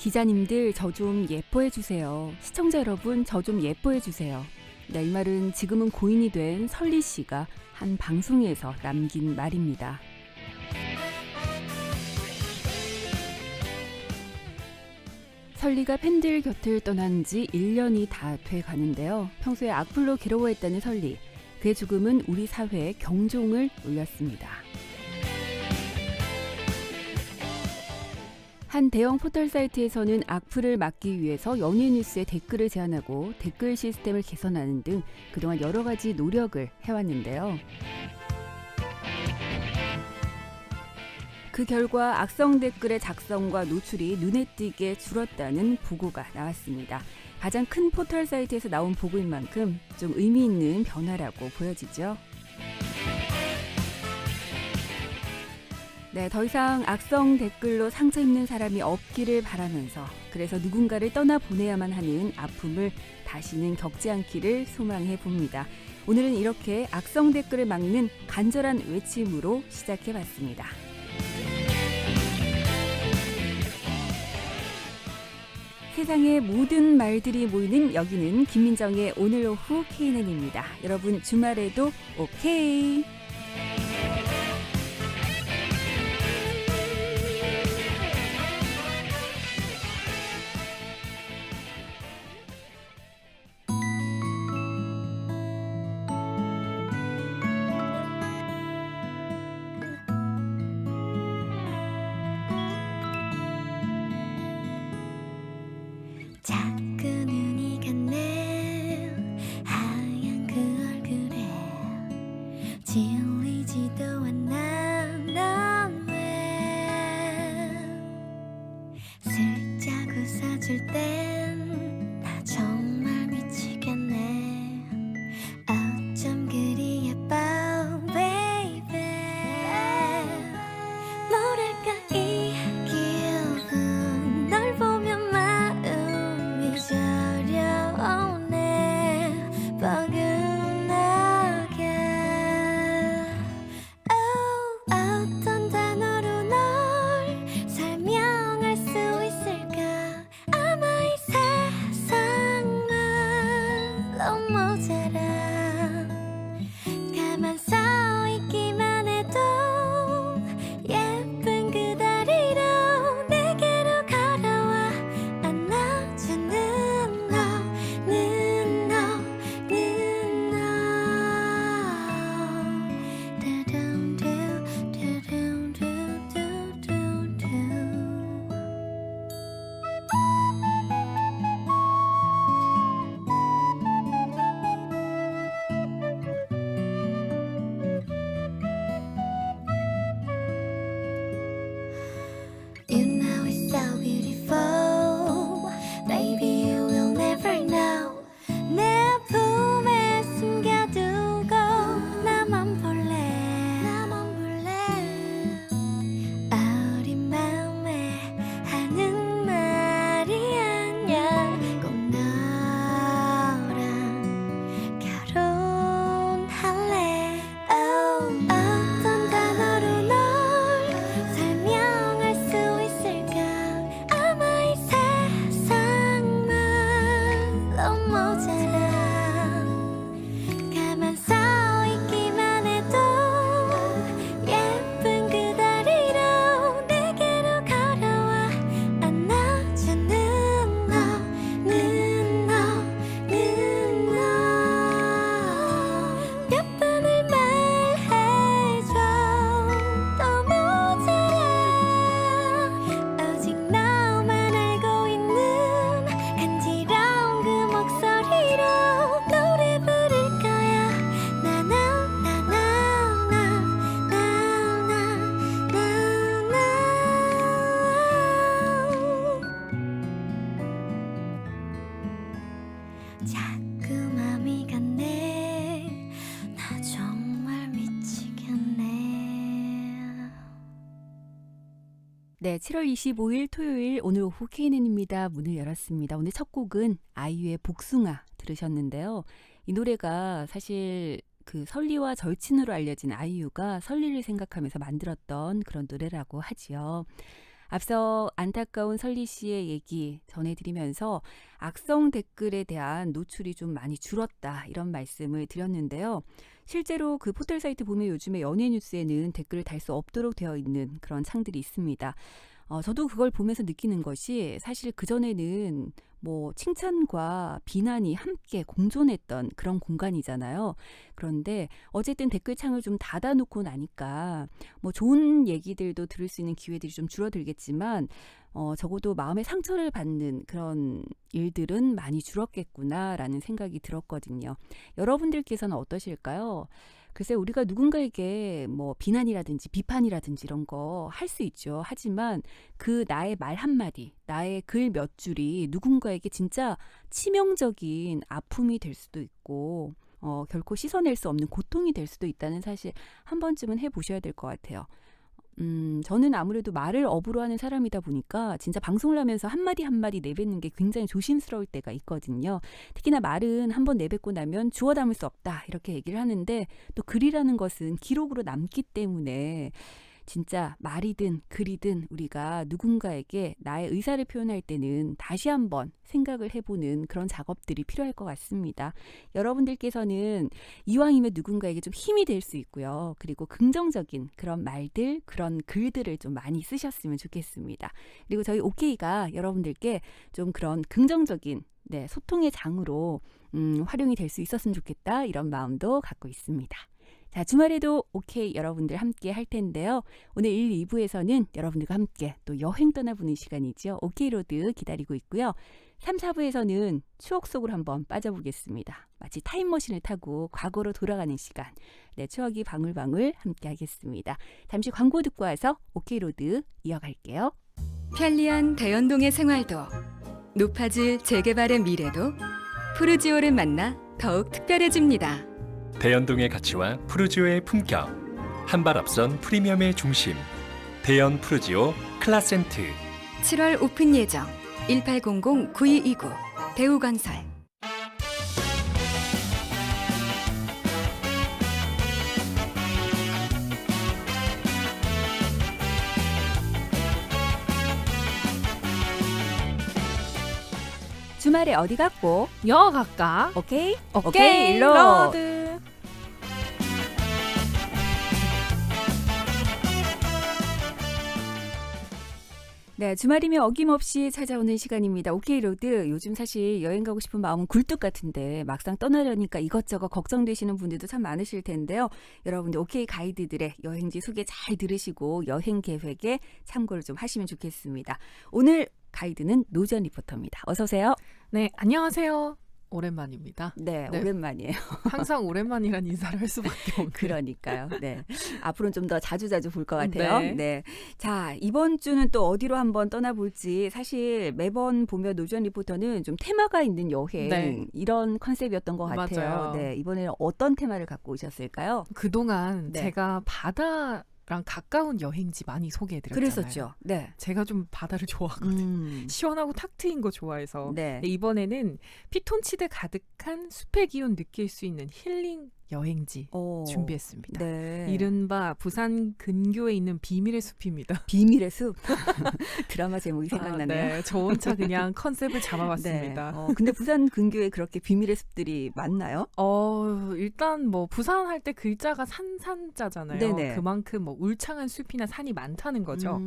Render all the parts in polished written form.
기자님들 저 좀 예뻐해 주세요. 시청자 여러분 저 좀 예뻐해 주세요. 네, 이 말은 지금은 고인이 된 설리 씨가 한 방송에서 남긴 말입니다. 설리가 팬들 곁을 떠난 지 1년이 다 돼 가는데요. 평소에 악플로 괴로워했다는 설리. 그의 죽음은 우리 사회에 경종을 울렸습니다. 한 대형 포털 사이트에서는 악플을 막기 위해서 연예 뉴스에 댓글을 제한하고 댓글 시스템을 개선하는 등 그동안 여러 가지 노력을 해왔는데요. 그 결과 악성 댓글의 작성과 노출이 눈에 띄게 줄었다는 보고가 나왔습니다. 가장 큰 포털 사이트에서 나온 보고인 만큼 좀 의미 있는 변화라고 보여지죠. 네, 더 이상 악성 댓글로 상처 입는 사람이 없기를 바라면서 그래서 누군가를 떠나보내야만 하는 아픔을 다시는 겪지 않기를 소망해 봅니다. 오늘은 이렇게 악성 댓글을 막는 간절한 외침으로 시작해봤습니다. 세상의 모든 말들이 모이는 여기는 김민정의 오늘 오후 KNN입니다. 여러분 주말에도 오케이. 자꾸 눈이 갔네 하얀 그 얼굴에 질리지도 않아 넌 왜 슬쩍 웃어줄 땐 나 정말 미치겠네 어쩜 그리 예뻐 baby 뭐랄까 이 기분 널 보면 마음이 저려오네 뻐근하게 어떤 단어로 널 설명할 수 있을까 아마 이 세상만 모자라 가만 서 있기만 해도 예쁜 그 다리로 내게로 걸어와 안아주는 너는 두둠두 두둠두두두두두 You know it's so beautiful Baby you will never know 내 품에 숨겨두고 나만 볼래 어린 마음에 하는 말이 아니야 꼭 너랑 결혼할래 어떤 단어로 널 설명할 수 있을까 아마 이 세상만 모자라 가만 서 있기만 해도 예쁜 그 다리로 내게로 걸어와 안아주는 너는 몇 번을 말해줘 또 모자라 오직 너만 알고 있는 간지러운 그 목소리로 노래 부를 거야 자꾸 맘이 갔네 나 정말 미치겠네 네, 7월 25일 토요일 오늘 오후 KNN입니다. 문을 열었습니다. 오늘 첫 곡은 아이유의 복숭아 들으셨는데요. 이 노래가 사실 그 설리와 절친으로 알려진 아이유가 설리를 생각하면서 만들었던 그런 노래라고 하지요. 앞서 안타까운 설리 씨의 얘기 전해드리면서 악성 댓글에 대한 노출이 좀 많이 줄었다 이런 말씀을 드렸는데요. 실제로 그 포털 사이트 보면 요즘에 연예 뉴스에는 댓글을 달 수 없도록 되어 있는 그런 창들이 있습니다. 저도 그걸 보면서 느끼는 것이 사실 그전에는 뭐 칭찬과 비난이 함께 공존했던 그런 공간이잖아요. 그런데 어쨌든 댓글창을 좀 닫아놓고 나니까 뭐 좋은 얘기들도 들을 수 있는 기회들이 좀 줄어들겠지만 적어도 마음에 상처를 받는 그런 일들은 많이 줄었겠구나라는 생각이 들었거든요. 여러분들께서는 어떠실까요? 글쎄 우리가 누군가에게 뭐 비난이라든지 비판이라든지 이런 거 할 수 있죠. 하지만 그 나의 말 한마디, 나의 글 몇 줄이 누군가에게 진짜 치명적인 아픔이 될 수도 있고 결코 씻어낼 수 없는 고통이 될 수도 있다는 사실 한 번쯤은 해보셔야 될 것 같아요. 저는 아무래도 말을 업으로 하는 사람이다 보니까 진짜 방송을 하면서 한마디 한마디 내뱉는 게 굉장히 조심스러울 때가 있거든요. 특히나 말은 한번 내뱉고 나면 주워 담을 수 없다 이렇게 얘기를 하는데 또 글이라는 것은 기록으로 남기 때문에 진짜 말이든 글이든 우리가 누군가에게 나의 의사를 표현할 때는 다시 한번 생각을 해보는 그런 작업들이 필요할 것 같습니다. 여러분들께서는 이왕이면 누군가에게 좀 힘이 될 수 있고요. 그리고 긍정적인 그런 말들, 그런 글들을 좀 많이 쓰셨으면 좋겠습니다. 그리고 저희 OK가 여러분들께 좀 그런 긍정적인 소통의 장으로 활용이 될 수 있었으면 좋겠다 이런 마음도 갖고 있습니다. 자, 주말에도 OK 여러분들 함께 할 텐데요. 오늘 1, 2부에서는 여러분들과 함께 또 여행 떠나보는 시간이죠. OK 로드 기다리고 있고요. 3, 4부에서는 추억 속으로 한번 빠져보겠습니다. 마치 타임머신을 타고 과거로 돌아가는 시간. 추억이 방울방울 함께 하겠습니다. 잠시 광고 듣고 와서 OK 로드 이어갈게요. 편리한 대연동의 생활도 높아질 재개발의 미래도 푸르지오를 만나 더욱 특별해집니다. 대연동의 가치와 푸르지오의 품격, 한 발 앞선 프리미엄의 중심, 대연 푸르지오 클라센트. 7월 오픈 예정 1800-9229 대우건설. 주말에 어디 갔고? 영어 갈까? 오케이? 오케이 일로. 로드. 네, 주말이면 어김없이 찾아오는 시간입니다. 오케이 로드. 요즘 사실 여행 가고 싶은 마음은 굴뚝 같은데 막상 떠나려니까 이것저것 걱정되시는 분들도 참 많으실 텐데요. 여러분들 오케이 가이드들의 여행지 소개 잘 들으시고 여행 계획에 참고를 좀 하시면 좋겠습니다. 오늘 가이드는 노전 리포터입니다. 어서 오세요. 네, 안녕하세요. 오랜만입니다. 네, 네. 오랜만이에요. 항상 오랜만이란 인사를 할 수밖에 없네요. 그러니까요. 네. 앞으로는 좀 더 자주자주 볼 것 같아요. 네. 네. 자, 이번 주는 또 어디로 한번 떠나볼지 사실 매번 보면 노전 리포터는 좀 테마가 있는 여행 네. 이런 컨셉이었던 것 같아요. 맞아요. 네. 이번에는 어떤 테마를 갖고 오셨을까요? 그동안 네. 제가 바다랑 가까운 여행지 많이 소개해드렸잖아요. 그랬었죠. 네. 제가 좀 바다를 좋아하거든요. 시원하고 탁 트인 거 좋아해서. 네. 네, 이번에는 피톤치드 가득한 숲의 기운 느낄 수 있는 힐링 여행지 준비했습니다. 네. 이른바 부산 근교에 있는 비밀의 숲입니다. 비밀의 숲. 드라마 제목이 생각나네요. 네, 저 혼자 그냥 컨셉을 잡아봤습니다. 네. 근데 부산 근교에 그렇게 비밀의 숲들이 많나요? 일단 뭐 부산 할 때 글자가 산자잖아요. 네네. 그만큼 뭐 울창한 숲이나 산이 많다는 거죠.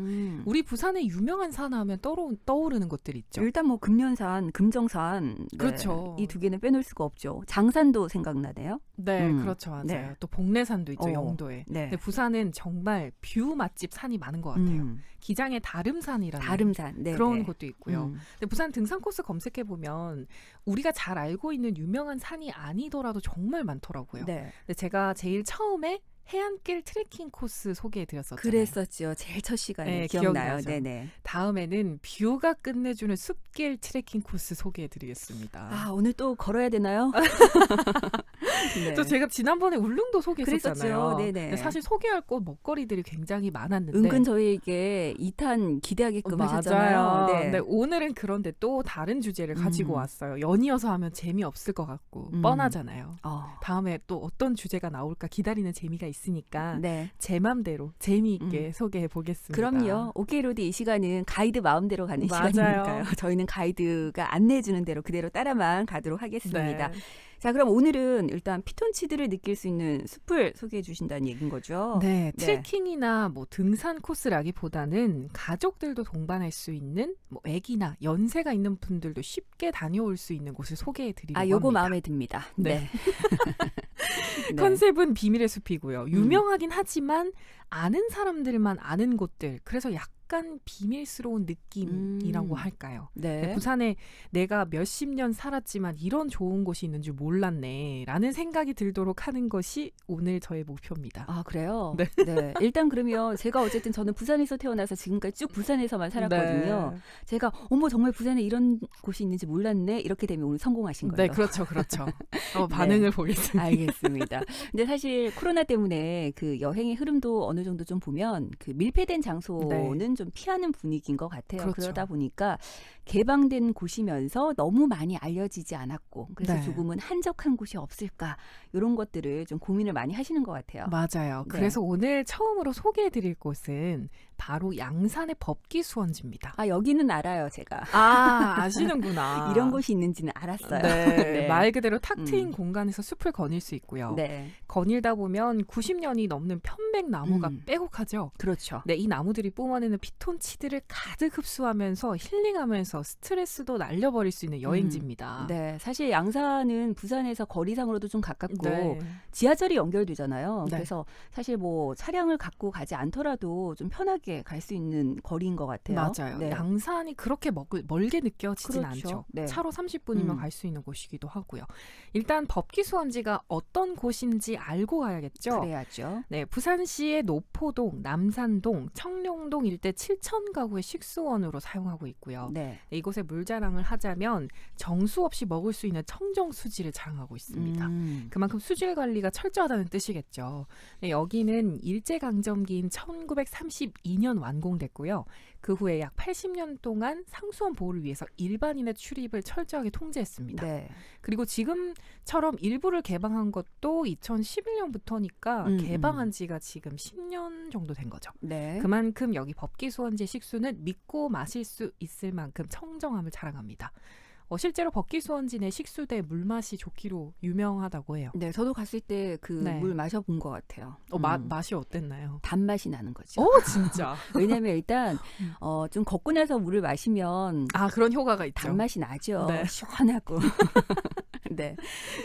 우리 우리 부산에 유명한 산 하면 떠오르는 것들이 있죠. 일단 뭐 금년산, 금정산 그렇죠. 이 두 개는 빼놓을 수가 없죠. 장산도 생각나네요. 네, 그렇죠. 맞아요. 네. 또 복내산도 있죠. 어, 영도에. 네. 근데 부산은 정말 뷰 맛집 산이 많은 것 같아요. 기장의 다름산이라는 다름산. 네, 그런 네. 곳도 있고요. 근데 부산 등산 코스 검색해 보면 우리가 잘 알고 있는 유명한 산이 아니더라도 정말 많더라고요. 네. 근데 제가 제일 처음에 해안길 트레킹 코스 소개해드렸었잖아요. 그랬었죠. 제일 첫 시간에 네, 기억나요. 기억나죠. 네네. 다음에는 뷰가 끝내주는 숲길 트레킹 코스 소개해드리겠습니다. 아, 오늘 또 걸어야 되나요? 네. 또 제가 지난번에 울릉도 소개했었잖아요. 그랬었죠. 네네. 근데 사실 소개할 곳 먹거리들이 굉장히 많았는데 은근 저희에게 2탄 기대하게끔 맞아요. 하셨잖아요. 네. 근데 오늘은 그런데 또 다른 주제를 가지고 왔어요. 연이어서 하면 재미없을 것 같고 뻔하잖아요. 다음에 또 어떤 주제가 나올까 기다리는 재미가 있습니다. 있으니까 네. 제 맘대로 재미있게 소개해 보겠습니다. 그럼요. 오케이 로드 이 시간은 가이드 마음대로 가는 맞아요. 시간이니까요. 저희는 가이드가 안내해주는 대로 그대로 따라만 가도록 하겠습니다. 네. 자, 그럼 오늘은 일단 피톤치드를 느낄 수 있는 숲을 소개해 주신다는 얘기인 거죠? 네, 네. 트레킹이나 뭐 등산 코스라기보다는 가족들도 동반할 수 있는 뭐 애기나 연세가 있는 분들도 쉽게 다녀올 수 있는 곳을 소개해 드리려고 아, 요거 합니다. 마음에 듭니다. 네. 네. 컨셉은 비밀의 숲이고요. 유명하긴 하지만 아는 사람들만 아는 곳들. 그래서 약간 비밀스러운 느낌이라고 할까요? 네. 부산에 내가 몇십 년 살았지만 이런 좋은 곳이 있는 줄 몰랐네 라는 생각이 들도록 하는 것이 오늘 저의 목표입니다. 아, 그래요? 네. 네. 일단 그러면 제가 어쨌든 저는 부산에서 태어나서 지금까지 쭉 부산에서만 살았거든요. 네. 제가 어머 정말 부산에 이런 곳이 있는지 몰랐네 이렇게 되면 오늘 성공하신 거예요. 네, 그렇죠. 반응을 보겠습니다. 알겠습니다. 근데 사실 코로나 때문에 그 여행의 흐름도 어느 정도 좀 보면 그 밀폐된 장소는 좀 피하는 분위기인 것 같아요. 그렇죠. 그러다 보니까 개방된 곳이면서 너무 많이 알려지지 않았고 그래서 네. 조금은 한적한 곳이 없을까 이런 것들을 좀 고민을 많이 하시는 것 같아요. 맞아요. 네. 그래서 오늘 처음으로 소개해드릴 곳은 바로 양산의 법기수원지입니다. 아, 여기는 알아요, 제가. 아시는구나. 이런 곳이 있는지는 알았어요. 네, 네. 말 그대로 탁 트인 공간에서 숲을 거닐 수 있고요. 네. 거닐다 보면 90년이 넘는 편백나무가 빼곡하죠. 그렇죠. 네, 이 나무들이 뿜어내는 피톤치드를 가득 흡수하면서 힐링하면서 스트레스도 날려버릴 수 있는 여행지입니다. 네, 사실 양산은 부산에서 거리상으로도 좀 가깝고 네. 지하철이 연결되잖아요. 네. 그래서 사실 뭐 차량을 갖고 가지 않더라도 좀 편하게 갈 수 있는 거리인 것 같아요. 맞아요. 네. 양산이 그렇게 멀게 느껴지진 그렇죠. 않죠. 네. 차로 30분이면 갈 수 있는 곳이기도 하고요. 일단 법기수원지가 어떤 곳인지 알고 가야겠죠. 그래야죠. 네, 부산시의 노포동, 남산동, 청룡동 일대 7천 가구의 식수원으로 사용하고 있고요. 네. 네, 이곳에 물자랑을 하자면 정수 없이 먹을 수 있는 청정수지를 자랑하고 있습니다. 그만큼 수질 관리가 철저하다는 뜻이겠죠. 네, 여기는 일제강점기인 1932년 완공됐고요. 그 후에 약 80년 동안 상수원 보호를 위해서 일반인의 출입을 철저하게 통제했습니다. 네. 그리고 지금처럼 일부를 개방한 것도 2011년부터니까 개방한 지가 지금 10년 정도 된 거죠. 네. 그만큼 여기 법기수원지 식수는 믿고 마실 수 있을 만큼 청정함을 자랑합니다. 실제로 법기수원지 내 식수대 물맛이 좋기로 유명하다고 해요. 네, 저도 갔을 때 그 물 네. 마셔본 것 같아요. 맛이 어땠나요? 단맛이 나는 거죠. 진짜. 왜냐하면 일단 좀 걷고 나서 물을 마시면 그런 효과가 있죠. 단맛이 나죠. 네. 시원하고. 네.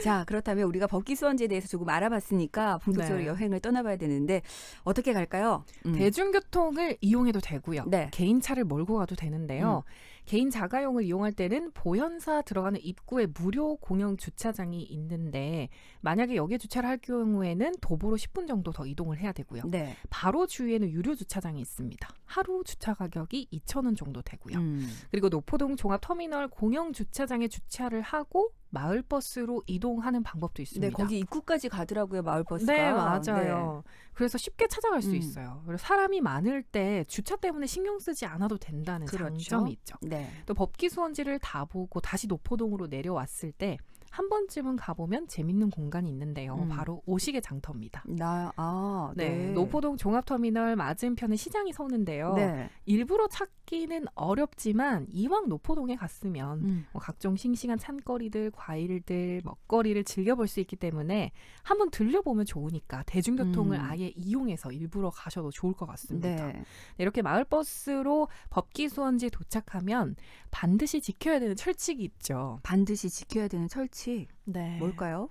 자, 그렇다면 우리가 법기수원지에 대해서 조금 알아봤으니까 본격적으로 네. 여행을 떠나봐야 되는데 어떻게 갈까요? 대중교통을 이용해도 되고요. 네. 개인 차를 몰고 가도 되는데요. 개인 자가용을 이용할 때는 보현사 들어가는 입구에 무료 공영 주차장이 있는데 만약에 여기에 주차를 할 경우에는 도보로 10분 정도 더 이동을 해야 되고요. 네. 바로 주위에는 유료 주차장이 있습니다. 하루 주차 가격이 2,000원 정도 되고요. 그리고 노포동 종합터미널 공영 주차장에 주차를 하고 마을버스로 이동하는 방법도 있습니다. 네, 거기 입구까지 가더라고요, 마을버스가. 네, 맞아요. 그래서 쉽게 찾아갈 수 있어요. 그리고 사람이 많을 때 주차 때문에 신경 쓰지 않아도 된다는 그렇죠. 장점이 있죠. 네. 또 법기수원지를 다 보고 다시 노포동으로 내려왔을 때 한 번쯤은 가보면 재밌는 공간이 있는데요. 바로 오시계 장터입니다. 네. 노포동 종합터미널 맞은편에 시장이 서는데요. 네. 일부러 찾기는 어렵지만 이왕 노포동에 갔으면 뭐 각종 싱싱한 찬거리들, 과일들, 먹거리를 즐겨볼 수 있기 때문에 한번 들려보면 좋으니까 대중교통을 아예 이용해서 일부러 가셔도 좋을 것 같습니다. 네. 이렇게 마을버스로 법기수원지에 도착하면 반드시 지켜야 되는 철칙이 있죠. 반드시 지켜야 되는 철칙. 네. 뭘까요?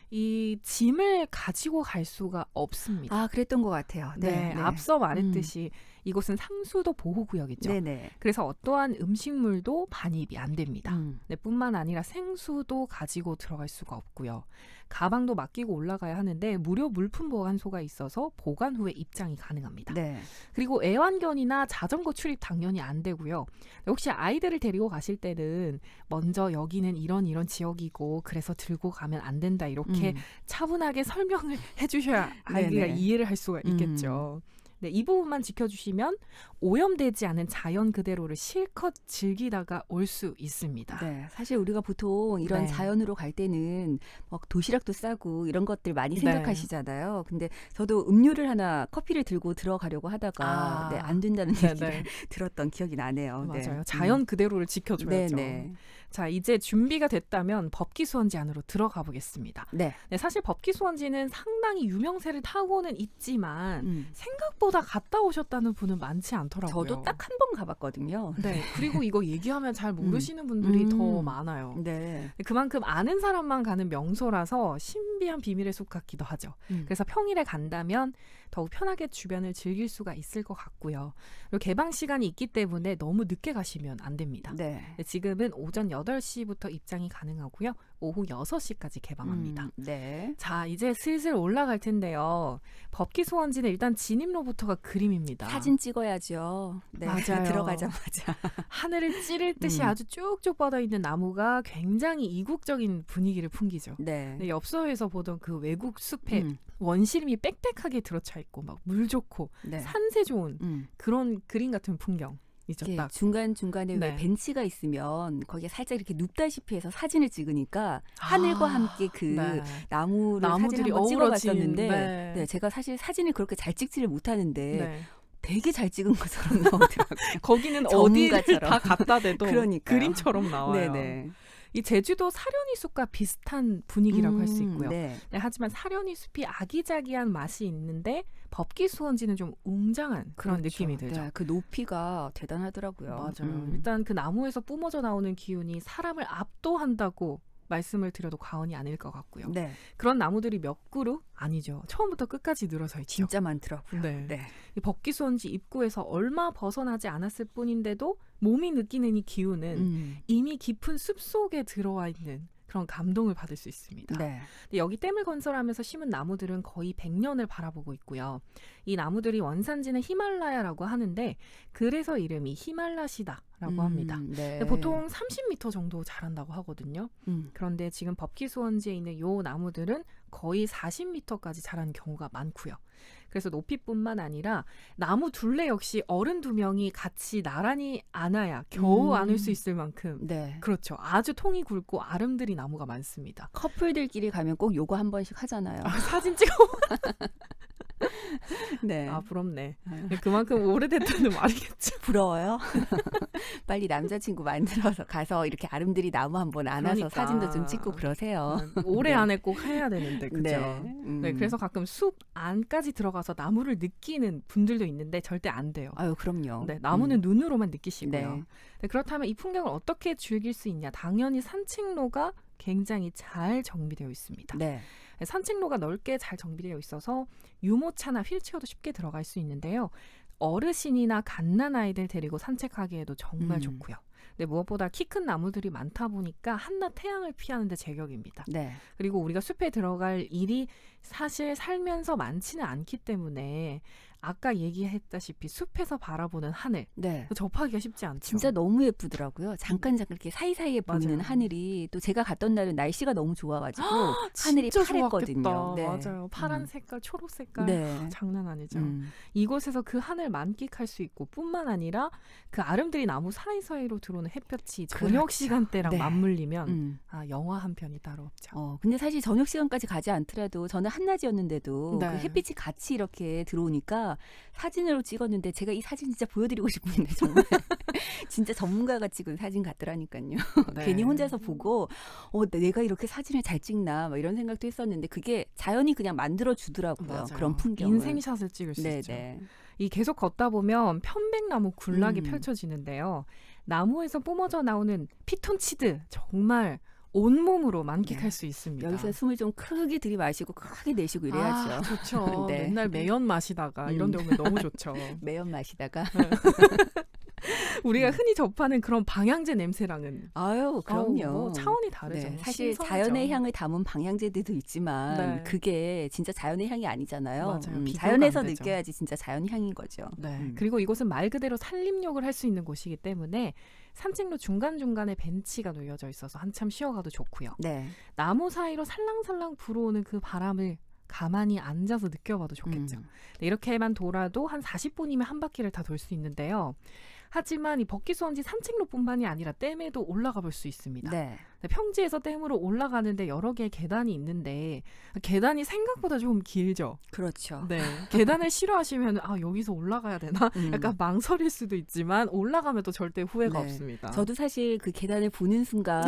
이 짐을 가지고 갈 수가 없습니다. 아, 그랬던 것 같아요. 네, 앞서 말했듯이 이곳은 상수도 보호구역이죠. 네네. 그래서 어떠한 음식물도 반입이 안 됩니다. 네. 뿐만 아니라 생수도 가지고 들어갈 수가 없고요. 가방도 맡기고 올라가야 하는데 무료 물품 보관소가 있어서 보관 후에 입장이 가능합니다. 네. 그리고 애완견이나 자전거 출입 당연히 안 되고요. 혹시 아이들을 데리고 가실 때는 먼저 여기는 이런 지역이고 그래서 들고 가면 안 된다 이렇게 차분하게 설명을 해주셔야 아이가 네네. 이해를 할 수가 있겠죠. 네, 이 부분만 지켜주시면 오염되지 않은 자연 그대로를 실컷 즐기다가 올 수 있습니다. 네, 사실 우리가 보통 이런 네. 자연으로 갈 때는 막 도시락도 싸고 이런 것들 많이 네. 생각하시잖아요. 근데 저도 음료를 하나 커피를 들고 들어가려고 하다가 네, 안 된다는 네, 얘기를 네. 들었던 기억이 나네요. 네. 맞아요. 자연 그대로를 지켜줘야죠. 네. 자, 이제 준비가 됐다면 법기수원지 안으로 들어가 보겠습니다. 네. 네, 사실 법기수원지는 상당히 유명세를 타고는 있지만 생각보다 갔다 오셨다는 분은 많지 않더라고요. 저도 딱 한 번 가봤거든요. 네, 그리고 이거 얘기하면 잘 모르시는 분들이 더 많아요. 네. 그만큼 아는 사람만 가는 명소라서 신비한 비밀의 숲 같기도 하죠. 그래서 평일에 간다면 더욱 편하게 주변을 즐길 수가 있을 것 같고요. 그리고 개방 시간이 있기 때문에 너무 늦게 가시면 안 됩니다. 네. 네, 지금은 오전 8시부터 입장이 가능하고요. 오후 6시까지 개방합니다. 네. 자, 이제 슬슬 올라갈 텐데요. 법기소원지는 일단 진입로부터가 그림입니다. 사진 찍어야죠. 네. 맞아요. 들어가자마자. 하늘을 찌를 듯이 아주 쭉쭉 뻗어있는 나무가 굉장히 이국적인 분위기를 풍기죠. 네. 네, 엽서에서 보던 그 외국 숲에 원시림이 빽빽하게 들어차 있고 막 물 좋고 네. 산세 좋은 그런 그림 같은 풍경이죠. 딱. 중간중간에 네. 왜 벤치가 있으면 거기에 살짝 이렇게 눕다시피 해서 사진을 찍으니까 하늘과 함께 그 네. 나무를 나무들이 사진 한번 어우러진, 찍어봤었는데 네. 네, 제가 사실 사진을 그렇게 잘 찍지를 못하는데 네. 되게 잘 찍은 것처럼 나오더라고요. 거기는 어디를 전문가처럼. 다 갖다 대도 그러니까요. 그림처럼 나와요. 네네. 이 제주도 사려니 숲과 비슷한 분위기라고 할 수 있고요. 네. 네, 하지만 사려니 숲이 아기자기한 맛이 있는데 법기수원지는 좀 웅장한 그런 그렇죠. 느낌이 들죠. 네, 그 높이가 대단하더라고요. 맞아요. 일단 그 나무에서 뿜어져 나오는 기운이 사람을 압도한다고 말씀을 드려도 과언이 아닐 것 같고요. 네. 그런 나무들이 몇 그루? 아니죠. 처음부터 끝까지 늘어서 있죠. 진짜 많더라고요. 네. 네. 이 법기수원지 입구에서 얼마 벗어나지 않았을 뿐인데도 몸이 느끼는 이 기운은 이미 깊은 숲속에 들어와 있는 그런 감동을 받을 수 있습니다. 네. 근데 여기 댐을 건설하면서 심은 나무들은 거의 100년을 바라보고 있고요. 이 나무들이 원산지는 히말라야라고 하는데 그래서 이름이 히말라시다라고 합니다. 네. 근데 보통 30m 정도 자란다고 하거든요. 그런데 지금 법기수원지에 있는 요 나무들은 거의 40m까지 자라는 경우가 많고요. 그래서 높이뿐만 아니라 나무 둘레 역시 어른 2명이 같이 나란히 안아야 겨우 안을 수 있을 만큼 네. 그렇죠. 아주 통이 굵고 아름드리 나무가 많습니다. 커플들끼리 가면 꼭 요거 한 번씩 하잖아요. 사진 찍어. 네. 아 부럽네. 그만큼 오래됐다는 말이겠죠. 부러워요? 빨리 남자친구 만들어서 가서 이렇게 아름드리 나무 한번 안아서 그러니까. 사진도 좀 찍고 그러세요. 올해 네. 안에 꼭 해야 되는데 그죠? 네. 네, 그래서 가끔 숲 안까지 들어가서 나무를 느끼는 분들도 있는데 절대 안 돼요. 아유, 그럼요. 네, 나무는 눈으로만 느끼시고요. 네. 네, 그렇다면 이 풍경을 어떻게 즐길 수 있냐? 당연히 산책로가 굉장히 잘 정비되어 있습니다. 네. 산책로가 넓게 잘 정비되어 있어서 유모차나 휠체어도 쉽게 들어갈 수 있는데요. 어르신이나 갓난아이들 데리고 산책하기에도 정말 좋고요. 근데 무엇보다 키 큰 나무들이 많다 보니까 한낮 태양을 피하는데 제격입니다. 네. 그리고 우리가 숲에 들어갈 일이 사실 살면서 많지는 않기 때문에 아까 얘기했다시피 숲에서 바라보는 하늘 네. 접하기가 쉽지 않죠. 진짜 너무 예쁘더라고요. 잠깐 이렇게 사이사이에 보이는 맞아요. 하늘이 또 제가 갔던 날은 날씨가 너무 좋아가지고 하늘이 진짜 파랬거든요. 좋았겠다. 네. 맞아요. 파란 색깔, 초록 색깔 네. 장난 아니죠. 음. 이곳에서 그 하늘 만끽할 수 있고 뿐만 아니라 그 아름드리 나무 사이사이로 들어오는 햇볕이 저녁 그렇죠. 시간대랑 네. 맞물리면 영화 한 편이 따로 없죠. 근데 사실 저녁 시간까지 가지 않더라도 저는 한낮이었는데도 네. 그 햇빛이 같이 이렇게 들어오니까 사진으로 찍었는데 제가 이 사진 진짜 보여드리고 싶은데 정말 진짜 전문가가 찍은 사진 같더라니까요. 네. 괜히 혼자서 보고 내가 이렇게 사진을 잘 찍나 막 이런 생각도 했었는데 그게 자연이 그냥 만들어 주더라고요. 맞아요. 그런 풍경을. 인생샷을 찍을 수 네, 있죠. 네. 이 계속 걷다 보면 편백나무 군락이 음. 펼쳐지는데요. 나무에서 뿜어져 나오는 피톤치드 정말 온몸으로 만끽할 네. 수 있습니다. 여기서 숨을 좀 크게 들이마시고 크게 내쉬고 이래야죠. 아, 좋죠. 네. 맨날 매연 마시다가 이런 데 오면 너무 좋죠. 매연 마시다가 우리가 흔히 접하는 그런 방향제 냄새랑은 아유 그럼요. 뭐 차원이 다르죠. 네, 사실 신선하죠. 자연의 향을 담은 방향제들도 있지만 네. 그게 진짜 자연의 향이 아니잖아요. 맞아요. 비교가 자연에서 안 되죠. 느껴야지 진짜 자연 향인 거죠. 네. 그리고 이곳은 말 그대로 산림욕을 할 수 있는 곳이기 때문에 산책로 중간중간에 벤치가 놓여져 있어서 한참 쉬어가도 좋고요. 네. 나무 사이로 살랑살랑 불어오는 그 바람을 가만히 앉아서 느껴봐도 좋겠죠. 네, 이렇게만 돌아도 한 40분이면 한 바퀴를 다 돌 수 있는데요. 하지만 이 법기수원지 산책로뿐만이 아니라 댐에도 올라가 볼 수 있습니다. 네. 평지에서 댐으로 올라가는데 여러 개의 계단이 있는데 계단이 생각보다 좀 길죠. 그렇죠. 네, 계단을 싫어하시면 여기서 올라가야 되나? 약간 망설일 수도 있지만 올라가면 또 절대 후회가 네. 없습니다. 저도 사실 그 계단을 보는 순간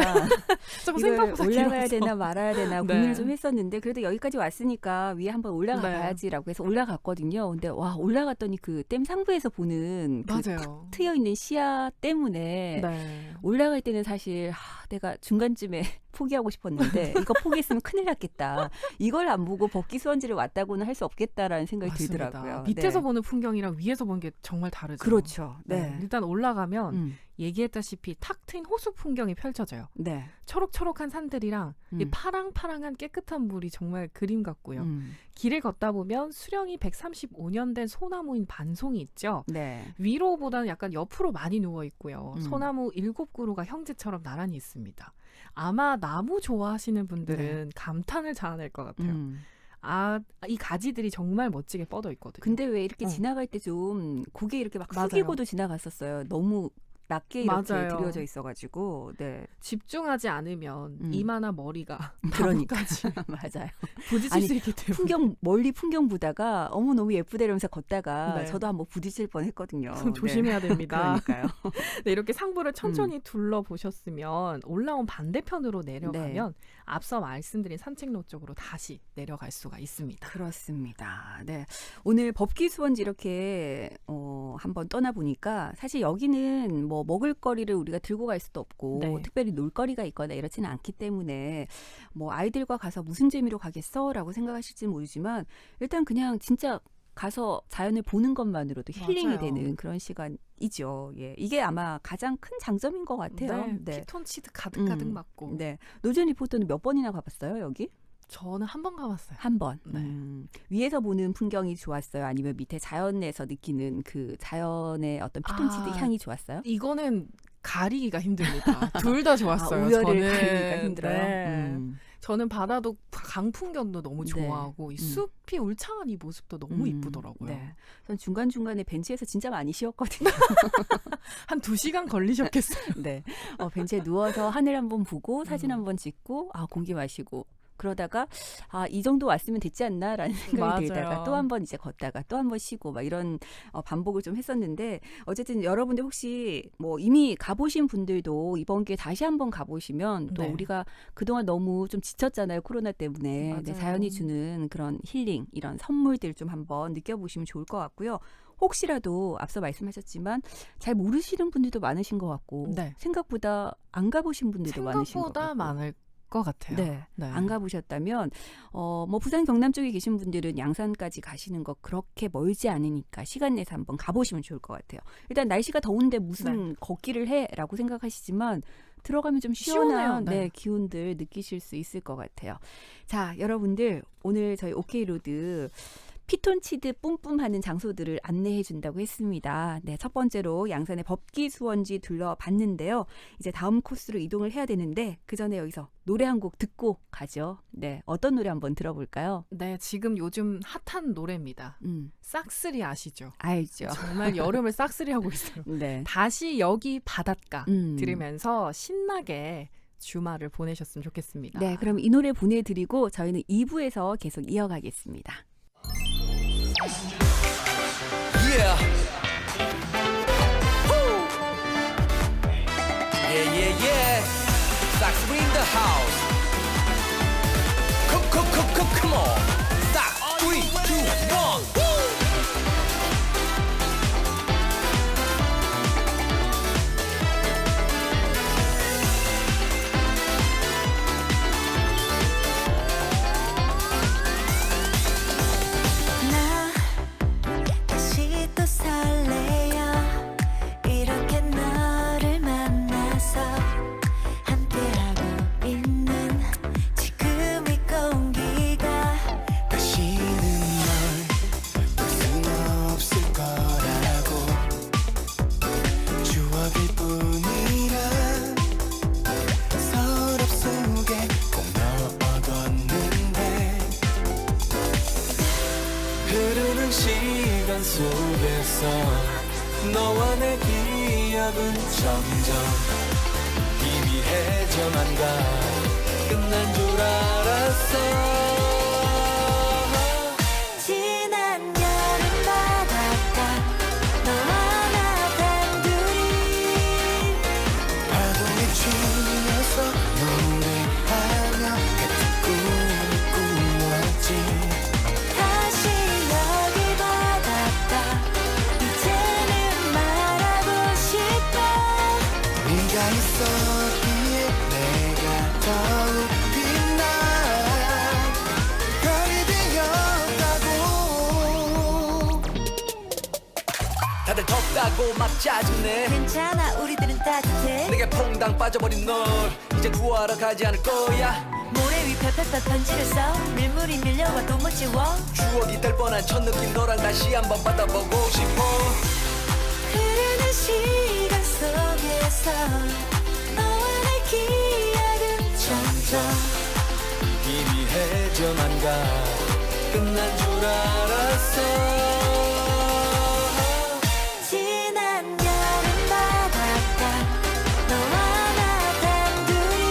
좀 이걸 생각보다 올라가야 길어서. 되나 말아야 되나 네. 고민을 좀 했었는데 그래도 여기까지 왔으니까 위에 한번 올라가 네. 봐야지라고 해서 올라갔거든요. 근데 와 올라갔더니 그 댐 상부에서 보는 그 맞아요. 트여 있는 시야 때문에 네. 올라갈 때는 사실 내가 중간쯤에 포기하고 싶었는데 이거 포기했으면 큰일 났겠다. 이걸 안 보고 법기수원지를 왔다고는 할 수 없겠다라는 생각이 맞습니다. 들더라고요. 밑에서 네. 보는 풍경이랑 위에서 보는 게 정말 다르죠. 그렇죠. 네. 일단 올라가면 얘기했다시피 탁 트인 호수 풍경이 펼쳐져요. 네. 초록초록한 산들이랑 이 파랑파랑한 깨끗한 물이 정말 그림 같고요. 길을 걷다 보면 수령이 135년 된 소나무인 반송이 있죠. 네. 위로보다는 약간 옆으로 많이 누워 있고요. 소나무 7그루가 형제처럼 나란히 있습니다. 아마 나무 좋아하시는 분들은 감탄을 자아낼 것 같아요. 이 가지들이 정말 멋지게 뻗어 있거든요. 근데 왜 이렇게 지나갈 때 좀 고개 이렇게 막 맞아요. 숙이고도 지나갔었어요. 너무 낮게 이렇게 맞아요. 들여져 있어가지고. 네. 집중하지 않으면 이마나 머리가 그러니까. 나뭇가지 맞아요. 부딪힐 아니, 수 있기 때문에. 멀리 풍경 보다가 어머 너무 예쁘다 이러면서 걷다가 네. 저도 한번 부딪힐 뻔했거든요. 조심해야 됩니다. 그러니까요. 네, 이렇게 상부를 천천히 둘러보셨으면 올라온 반대편으로 내려가면 앞서 말씀드린 산책로 쪽으로 다시 내려갈 수가 있습니다. 그렇습니다. 네. 오늘 법기수원지 이렇게 한번 떠나보니까 사실 여기는 뭐 먹을거리를 우리가 들고 갈 수도 없고 네. 특별히 놀거리가 있거나 이렇지는 않기 때문에 뭐 아이들과 가서 무슨 재미로 가겠어라고 생각하실지 모르지만 일단 그냥 진짜 가서 자연을 보는 것만으로도 힐링이 맞아요. 되는 그런 시간이죠. 예. 이게 아마 가장 큰 장점인 것 같아요. 네, 피톤치드 가득가득 맞고. 네. 노전 리포터는 몇 번이나 가봤어요, 여기? 저는 한 번 가봤어요. 한 번. 네. 위에서 보는 풍경이 좋았어요? 아니면 밑에 자연에서 느끼는 그 자연의 어떤 피톤치드 향이 좋았어요? 이거는 가리기가 힘듭니다. 둘 다 좋았어요. 우열을 저는 가리기가 힘들어요. 네. 저는 바다도 강풍경도 너무 네. 좋아하고 이 숲이 울창한 이 모습도 너무 이쁘더라고요. 네. 전 중간중간에 벤치에서 진짜 많이 쉬었거든요. 한 2시간 걸리셨겠어요. 네. 벤치에 누워서 하늘 한번 보고 사진 한번 찍고 공기 마시고 그러다가 이 정도 왔으면 됐지 않나라는 생각이 맞아요. 들다가 또 한 번 이제 걷다가 또 한 번 쉬고 막 이런 반복을 좀 했었는데 어쨌든 여러분들 혹시 뭐 이미 가보신 분들도 이번 기회에 다시 한번 가보시면 또 네. 우리가 그동안 너무 좀 지쳤잖아요. 코로나 때문에. 맞아요. 네, 자연이 주는 그런 힐링 이런 선물들 좀 한번 느껴보시면 좋을 것 같고요. 혹시라도 앞서 말씀하셨지만 잘 모르시는 분들도 많으신 것 같고 네. 생각보다 안 가보신 분들도 많으신 것 생각보다 같고. 많을 것 같아요. 네. 네. 안 가보셨다면 뭐 부산 경남 쪽에 계신 분들은 양산까지 가시는 거 그렇게 멀지 않으니까 시간 내서 한번 가보시면 좋을 것 같아요. 일단 날씨가 더운데 무슨 걷기를 해라고 생각하시지만 들어가면 좀 시원한 시원해요. 네. 기운들 느끼실 수 있을 것 같아요. 자, 여러분들 오늘 저희 오케이로드 피톤치드 뿜뿜하는 장소들을 안내해 준다고 했습니다. 네, 첫 번째로 양산의 법기수원지 둘러봤는데요. 이제 다음 코스로 이동을 해야 되는데 그 전에 여기서 노래 한 곡 듣고 가죠. 네, 어떤 노래 한번 들어볼까요? 네, 지금 요즘 핫한 노래입니다. 싹쓸이 아시죠? 알죠. 정말 여름을 싹쓸이 하고 있어요. 네. 다시 여기 바닷가 들으면서 신나게 주말을 보내셨으면 좋겠습니다. 네, 그럼 이 노래 보내드리고 저희는 2부에서 계속 이어가겠습니다. Yeah. Woo. Yeah, yeah, yeah. Sax in the house. Come on. Stop. 3, 2, 1. Woo. 나 다시 또 설레요 이렇게 너를 만나서 함께하고 있는 지금 이 공기가 다시는 널 기억은 점점 희미해져만 가. 끝난 줄 알았어. 지난 여름 바닷가 너와 나 단둘이 파도에 치면서 노래하며 같은 꿈을 꾸었지. 다시 여기 바닷가 이제는 말하고 싶어. 네가 있었기에 내가 더욱 빛나. 별이 되었다고. 다들 덥다고 막 짜증내. 괜찮아 우리들은 따뜻해. 내게 퐁당 빠져버린 널 이제 구하러 가지 않을 거야. 모래 위 펴펴펴 편지를 써. 밀물이 밀려와도 못 지워. 추억이 될 뻔한 첫 느낌 너랑 다시 한번 받아보고 싶어. 흐르는 시간 속에서 너와 내 기억은 점점 희미해져만 가. 끝난 줄 알았어. 지난 여름 바닷가 너와 나 단둘이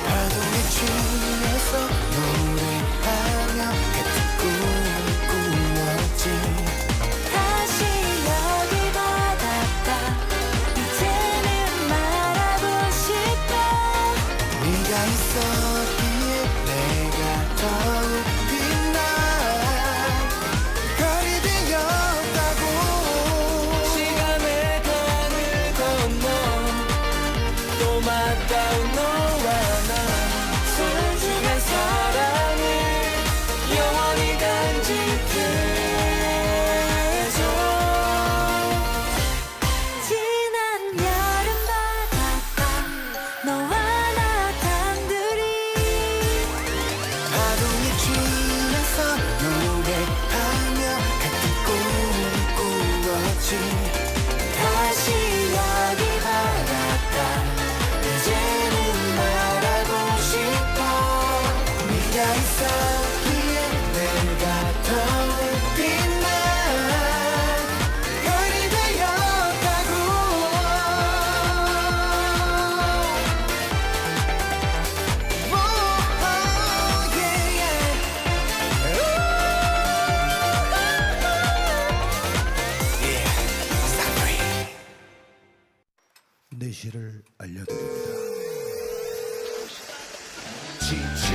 파도에 치면서 노래하며 같은 꿈을 꾸었지. 다시 여기 바닷가 이제는 말하고 싶어. 네가 있었기에 내가 더욱 빛나. 별이 되었다고. 시간의 강을 건너 또 맞닿은 너와 나. 소중한 사랑을 영원히 간직해줘. 지난 여름 바닷가 너와 나 단둘이 파도에 치면서 노래하며 같은 꿈을 꾸었지. 다시 여기 바닷가 이제는 말하고 싶어. 네가 있었기에 내가 더욱 빛나. 별이 되었다고. 내시를 알려드립니다. 지친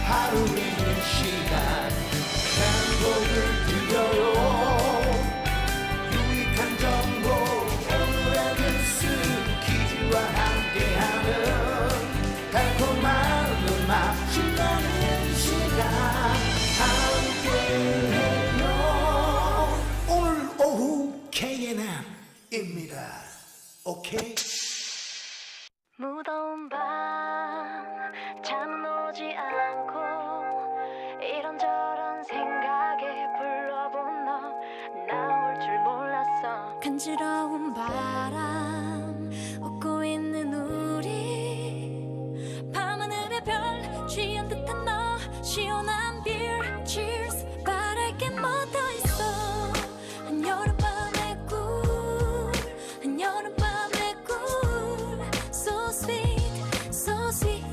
하루이는 시간 행복을 드려요. 유익한 정보 오늘의 뉴스 퀴즈와 함께하는 달콤한 음악 신나는 시간 함께해요. 오늘 오후 KNM입니다. 오케이. 무더운 밤 잠은 오지 않고 이런저런 생각에 불러본 너 나올 줄 몰랐어. 간지러운 바람 웃고 있는 우리 밤하늘의 별 취한 듯한 너 시원한 beer cheers 바랄 게 뭐 더 있어. 한여름밤의 꿀 한여름밤의 꿀 so sweet so sweet.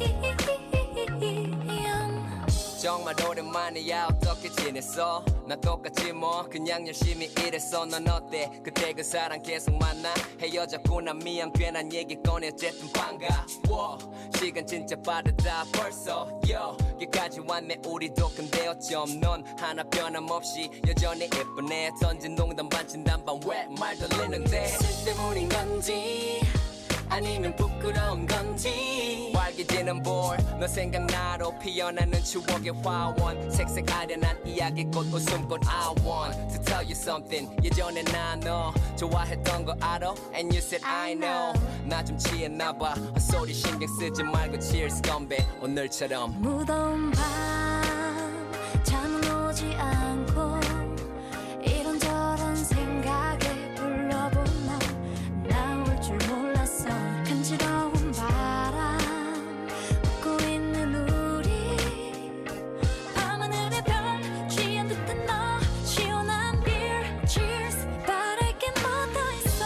정말 오랜만이야. 어떻게 지냈어? 나 똑같지 뭐 그냥 열심히 일했어. 넌 어때? 그때 그 사람 계속 만나? 헤어졌구나 미안 괜한 얘기 꺼내. 어쨌든 반가워. 시간 진짜 빠르다 벌써 여기까지 왔네 우리도. 근데 어쩜 넌 하나 변함없이 여전히 예쁘네. 던진 농담 반 진담 반 왜 말 돌리는데. 술 때문인 건지 아니면 부끄러운 건지 활기지는 볼 너 생각나로 피어나는 추억의 화원. 색색 아련한 이야기꽃 웃음꽃 I want to tell you something. 예전에 나 너 좋아했던 거 알아? And you said I know. 나 좀 취했나봐. 헛소리 신경 쓰지 말고 cheers 건배 오늘처럼. 무더운 밤 잠은 오지 않고 이런저런 생각에 불러본 너 나올 줄 몰랐어. 간지러운 바람 웃고 있는 우리 밤하늘의 별 취한 듯한 너 시원한 beer cheers 바랄 게 뭐 더 있어.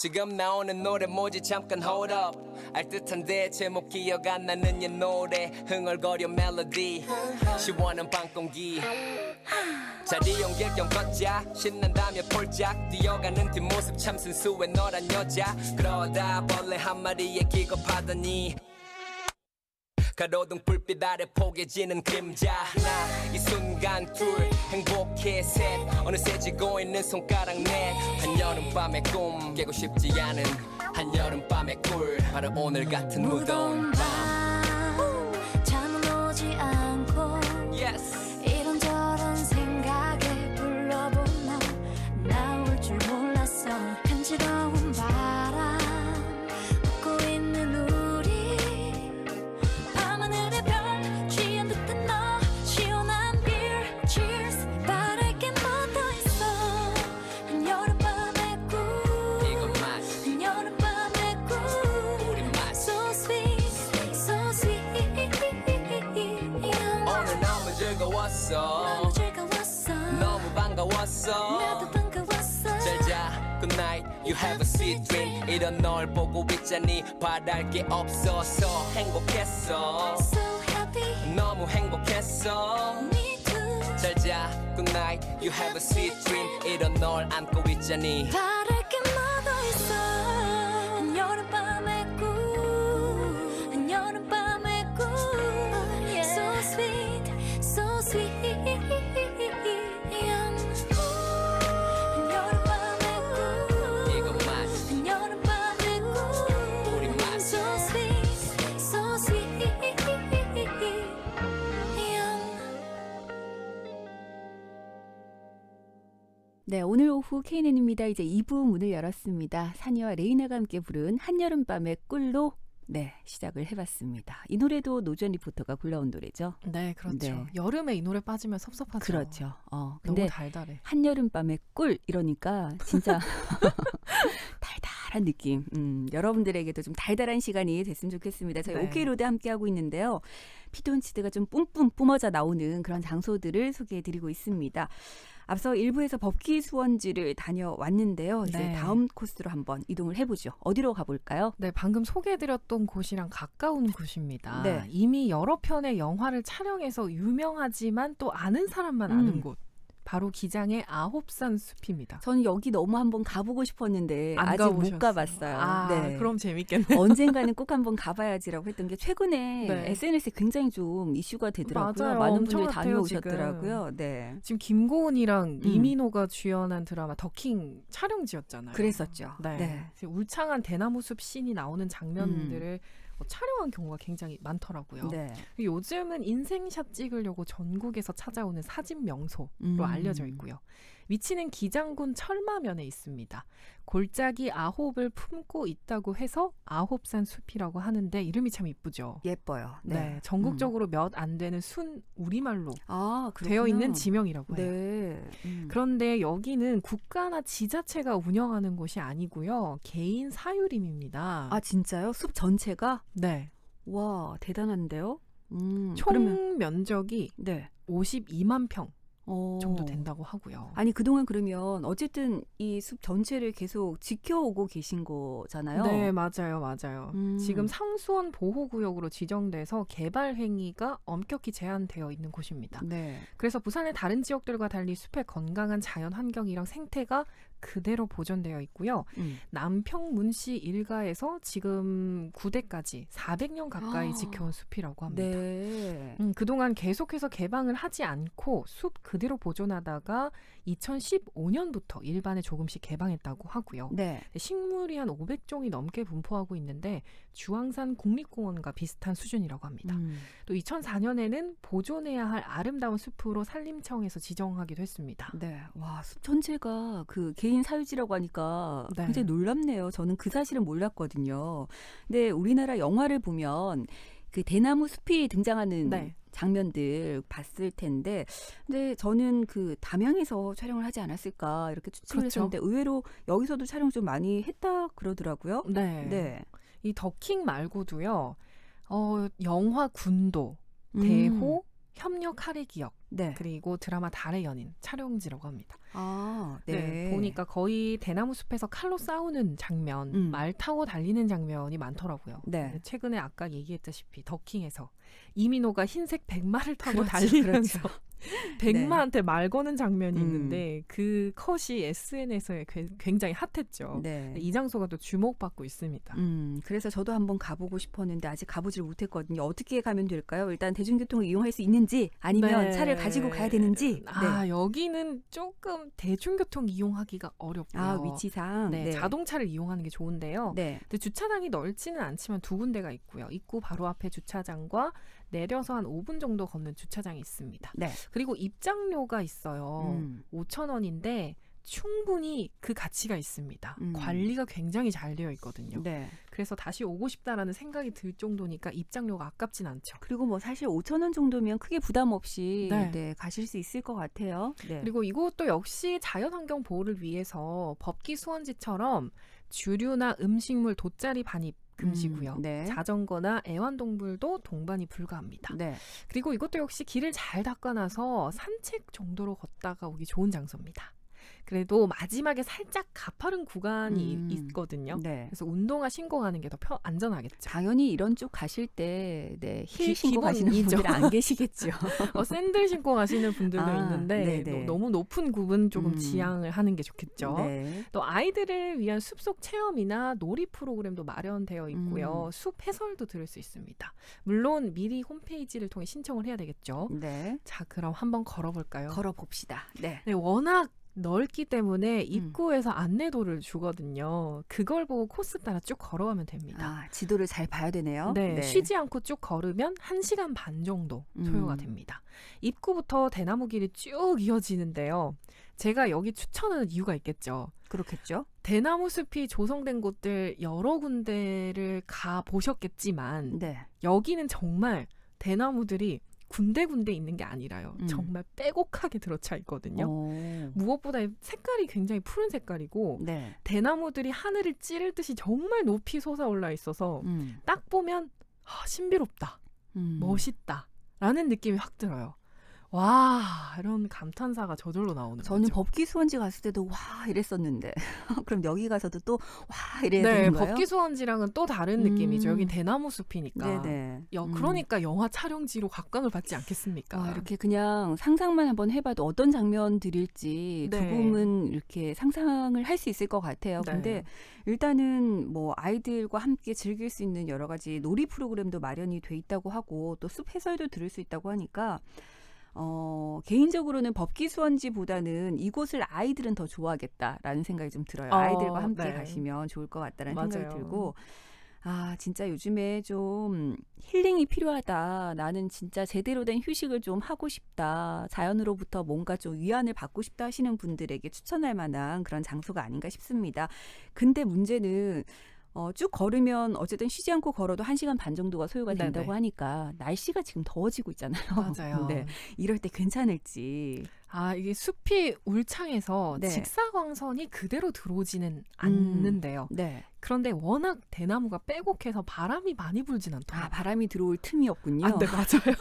지금 나오는 노래 뭐지 잠깐 hold up 알듯한데 제목 기억 안 나는 옛 노래 흥얼거려 멜로디 시원한 밤 공기 자리 옮길 겸 걷자 신난다며 폴짝 뛰어가는 뒷모습 참 순수해 너란 여자 그러다 벌레 한 마리에 기겁하더니 가로등 불빛 아래 포개지는 그림자 하나 이 순간 둘 행복해 셋 어느새 지고 있는 손가락 넷 한여름밤의 꿈 깨고 싶지 않은 한여름밤의 꿀 바로 오늘 같은 무더운 밤 잠은 오지 않고 yes. 이런저런 생각에 불러본 너 나올 줄 몰랐어 간지러운 바람 웃고 있는 우리 밤하늘의 별 취한 듯한 너 시원한 beer cheers 바랄 게 묻어있어 한여름밤의 꿀 이건 맛 한여름밤의 꿀 우리 맛 So sweet so sweet 오늘 너무 즐거웠어 너무 즐거웠어 너무 반가웠어 나도 반가웠어 잘자 good night you have a sweet dream 이런 널 보고 있자니 바랄 게 없어서 행복했어 So happy 너무 행복했어 me too 잘자 good night you have a sweet dream 이런 널 안고 있자니 바랄 게 묻어있어 한여름밤의 꿀 한여름밤의 꿀 So sweet so sweet 한여름밤의 꿀 이건 맛 한여름밤의 꿀 우리 맛 So sweet so sweet 네, 오늘 오후 KNN입니다. 이제 2부 문을 열었습니다. 산이와 레이나가 함께 부른 한여름밤의 꿀로 네, 시작을 해봤습니다. 이 노래도 노주현 리포터가 불러온 노래죠. 네, 그렇죠. 네. 여름에 이 노래 빠지면 섭섭하죠. 그렇죠. 근데 너무 달달해. 한여름밤의 꿀 이러니까 진짜 달달한 느낌. 여러분들에게도 좀 달달한 시간이 됐으면 좋겠습니다. 저희 네. 오케이로드 함께하고 있는데요. 피톤치드가 좀 뿜뿜 뿜어져 나오는 그런 장소들을 소개해드리고 있습니다. 앞서 1부에서 법기 수원지를 다녀왔는데요. 이제 네. 다음 코스로 한번 이동을 해보죠. 어디로 가볼까요? 네, 방금 소개해드렸던 곳이랑 가까운 곳입니다. 네. 이미 여러 편의 영화를 촬영해서 유명하지만 또 아는 사람만 아는 곳. 바로 기장의 아홉산 숲입니다. 저는 여기 너무 한번 가보고 싶었는데 안 아직 가보셨어요? 못 가봤어요. 네. 그럼 재밌겠네. 언젠가는 꼭 한번 가봐야지라고 했던 게 최근에 네. SNS에 굉장히 좀 이슈가 되더라고요. 맞아요. 많은 엄청 분들이 핫해요, 다녀오셨더라고요. 네. 지금 김고은이랑 이민호가 주연한 드라마 더킹 촬영지였잖아요. 그랬었죠. 네. 네. 울창한 대나무숲 씬이 나오는 장면들을 촬영한 경우가 굉장히 많더라고요. 네. 요즘은 인생샷 찍으려고 전국에서 찾아오는 사진 명소로 알려져 있고요. 위치는 기장군 철마면에 있습니다. 골짜기 아홉을 품고 있다고 해서 아홉산 숲이라고 하는데 이름이 참 이쁘죠. 예뻐요. 네, 전국적으로 몇 안 되는 순 우리말로 그렇구나. 되어 있는 지명이라고 해요. 네. 그런데 여기는 국가나 지자체가 운영하는 곳이 아니고요. 개인 사유림입니다. 아 진짜요? 숲 전체가? 네. 와 대단한데요? 총 그러면 면적이 네. 52만 평 정도 된다고 하고요. 아니 그동안 그러면 어쨌든 이 숲 전체를 계속 지켜오고 계신 거잖아요. 네, 맞아요, 맞아요. 음. 지금 상수원 보호구역으로 지정돼서 개발 행위가 엄격히 제한되어 있는 곳입니다. 네. 그래서 부산의 다른 지역들과 달리 숲의 건강한 자연 환경이랑 생태가 그대로 보존되어 있고요. 남평문씨 일가에서 지금 9대까지 400년 가까이 지켜온 숲이라고 합니다. 네. 그동안 계속해서 개방을 하지 않고 숲 그대로 보존하다가 2015년부터 일반에 조금씩 개방했다고 하고요. 네. 식물이 한 500종이 넘게 분포하고 있는데 주황산 국립공원과 비슷한 수준이라고 합니다. 또 2004년에는 보존해야 할 아름다운 숲으로 산림청에서 지정하기도 했습니다. 네. 와, 숲 전체가 그 개인 사유지라고 하니까 네. 굉장히 놀랍네요. 저는 그 사실은 몰랐거든요. 근데 우리나라 영화를 보면 그 대나무 숲이 등장하는 네. 장면들 봤을 텐데, 근데 저는 그 담양에서 촬영을 하지 않았을까 이렇게 추측을 그렇죠. 했었는데 의외로 여기서도 촬영 좀 많이 했다 그러더라고요. 네. 네. 이 더킹 말고도요. 영화 군도, 대호, 협력 할애 기억 네. 그리고 드라마 달의 연인 촬영지라고 합니다. 아, 네. 보니까 거의 대나무 숲에서 칼로 싸우는 장면, 말 타고 달리는 장면이 많더라고요. 네. 최근에 아까 얘기했다시피 더킹에서 이민호가 흰색 백마를 타고 그렇죠, 달리면서 그렇죠. 백마한테 말 거는 장면이 있는데 그 컷이 SNS에 굉장히 핫했죠. 네. 이 장소가 또 주목받고 있습니다. 그래서 저도 한번 가보고 싶었는데 아직 가보질 못했거든요. 어떻게 가면 될까요? 일단 대중교통을 이용할 수 있는지 아니면 네. 차를 가지고 가야 되는지. 아, 여기는 조금 대중교통 이용하기가 어렵고요. 아, 위치상. 네, 자동차를 이용하는 게 좋은데요. 네. 근데 주차장이 넓지는 않지만 두 군데가 있고요. 입구 바로 앞에 주차장과 내려서 한 5분 정도 걷는 주차장이 있습니다. 네. 그리고 입장료가 있어요. 5,000원인데 충분히 그 가치가 있습니다. 관리가 굉장히 잘 되어 있거든요. 네. 그래서 다시 오고 싶다라는 생각이 들 정도니까 입장료가 아깝진 않죠. 그리고 뭐 사실 5,000원 정도면 크게 부담 없이 네. 네, 가실 수 있을 것 같아요. 네. 그리고 이것도 역시 자연환경 보호를 위해서 법기 수원지처럼 주류나 음식물 돗자리 반입 금지고요. 네. 자전거나 애완동물도 동반이 불가합니다. 네. 그리고 이것도 역시 길을 잘 닦아놔서 산책 정도로 걷다가 오기 좋은 장소입니다. 그래도 마지막에 살짝 가파른 구간이 있거든요. 네. 그래서 운동화 신고 가는 게 더 안전하겠죠. 당연히 이런 쪽 가실 때 힐 신고 기본이죠. 가시는 분들 안 계시겠죠. 샌들 신고 가시는 분들도 있는데 네네. 너무 높은 굽은 조금 지양을 하는 게 좋겠죠. 네. 또 아이들을 위한 숲속 체험이나 놀이 프로그램도 마련되어 있고요. 숲 해설도 들을 수 있습니다. 물론 미리 홈페이지를 통해 신청을 해야 되겠죠. 네. 자, 그럼 한번 걸어볼까요? 걸어봅시다. 네. 네, 워낙 넓기 때문에 입구에서 안내도를 주거든요. 그걸 보고 코스 따라 쭉 걸어가면 됩니다. 아, 지도를 잘 봐야 되네요. 네, 쉬지 않고 쭉 걸으면 1시간 반 정도 소요가 됩니다. 입구부터 대나무 길이 쭉 이어지는데요. 제가 여기 추천하는 이유가 있겠죠. 그렇겠죠. 대나무 숲이 조성된 곳들 여러 군데를 가 보셨겠지만 네. 여기는 정말 대나무들이 군데군데 있는 게 아니라요. 정말 빼곡하게 들어차 있거든요. 무엇보다 색깔이 굉장히 푸른 색깔이고 네. 대나무들이 하늘을 찌를 듯이 정말 높이 솟아올라 있어서 딱 보면 신비롭다, 멋있다 라는 느낌이 확 들어요. 와, 이런 감탄사가 저절로 나오는 저는 거죠. 법기 수원지 갔을 때도 와 이랬었는데 그럼 여기 가서도 또 와 이래야 네, 되는 거예요? 법기 수원지랑은 또 다른 느낌이죠. 여긴 대나무 숲이니까. 네네. 그러니까 영화 촬영지로 각광을 받지 않겠습니까? 이렇게 그냥 상상만 한번 해봐도 어떤 장면들일지 네. 조금은 이렇게 상상을 할 수 있을 것 같아요. 네. 근데 일단은 뭐 아이들과 함께 즐길 수 있는 여러 가지 놀이 프로그램도 마련이 돼 있다고 하고 또 숲 해설도 들을 수 있다고 하니까 개인적으로는 법기 수원지보다는 이곳을 아이들은 더 좋아하겠다라는 생각이 좀 들어요. 아이들과 함께 네. 가시면 좋을 것 같다라는 맞아요. 생각이 들고 진짜 요즘에 좀 힐링이 필요하다. 나는 진짜 제대로 된 휴식을 좀 하고 싶다. 자연으로부터 뭔가 좀 위안을 받고 싶다 하시는 분들에게 추천할 만한 그런 장소가 아닌가 싶습니다. 근데 문제는 쭉 걸으면 어쨌든 쉬지 않고 걸어도 1시간 반 정도가 소요가 된다고 네네. 하니까 날씨가 지금 더워지고 있잖아요. 맞아요. 네. 이럴 때 괜찮을지. 이게 숲이 울창해서 네. 직사광선이 그대로 들어오지는 않는데요. 네. 그런데 워낙 대나무가 빼곡해서 바람이 많이 불진 않더라고요. 바람이 들어올 틈이 없군요. 네, 맞아요.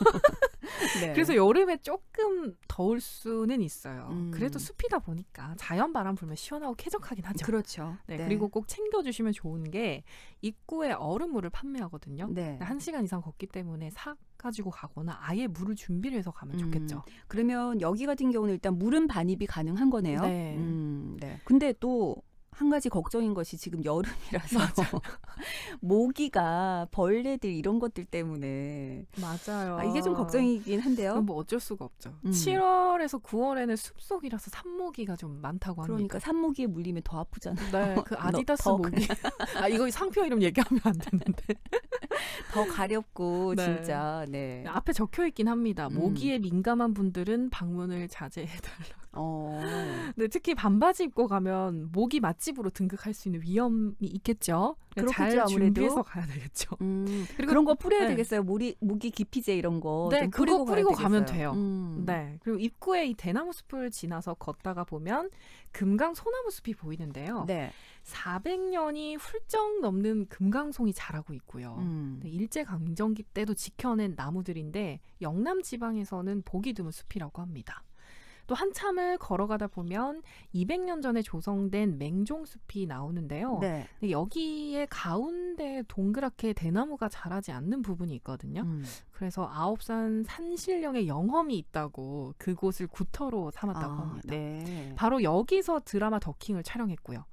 네. 그래서 여름에 조금 더울 수는 있어요. 그래도 숲이다 보니까 자연 바람 불면 시원하고 쾌적하긴 하죠. 그렇죠. 네, 그리고 꼭 챙겨주시면 좋은 게 입구에 얼음물을 판매하거든요. 네. 1시간 이상 걷기 때문에 사가지고 가거나 아예 물을 준비를 해서 가면 좋겠죠. 그러면 여기 같은 경우는 일단 물은 반입이 가능한 거네요. 네. 네. 근데 또 한 가지 걱정인 것이 지금 여름이라서 모기가 벌레들 이런 것들 때문에 맞아요. 이게 좀 걱정이긴 한데요. 뭐 어쩔 수가 없죠. 7월에서 9월에는 숲속이라서 산모기가 좀 많다고 합니다. 그러니까 산모기에 물리면 더 아프잖아요. 네, 그 아디다스 더 모기. 이거 상표 이름 얘기하면 안 되는데. 더 가렵고 네. 진짜. 네. 앞에 적혀 있긴 합니다. 모기에 민감한 분들은 방문을 자제해달라. 네, 특히 반바지 입고 가면 모기 맛집으로 등극할 수 있는 위험이 있겠죠. 그렇겠죠, 잘 아무래도. 준비해서 가야 되겠죠. 그리고 그런 거 뿌려야 네. 되겠어요. 모기 기피제 이런 거. 네, 좀 그거 뿌리고 가야 가면 되겠어요. 돼요. 네, 그리고 입구에 이 대나무 숲을 지나서 걷다가 보면 금강 소나무 숲이 보이는데요. 네. 400년이 훌쩍 넘는 금강송이 자라고 있고요. 네, 일제강점기 때도 지켜낸 나무들인데 영남 지방에서는 보기 드문 숲이라고 합니다. 또 한참을 걸어가다 보면 200년 전에 조성된 맹종숲이 나오는데요. 네. 근데 여기에 가운데 동그랗게 대나무가 자라지 않는 부분이 있거든요. 그래서 아홉산 산신령의 영험이 있다고 그곳을 구터로 삼았다고 합니다. 네. 바로 여기서 드라마 더킹을 촬영했고요.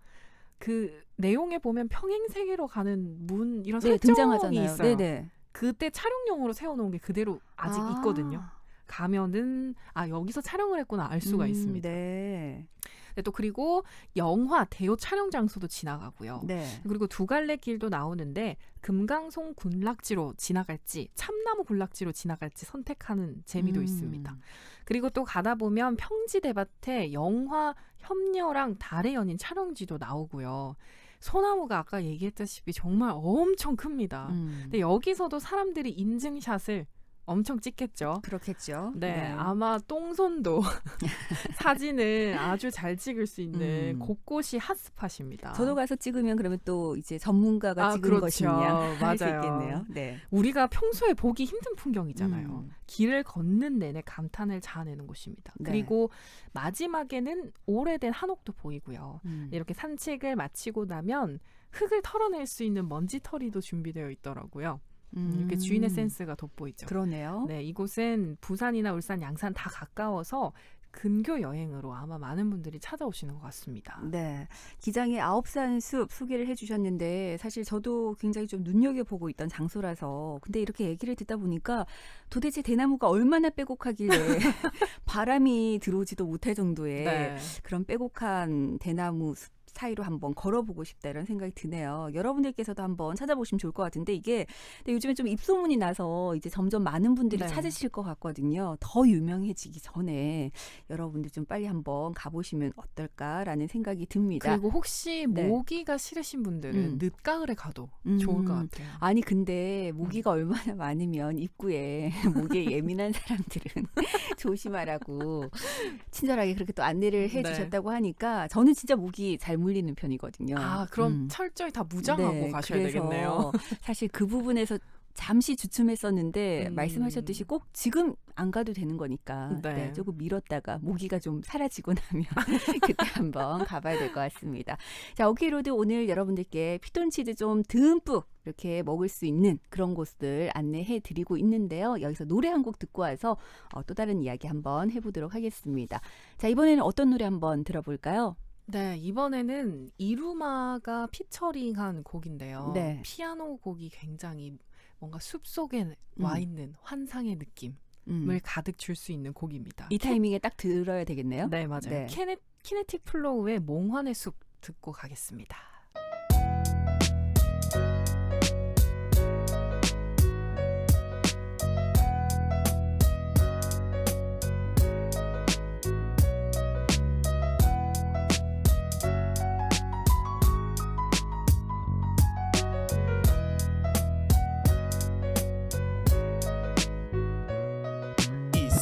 그 내용에 보면 평행세계로 가는 문 이런 네, 설정이 등장하잖아요. 있어요. 네네. 그때 촬영용으로 세워놓은 게 그대로 아직 있거든요. 가면은 여기서 촬영을 했구나 알 수가 있습니다. 네. 네, 또 그리고 영화 대호 촬영 장소도 지나가고요. 네. 그리고 두 갈래 길도 나오는데 금강송 군락지로 지나갈지 참나무 군락지로 지나갈지 선택하는 재미도 있습니다. 그리고 또 가다 보면 평지대밭에 영화 협녀랑 달의 연인 촬영지도 나오고요. 소나무가 아까 얘기했다시피 정말 엄청 큽니다. 근데 여기서도 사람들이 인증샷을 엄청 찍겠죠. 그렇겠죠. 네, 아마 똥손도 사진을 아주 잘 찍을 수 있는 곳곳이 핫스팟입니다. 저도 가서 찍으면 그러면 또 이제 전문가가 찍은 그렇죠. 것이냐 할 수 맞아요. 있겠네요. 네. 우리가 평소에 보기 힘든 풍경이잖아요. 길을 걷는 내내 감탄을 자아내는 곳입니다. 네. 그리고 마지막에는 오래된 한옥도 보이고요. 이렇게 산책을 마치고 나면 흙을 털어낼 수 있는 먼지털이도 준비되어 있더라고요. 이렇게 주인의 센스가 돋보이죠. 그러네요. 네, 이곳은 부산이나 울산, 양산 다 가까워서 근교 여행으로 아마 많은 분들이 찾아오시는 것 같습니다. 네, 기장의 아홉산 숲 소개를 해주셨는데 사실 저도 굉장히 좀 눈여겨보고 있던 장소라서 근데 이렇게 얘기를 듣다 보니까 도대체 대나무가 얼마나 빼곡하길래 바람이 들어오지도 못할 정도의 네. 그런 빼곡한 대나무 숲 사이로 한번 걸어보고 싶다 이런 생각이 드네요. 여러분들께서도 한번 찾아보시면 좋을 것 같은데 이게 근데 요즘에 좀 입소문이 나서 이제 점점 많은 분들이 네. 찾으실 것 같거든요. 더 유명해지기 전에 여러분들 좀 빨리 한번 가보시면 어떨까라는 생각이 듭니다. 그리고 혹시 네. 모기가 싫으신 분들은 늦가을에 가도 좋을 것 같아요. 아니 근데 모기가 얼마나 많으면 입구에 모기에 예민한 사람들은 조심하라고 친절하게 그렇게 또 안내를 해주셨다고 하니까 저는 진짜 모기 잘 물리는 편이거든요. 그럼 철저히 다 무장하고 네, 가셔야 그래서 되겠네요. 사실 그 부분에서 잠시 주춤했었는데 말씀하셨듯이 꼭 지금 안 가도 되는 거니까 네. 조금 미뤘다가 모기가 좀 사라지고 나면 그때 한번 가봐야 될 것 같습니다. 자, 오케이로드 오늘 여러분들께 피톤치드 좀 듬뿍 이렇게 먹을 수 있는 그런 곳들 안내해 드리고 있는데요. 여기서 노래 한 곡 듣고 와서 또 다른 이야기 한번 해보도록 하겠습니다. 자, 이번에는 어떤 노래 한번 들어볼까요? 네, 이번에는 이루마가 피처링한 곡인데요. 네. 피아노 곡이 굉장히 뭔가 숲속에 와 있는 환상의 느낌을 가득 줄 수 있는 곡입니다. 이 타이밍에 딱 들어야 되겠네요. 네, 맞아요. 네. 키네틱 플로우의 몽환의 숲 듣고 가겠습니다.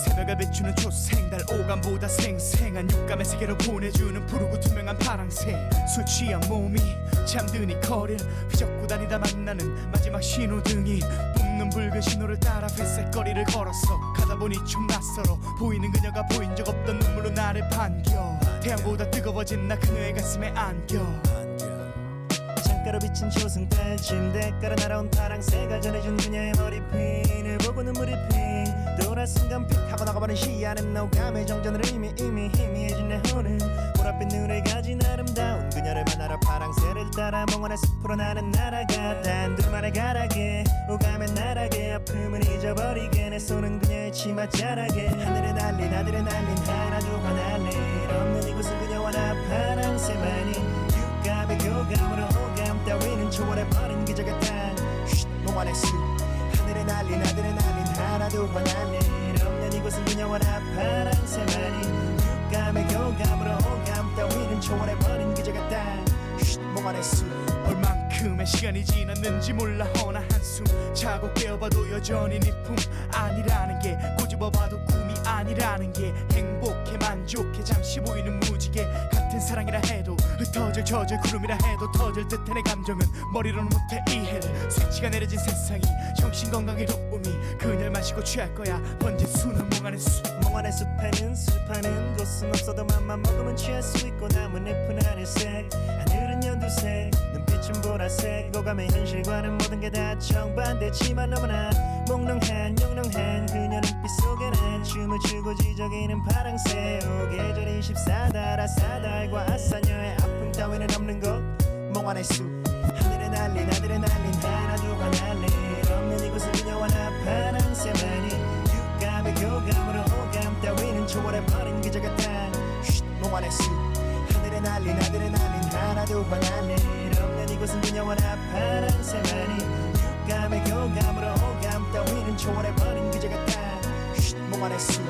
새벽에 비추는 초생달 오감보다 생생한 육감의 세계로 보내주는 푸르고 투명한 파랑새 술 취한 몸이 잠든 이 거리를 휘젓고 다니다 만나는 마지막 신호등이 뿜는 붉은 신호를 따라 회색거리를 걸었어 가다 보니 좀 낯설어 보이는 그녀가 보인 적 없던 눈물로 나를 반겨 태양보다 뜨거워진 나 그녀의 가슴에 안겨 창가로 비친 초승달 침대 깔아 날아온 파랑새가 전해준 그녀의 머리핀을 보고 눈물이 핀 돌아 순간 픽하고 나가버린 시야는 노감의 정전을 희미해진 내 혼은 보랏빛 눈을 가진 아름다운 그녀를 만나러 파랑새를 따라 몽환의 숲으로 나는 날아가 단둘만의 가락에 오가면 날아게 아픔은 잊어버리게 내 손은 그녀의 치맛자락에 하늘에 날린 아들에 날린 하나도 화날 일 없는 이곳은 그녀와 나 파랑새만이 육감의 교감으로 호감 따위는 초월해버린 기적의 땅 몽환의 숲 하늘에 날린 아들에 날린 하나도 화날 일 없는 이곳은 그녀와 나 파랑새만이 육감의 교감으로 오감 따위는 초월해버린 그저 같다. 몽환의 숲 얼만큼의 시간이 지났는지 몰라 허나 한숨 자고 깨어봐도 여전히 네 품 아니라는 게 꼬집어봐도 꿈이 아니라는 게 행복해 만족해 잠시 보이는 무지개 같은 사랑이라 해도 흩어질 젖을 구름이라 해도 터질 듯해 내 감정은 머리로는 못해 이해를 스위치가 내려진 세상이 정신건강에 도움이 그녀를 마시고 취할 거야 번진 수는 몽환의 숲 몽환의 숲에는 술 파는 곳은 없어도 맘만 먹으면 취할 수 있고 남은 잎은 하늘색 하늘은 연두색 눈빛은 보라색 오감의 현실과는 모든 게 다 정반대지만 너무나 몽롱한 영롱한 그녀 눈빛 속에는 춤을 추고 지저귀는 파랑새 계절 24달 아사달과 아사녀의 아픔 따위는 없는 곳 몽환의 숲 하늘에 날린 아들에 날린 하나도 화날래 없는 이곳은 그녀와 나 파랑새만이 육감의 교감으로 오감 따위는 초월해버린 그저 같다 몽환의 숲 하늘에 날린 아들에 날린 하나도 화날래 없는 이곳은 그녀와 나 파랑새만이 육감의 교감으로 오감 따위는 초월해버린 그저 같다 몽환의 숲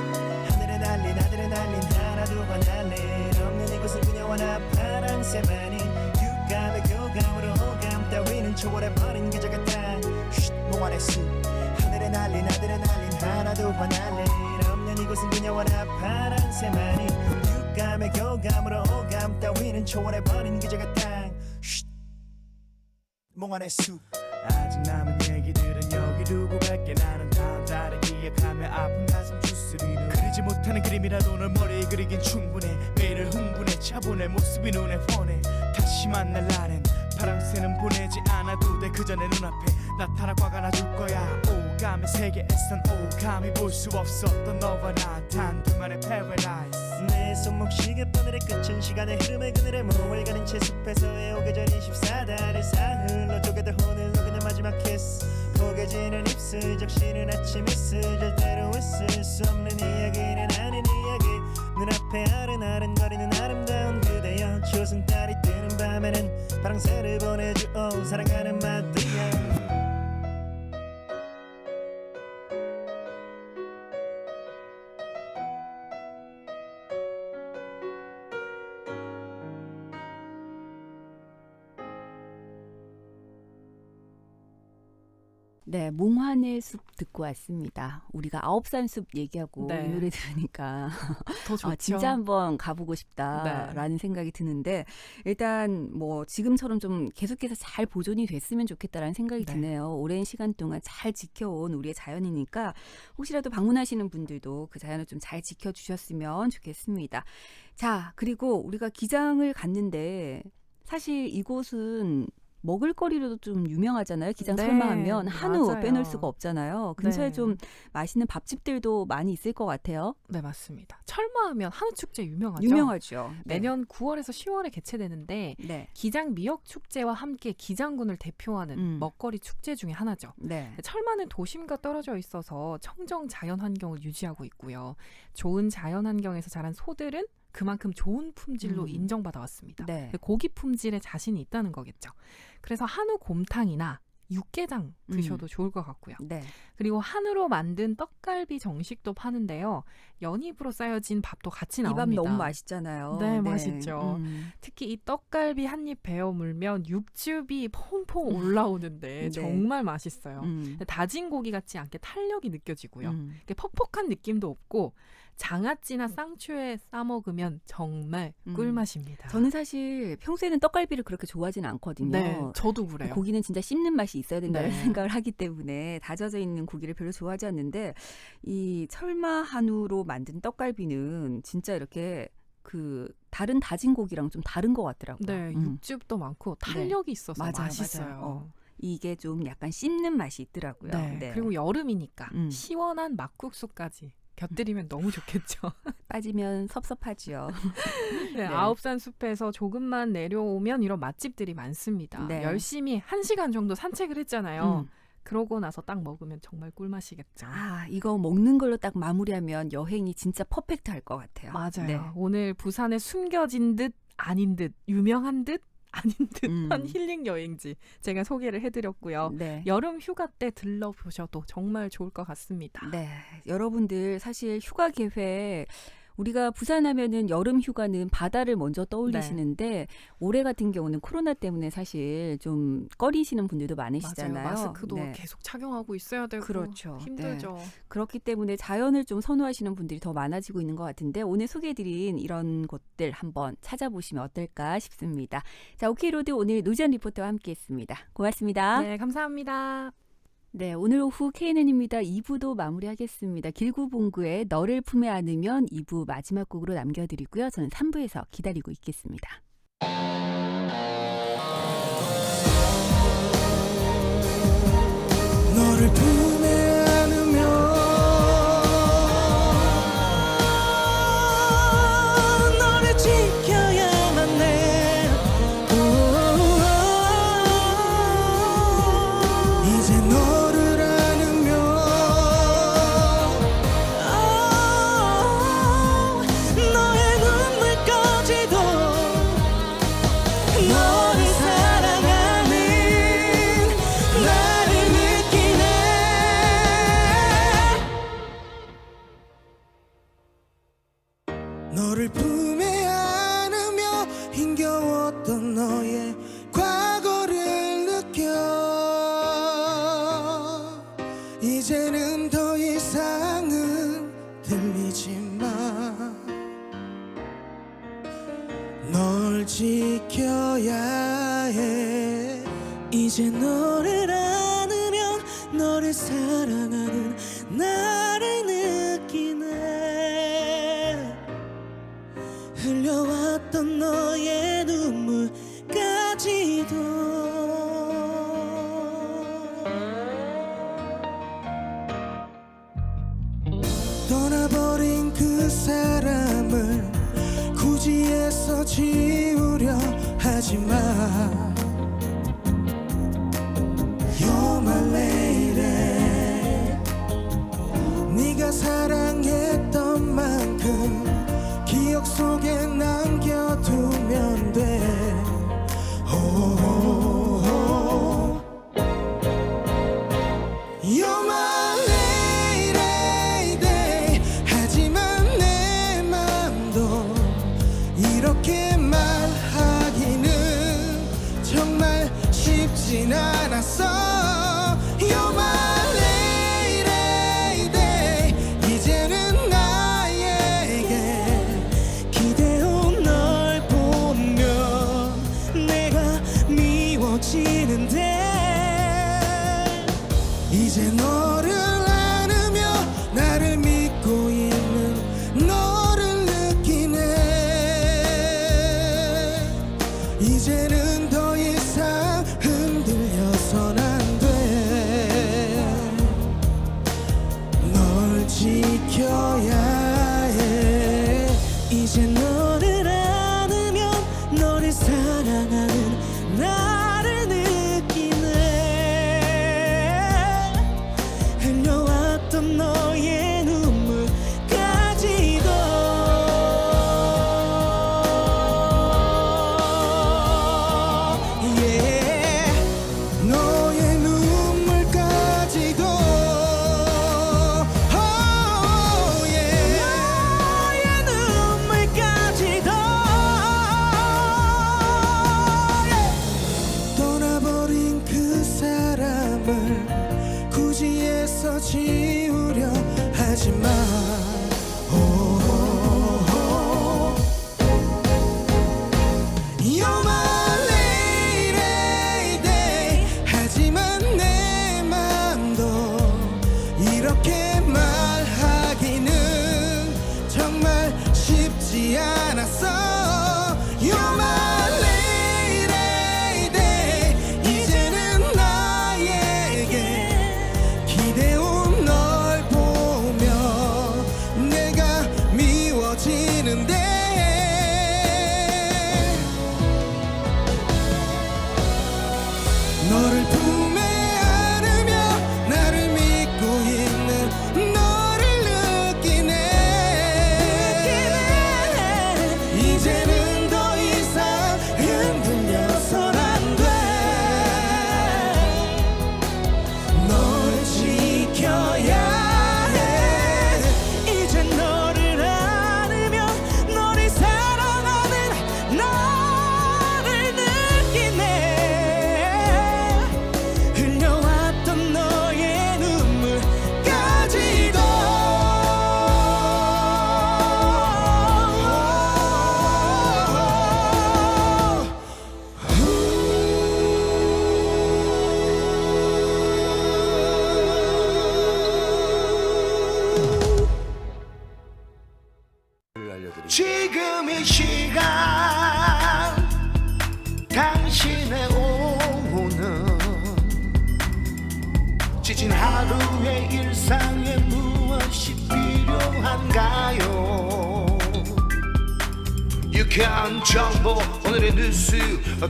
하늘에 날린 아들에 날린 하나도 화날래 없는 이곳은 그녀와 나 파랑새만이 육감의 교감으로 오감 따위는 초월해버린 그저 같다 몽환의 숲 하늘에 날린 아들에 날린 하나도 화날래 없는 이곳은 그녀와 나 파랑새만이 육감의 교감으로 오감 따위는 초월해버린 그저 같다 몽환의 숲 아직 남은 얘기들은 여기 두고 갈게 나는 다음 달에 기억하며 아픈 가슴 주스리는 그리지 못하는 그림이라도 널 머리에 그리긴 충분해 매일을 흥분해 차분해 모습이 눈에 훤해 다시 만날 날엔 파랑새는 보내지 않아도 돼 그저 내 눈앞에 나타나 화가 나줄 거야 오감의 세계에선 오감이 볼 수 없었던 너와 나 단 둘만의 paradise 내 손목 시계바늘의 끝은 시간의 흐름에 그늘에 몸을 가린 채 숲에서의 오계절 24달을 사흘로 쪼개다 오늘 너 그녀 마지막 키스 포개지는 입술 적시는 아침 이슬 절대로 있을 수 없는 이야기는 아닌 이야기 눈앞에 아른아른거리는 아름다운 그대여 조승달이 뜨는 밤에는 파랑새를 보내주오 사랑하는 마디야 네, 몽환의 숲 듣고 왔습니다. 우리가 아홉산 숲 얘기하고 네. 이 노래 들으니까 더 좋죠. 진짜 한번 가보고 싶다라는 생각이 드는데 일단 뭐 지금처럼 좀 계속해서 잘 보존이 됐으면 좋겠다라는 생각이 네. 드네요. 오랜 시간 동안 잘 지켜온 우리의 자연이니까 혹시라도 방문하시는 분들도 그 자연을 좀 잘 지켜주셨으면 좋겠습니다. 자, 그리고 우리가 기장을 갔는데 사실 이곳은 먹을거리로도 좀 유명하잖아요. 기장 네, 설마하면 한우 맞아요. 빼놓을 수가 없잖아요. 근처에 네. 좀 맛있는 밥집들도 많이 있을 것 같아요. 네, 맞습니다. 철마하면 한우 축제 유명하죠. 유명하죠. 네. 매년 9월에서 10월에 개최되는데 네. 기장 미역 축제와 함께 기장군을 대표하는 먹거리 축제 중에 하나죠. 네. 철마는 도심과 떨어져 있어서 청정 자연 환경을 유지하고 있고요. 좋은 자연 환경에서 자란 소들은 그만큼 좋은 품질로 인정받아 왔습니다. 네. 고기 품질에 자신이 있다는 거겠죠. 그래서 한우 곰탕이나 육개장 드셔도 좋을 것 같고요. 네. 그리고 한우로 만든 떡갈비 정식도 파는데요. 연잎으로 쌓여진 밥도 같이 이 나옵니다. 밥 너무 맛있잖아요. 네, 맛있죠. 특히 이 떡갈비 한 입 베어 물면 육즙이 퐁퐁 올라오는데 네. 정말 맛있어요. 다진 고기 같지 않게 탄력이 느껴지고요. 이렇게 퍽퍽한 느낌도 없고 장아찌나 쌍추에 싸 먹으면 정말 꿀맛입니다. 저는 사실 평소에는 떡갈비를 그렇게 좋아하진 않거든요. 네, 저도 그래요. 고기는 진짜 씹는 맛이 있어야 된다는 네. 생각을 하기 때문에 다져져 있는 고기를 별로 좋아하지 않는데 이 철마 한우로 만든 떡갈비는 진짜 이렇게 그 다른 다진 고기랑 좀 다른 것 같더라고요. 네, 육즙도 많고 탄력이 있어서 맞아요, 맛있어요. 맞아요. 이게 좀 약간 씹는 맛이 있더라고요. 네. 네. 그리고 여름이니까 시원한 막국수까지 곁들이면 너무 좋겠죠. 빠지면 섭섭하지요. 네, 아홉산 숲에서 조금만 내려오면 이런 맛집들이 많습니다. 네. 열심히 1시간 정도 산책을 했잖아요. 그러고 나서 딱 먹으면 정말 꿀맛이겠죠. 아, 이거 먹는 걸로 딱 마무리하면 여행이 진짜 퍼펙트 할 것 같아요. 맞아요. 네. 오늘 부산에 숨겨진 듯 아닌 듯 유명한 듯 아닌 듯한 힐링 여행지 제가 소개를 해드렸고요. 네. 여름 휴가 때 들러보셔도 정말 좋을 것 같습니다. 네, 여러분들 사실 휴가 계획 우리가 부산하면은 여름 휴가는 바다를 먼저 떠올리시는데 올해 같은 경우는 코로나 때문에 사실 좀 꺼리시는 분들도 많으시잖아요. 맞아요. 마스크도 네. 계속 착용하고 있어야 되고 그렇죠. 힘들죠. 그렇기 때문에 자연을 좀 선호하시는 분들이 더 많아지고 있는 것 같은데 오늘 소개해드린 이런 곳들 한번 찾아보시면 어떨까 싶습니다. 자, 오케이로드 오늘 노지연 리포터와 함께했습니다. 고맙습니다. 네, 감사합니다. 네, 오늘 오후 KNN입니다. 2부도 마무리하겠습니다. 길구봉구의 너를 품에 안으면 2부 마지막 곡으로 남겨드리고요. 저는 3부에서 기다리고 있겠습니다. 너를 품에 안으면 너를 지켜야만 해. 이제 너를 안으면 너의 눈물까지도 너를 사랑하는 나를 느끼네. 너를 품에 안으며 힘겨웠던 너의 과거를 느껴 이제는 더 이상은 들리지 마. 널 지켜야 해. 이제 너를 안으면 너를 사랑하는 나를 느끼네. 흘려왔던 너의 눈물까지도 떠나버린 그 사람을 굳이 애써 지우려 하지마. You're my lady. 네가 사랑했던 만큼 기억 속에 남겨두면 돼. You're my lady. 하지만 내 맘도 이렇게 말하기는 정말 쉽진 않았어. You're my lady. 이제는 나에게 기대온 널 보면 내가 미워지는데 이제 너를 안으며 나를 믿고 있는 너를 느끼네. 이제는 더 이상 흔들려선 안 돼. 널 지켜야 해. 이제 너를 안으면 너를 사랑하는 나를 느끼네. 흘려왔던 너의 눈물까지도 yeah. 너의 눈물까지도 oh yeah. 너의 눈물까지도 yeah. 떠나버린 그 사람을 굳이 애써 지우려 하지마. You're my lady. 하지만 내 맘도 이렇게 말하기는 정말 쉽지 않았어. You're my lady. 이제는 나에게 기대온 너 지친 하루의 일상에 무엇이 필요한가요? 유쾌한 정보 오늘의 뉴스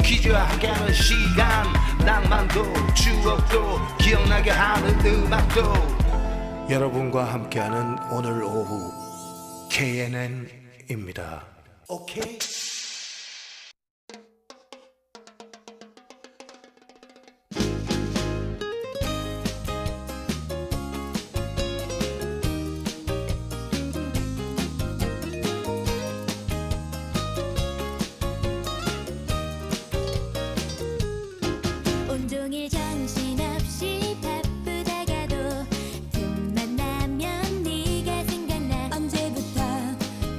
퀴즈와 함께하는 시간 낭만도 추억도 기억나게 하는 음악도 여러분과 함께하는 오늘 오후 KNN입니다. 오케이. 온종일 정신없이 바쁘다가도 틈만 나면 네가 생각나. 언제부터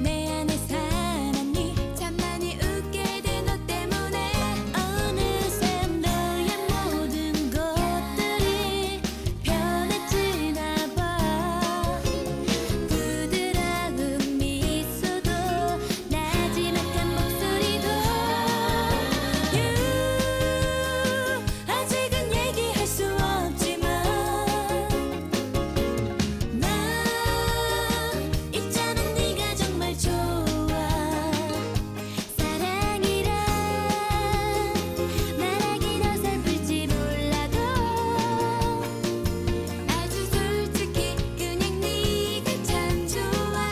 내 안에 살았니? 참 많이 웃게 된 너 때문에 어느새 너의 모든 것들이 변해지나 봐. 부드러운 미소도 나지막한 목소리도 아직은 얘기할 수 없지만 나 있잖아 네가 정말 좋아. 사랑이란 말하긴 어설플지 몰라도 아주 솔직히 그냥 네가 참 좋아.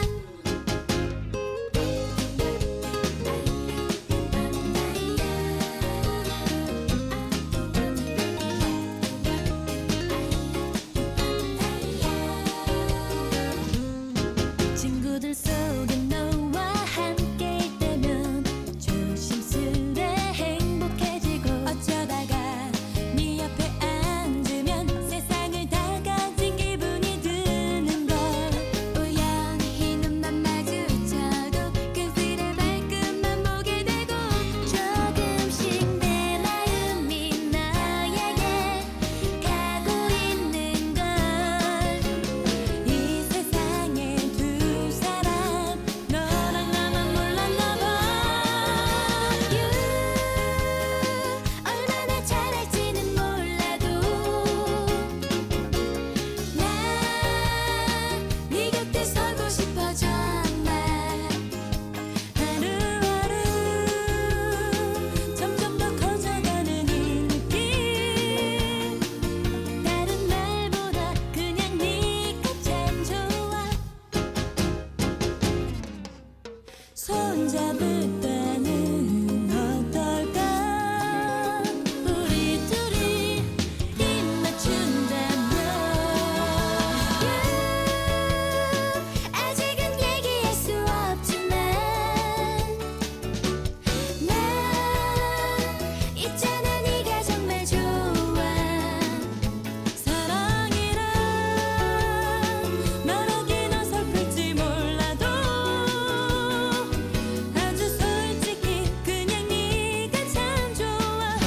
친구들 속에 너와 함께일 때면 조심스레 행복해지고 어쩌다가 네 옆에 앉으면 세상을 다 가진 기분이 드는걸. 우연히 눈만 마주쳐도 그들의 발끝만 보게 되고 조금씩 내 마음이 너에게 가고 있는 걸. 이 세상에 두 사람 너랑 나만 몰랐나 봐. 얼마나 잘할지는 몰라도 난 네 곁에 서고 싶어 정말. 하루하루 점점 더 커져가는 이 느낌. 다른 말보다 그냥 네가 참 좋아. 손잡을 때는 어떨까? 우리 둘이 입 맞춘다면 아직은 얘기할 수 없지만 난 있잖아 네가 정말 좋아. 사랑이란 말하긴 어설플지 몰라도 아주 솔직히 그냥 네가 참 좋아.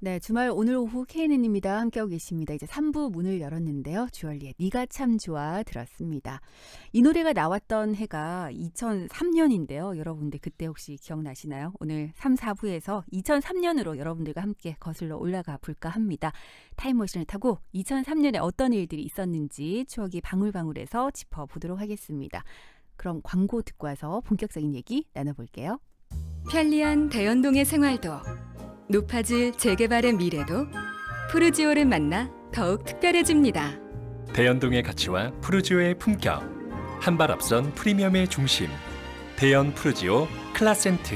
네, 주말 오늘 오후 KNN입니다. 함께하고 계십니다. 이제 3부 문을 열었는데요. 주얼리의 네가 참 좋아 들었습니다. 이 노래가 나왔던 해가 2003년인데요. 여러분들 그때 혹시 기억나시나요? 오늘 3, 4부에서 2003년으로 여러분들과 함께 거슬러 올라가 볼까 합니다. 타임머신을 타고 2003년에 어떤 일들이 있었는지 추억이 방울방울해서 짚어보도록 하겠습니다. 그럼 광고 듣고 와서 본격적인 얘기 나눠볼게요. 편리한 대연동의 생활도 높아질 재개발의 미래도 푸르지오를 만나 더욱 특별해집니다. 대연동의 가치와 푸르지오의 품격, 한 발 앞선 프리미엄의 중심, 대연 푸르지오 클라센트.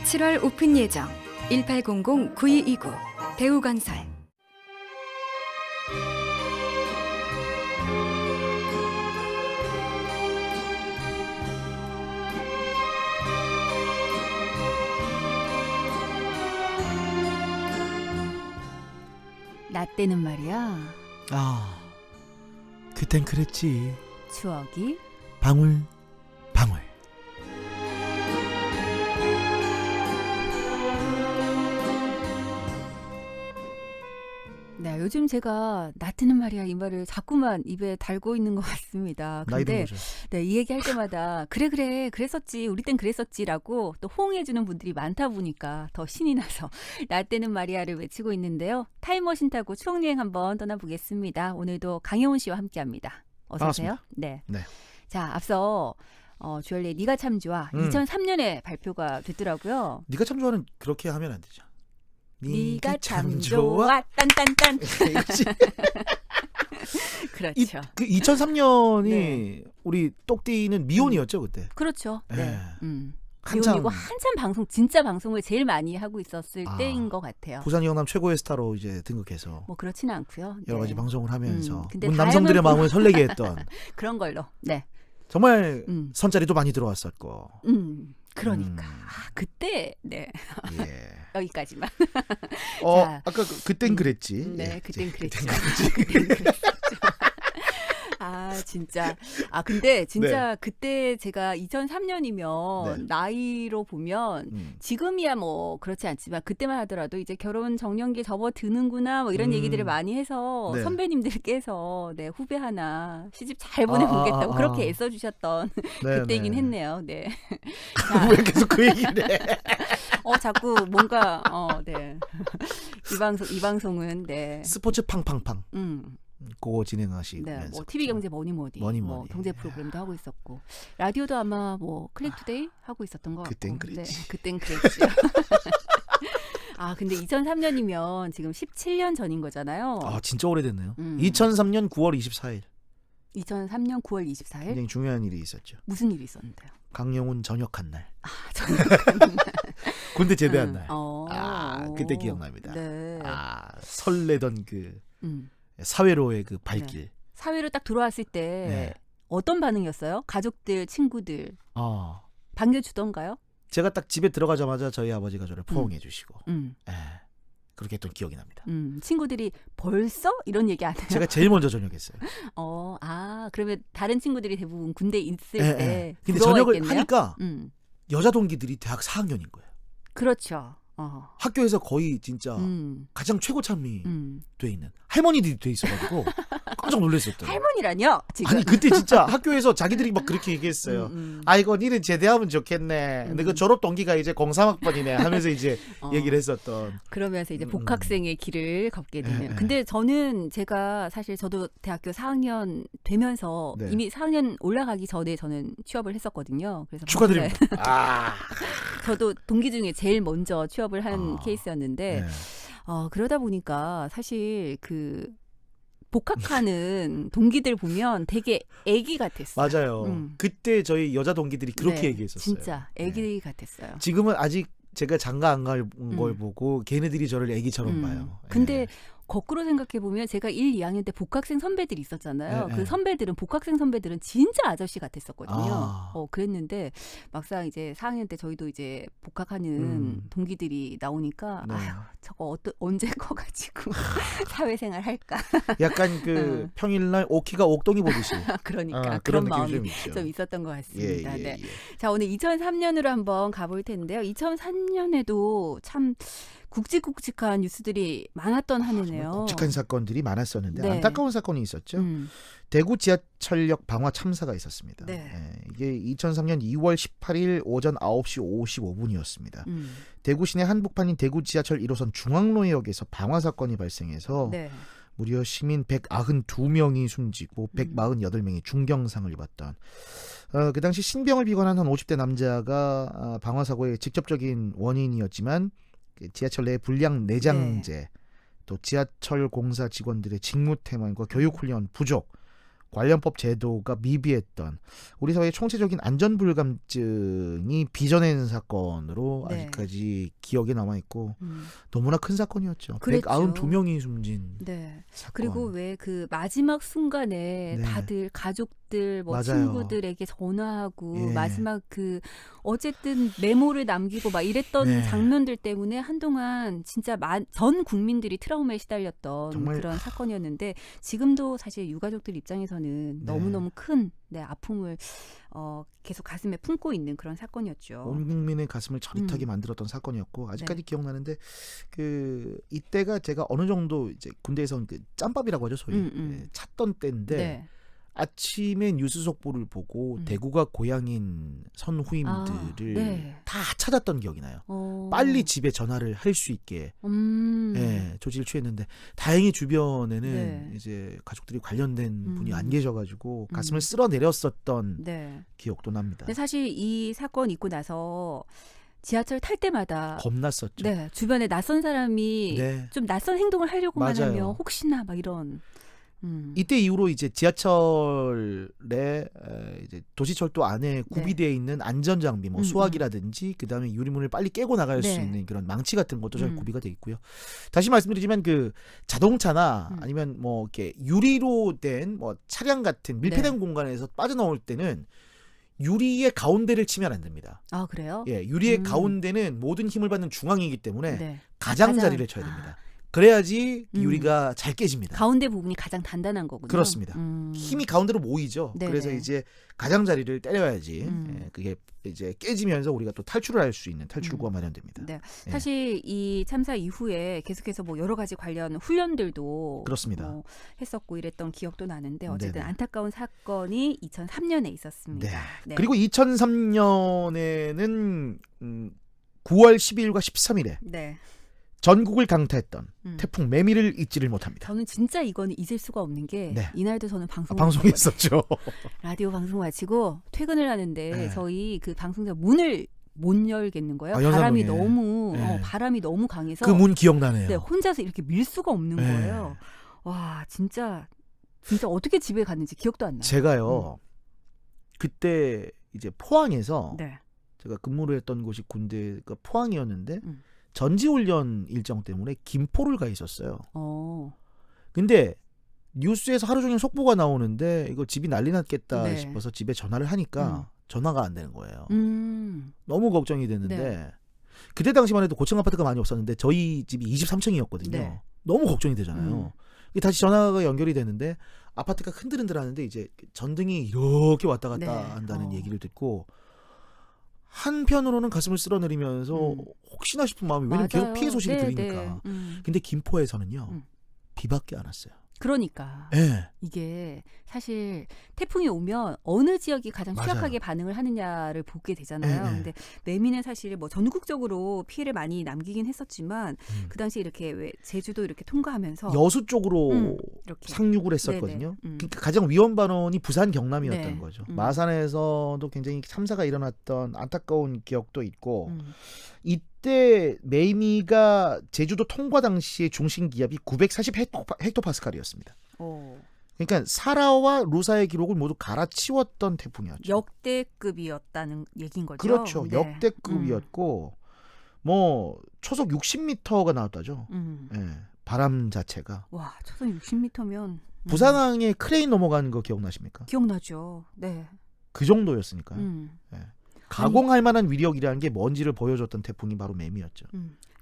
7월 오픈 예정 1800-9229 대우건설. 나 때는 말이야. 아, 그땐 그랬지. 추억이 방울 방울. 네, 요즘 제가 나 때는 말이야 이 말을 자꾸만 입에 달고 있는 것 같습니다. 나이 든 근데 거죠. 네, 이 얘기 할 때마다 그래 그랬었지 우리 땐 그랬었지라고 또 호응해주는 분들이 많다 보니까 더 신이 나서 나 때는 말이야를 외치고 있는데요. 타임머신 타고 추억여행 한번 떠나보겠습니다. 오늘도 강혜원 씨와 함께합니다. 어서 오세요. 네. 네. 자, 앞서 주얼리의 네가 참 좋아 2003년에 발표가 됐더라고요. 네가 참 좋아는 그렇게 하면 안 되죠. 네가 참 좋아 딴딴딴. 그렇죠. 그 2003년이 네. 우리 똑띠는 미혼이었죠 그때. 그렇죠. 네. 한참 미혼이고 한참 방송 진짜 방송을 제일 많이 하고 있었을 아, 때인 것 같아요. 부산 영남 최고의 스타로 이제 등극해서 뭐 그렇지는 않고요. 여러 가지 방송을 하면서 근데 우리 남성들의 마음을 설레게 했던 그런 걸로. 네. 정말 선짜리도 많이 들어왔었고. 그러니까 그때 네. 예. 여기까지만. 자, 아까 그땐 그랬지. 네, 예, 그땐 그랬죠. 그땐 그랬지. 아 진짜. 아 근데 진짜 네. 그때 제가 2003년이면 네. 나이로 보면 지금이야 뭐 그렇지 않지만 그때만 하더라도 이제 결혼 정년기 접어드는구나 뭐 이런 얘기들을 많이 해서 네. 선배님들께서 네, 후배 하나 시집 잘 보내보겠다고 그렇게 애써주셨던 네, 그때이긴 네. 했네요. 네. 왜 계속 그 얘기를 해? 자꾸 뭔가 네. 이 방송은 네. 스포츠 팡팡팡. 그거 진행하시고. 네, 뭐 TV 경제 뭐니 뭐 경제 프로그램도 하고 있었고 라디오도 아마 뭐 클릭투데이 하고 있었던 것 같고. 그땐 그랬지. 네, 그땐 그랬죠. 아 근데 2003년이면 지금 17년 전인 거잖아요. 아 진짜 오래됐네요. 2003년 9월 24일. 2003년 9월 24일. 굉장히 중요한 일이 있었죠. 무슨 일이 있었는데요? 강영훈 전역한 날. 전역한 날. 군대 제대한 날. 그때 오. 기억납니다. 네. 설레던 그 사회로의 그 발길. 네. 사회로 딱 들어왔을 때 네. 어떤 반응이었어요? 가족들, 친구들 반겨주던가요? 제가 딱 집에 들어가자마자 저희 아버지가 저를 포옹해 주시고 그렇게 했던 기억이 납니다. 친구들이 벌써? 이런 얘기 안 해요? 제가 제일 먼저 전역했어요. 그러면 다른 친구들이 대부분 군대에 있을 예, 때 예. 근데 전역을 부러워했겠네요? 하니까 여자 동기들이 대학 4학년인 거예요. 그렇죠. 학교에서 거의 진짜 가장 최고 참미 돼 있는 할머니들이 돼 있어가지고 깜짝 놀랐었던. 할머니라뇨? 지금? 아니 그때 진짜 학교에서 자기들이 막 그렇게 얘기했어요. 아이고 니는 제대하면 좋겠네. 근데 그 졸업 동기가 이제 03학번이네 하면서 이제 얘기를 했었던. 그러면서 이제 복학생의 길을 걷게 되는. 예. 근데 제가 사실 저도 대학교 4학년 되면서 네. 이미 4학년 올라가기 전에 저는 취업을 했었거든요. 그래서 축하드립니다. 저도 동기 중에 제일 먼저 취업을 한 케이스였는데 네. 그러다 보니까 사실 그 복학하는 동기들 보면 되게 애기 같았어요. 맞아요. 그때 저희 여자 동기들이 그렇게 네, 얘기했었어요. 진짜 애기 같았어요. 지금은 아직 제가 장가 안 갈 걸 보고 걔네들이 저를 애기처럼 봐요. 근데 거꾸로 생각해 보면 제가 1, 2학년 때 복학생 선배들이 있었잖아요. 네, 그 네. 복학생 선배들은 진짜 아저씨 같았었거든요. 아. 그랬는데 막상 이제 4학년 때 저희도 이제 복학하는 동기들이 나오니까 네. 아유 저거 언제 커가지고 사회생활 할까? 약간 그 평일날 오키가 옥동이 보듯이. 그러니까 그런 그런 느낌이 마음이 좀 있죠. 좀 있었던 것 같습니다. 예, 네. 예. 자 오늘 2003년으로 한번 가볼 텐데요. 2003년에도 참 굵직굵직한 뉴스들이 많았던 한 해네요. 굵직한 사건들이 많았었는데 네. 안타까운 사건이 있었죠. 대구 지하철역 방화 참사가 있었습니다. 네. 이게 2003년 2월 18일 오전 9시 55분이었습니다. 대구 시내 한복판인 대구 지하철 1호선 중앙로역에서 방화 사건이 발생해서 네. 무려 시민 192명이 숨지고 148명이 중경상을 입었던 그 당시 신병을 비관한 한 50대 남자가 방화 사고의 직접적인 원인이었지만 지하철 내 불량 내장재 또 지하철 공사 직원들의 직무 태만과 교육 훈련 부족 관련법 제도가 미비했던 우리 사회의 총체적인 안전불감증이 빚어낸 사건으로 네. 아직까지 기억에 남아있고 너무나 큰 사건이었죠. 그랬죠. 192명이 숨진 네. 사건. 그리고 왜 그 마지막 순간에 네. 다들 가족들 뭐 맞아요. 친구들에게 전화하고 예. 마지막 그 어쨌든 메모를 남기고 막 이랬던 네. 장면들 때문에 한동안 진짜 전 국민들이 트라우마에 시달렸던 정말 그런 사건이었는데 지금도 사실 유가족들 입장에서는 너무너무 큰 아픔을 계속 가슴에 품고 있는 그런 사건이었죠. 온 국민의 가슴을 저릿하게 만들었던 사건이었고 아직까지 기억나는데 그 이때가 제가 어느 정도 이제 군대에서 그 짬밥이라고 하죠 소위 예, 찾던 때인데 네. 아침에 뉴스 속보를 보고 대구가 고향인 선후임들을 다 찾았던 기억이 나요. 빨리 집에 전화를 할 수 있게 예, 조치를 취했는데 다행히 주변에는 이제 가족들이 관련된 분이 안 계셔가지고 가슴을 쓸어내렸었던 기억도 납니다. 근데 사실 이 사건 있고 나서 지하철 탈 때마다 겁났었죠. 네, 주변에 낯선 사람이 좀 낯선 행동을 하려고만 맞아요. 하면 혹시나 막 이런 이때 이후로 이제 지하철에 이제 도시철도 안에 구비되어 있는 안전장비, 뭐 수화기라든지 그 다음에 유리문을 빨리 깨고 나갈 수 있는 그런 망치 같은 것도 잘 구비가 돼 있고요. 다시 말씀드리지만 그 자동차나 아니면 뭐 이렇게 유리로 된 뭐 차량 같은 밀폐된 공간에서 빠져나올 때는 유리의 가운데를 치면 안 됩니다. 아 그래요? 예, 유리의 가운데는 모든 힘을 받는 중앙이기 때문에 가장자리를 쳐야 됩니다. 그래야지 유리가 잘 깨집니다. 가운데 부분이 가장 단단한 거군요. 그렇습니다. 힘이 가운데로 모이죠. 네네. 그래서 이제 가장자리를 때려야지 예, 그게 이제 깨지면서 우리가 또 탈출을 할 수 있는 탈출구가 마련됩니다. 네. 예. 사실 이 참사 이후에 계속해서 뭐 여러 가지 관련 훈련들도 그렇습니다. 했었고 이랬던 기억도 나는데 어쨌든 네네. 안타까운 사건이 2003년에 있었습니다. 네. 네. 그리고 2003년에는 9월 12일과 13일에 네. 전국을 강타했던 태풍 매미를 잊지를 못합니다. 저는 진짜 이거는 잊을 수가 없는 게 이날도 저는 방송했었죠. 라디오 방송 마치고 퇴근을 하는데 저희 그 방송사 문을 못 열겠는 거예요. 바람이 너무 바람이 너무 강해서 그 문 기억나네요. 네, 혼자서 이렇게 밀 수가 없는 거예요. 와 진짜 어떻게 집에 갔는지 기억도 안 나요. 제가요 그때 이제 포항에서 네. 제가 근무를 했던 곳이 군대가 포항이었는데 전지훈련 일정 때문에 김포를 가 있었어요. 근데 뉴스에서 하루 종일 속보가 나오는데 이거 집이 난리 났겠다 싶어서 집에 전화를 하니까 전화가 안 되는 거예요. 너무 걱정이 됐는데 그때 당시만 해도 고층 아파트가 많이 없었는데 저희 집이 23층이었거든요. 너무 걱정이 되잖아요. 다시 전화가 연결이 되는데 아파트가 흔들흔들하는데 이제 전등이 이렇게 왔다 갔다 한다는 얘기를 듣고 한편으로는 가슴을 쓸어내리면서 혹시나 싶은 마음이 왜냐면 계속 피해 소식이 들리니까. 근데 김포에서는요. 비밖에 안 왔어요. 그러니까 이게 사실 태풍이 오면 어느 지역이 가장 취약하게 반응을 하느냐를 보게 되잖아요. 근데 매미는 사실 뭐 전국적으로 피해를 많이 남기긴 했었지만 그 당시 이렇게 왜 제주도 이렇게 통과하면서 여수 쪽으로 이렇게. 상륙을 했었거든요. 그러니까 가장 위험 반원이 부산 경남이었던 거죠. 마산에서도 굉장히 참사가 일어났던 안타까운 기억도 있고 이때 매미가 제주도 통과 당시의 중심 기압이 940 헥토파스칼이었습니다. 그러니까 사라와 루사의 기록을 모두 갈아치웠던 태풍이었죠. 역대급이었다는 얘기인 거죠. 그렇죠. 역대급이었고 뭐 초속 60m가 나왔다죠. 바람 자체가. 와, 초속 60m면 부산항에 크레인 넘어가는 거 기억나십니까? 기억나죠. 네. 그 정도였으니까요. 가공할 만한 위력이라는 게 뭔지를 보여줬던 태풍이 바로 매미였죠.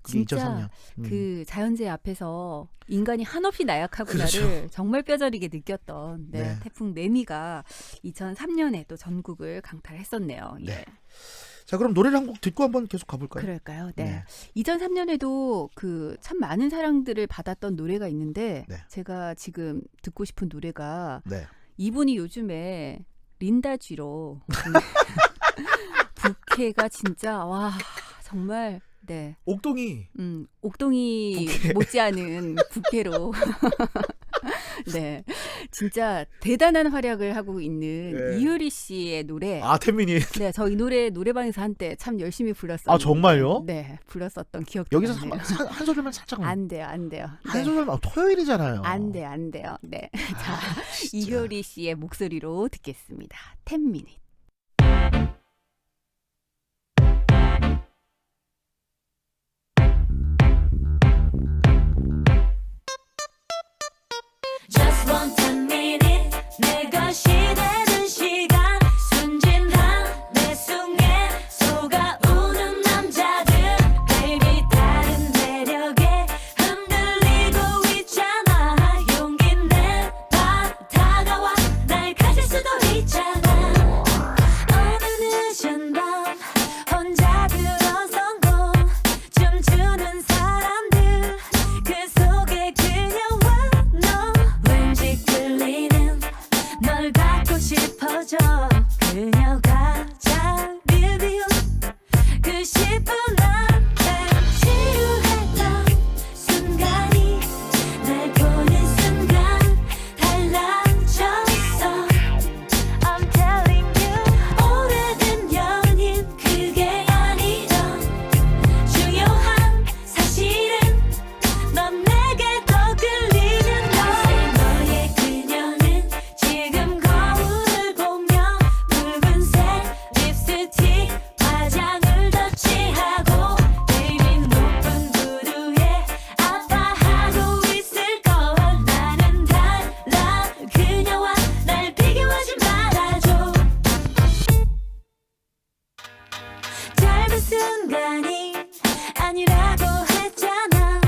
그게 진짜 2003년. 그 자연재해 앞에서 인간이 한없이 나약하구나를 정말 뼈저리게 느꼈던 태풍 매미가 2003년에 또 전국을 강타했었네요. 예. 자, 그럼 노래를 한 곡 듣고 한번 계속 가볼까요? 그럴까요? 네. 2003년에도 그 참 많은 사랑들을 받았던 노래가 있는데 제가 지금 듣고 싶은 노래가 이분이 요즘에 린다 쥐로 부캐가 진짜 와 정말 옥동이 옥동이 못지않은 부캐로 네, 진짜 대단한 활약을 하고 있는 네. 이효리 씨의 노래. 아, 텐미니. 네, 저 이 노래 노래방에서 한때 참 열심히 불렀었는데. 아, 정말요? 네, 불렀었던 기억도 여기서 나네요. 한 소절만 살짝. 안 돼요, 안 돼요. 한 네. 소절만. 토요일이잖아요. 안 돼요, 안 돼요. 네, 자, 진짜. 이효리 씨의 목소리로 듣겠습니다. 10미닛. Just one 10 minute 내 것이 되는 시간 순진한 내 숨에 속아오는 남자들 baby 다른 매력에 흔들리고 있잖아 용기 내봐 다가와 날 가질 수도 있잖아 어느 늦은 밤 혼자 들어선 곳 춤추는 사람들 그 속에 그녀와 너 왠지 끌리는 널 갖고 싶어져 그녀가 자리를 비운 그 10분 안에 지루했던 순간이 날 보는 순간 달라졌어 I'm telling you 오래된 연인 그게 아니던 중요한 사실은 넌 내게 더 끌리는 너의 그녀는 지금 거울을 보며 붉은색 립스틱 화장을 더 칠하고 baby 높은 부두에 아파하고 있을걸 나는 달라 그녀와 날 비교하지 말아줘 짧은 순간이 아니라고 했잖아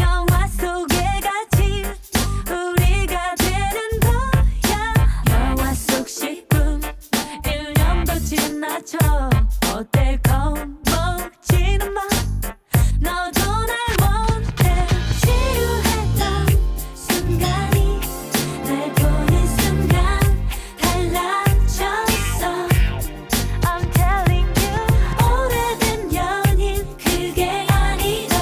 영화 속에 같이 우리가 되는 거야 영화 속 10분 1년도 지나쳐 어때 겁먹지는 마 너도 날 원해 지루했던 순간이 날 보는 순간 달라졌어 I'm telling you 오래된 연인 그게 아니던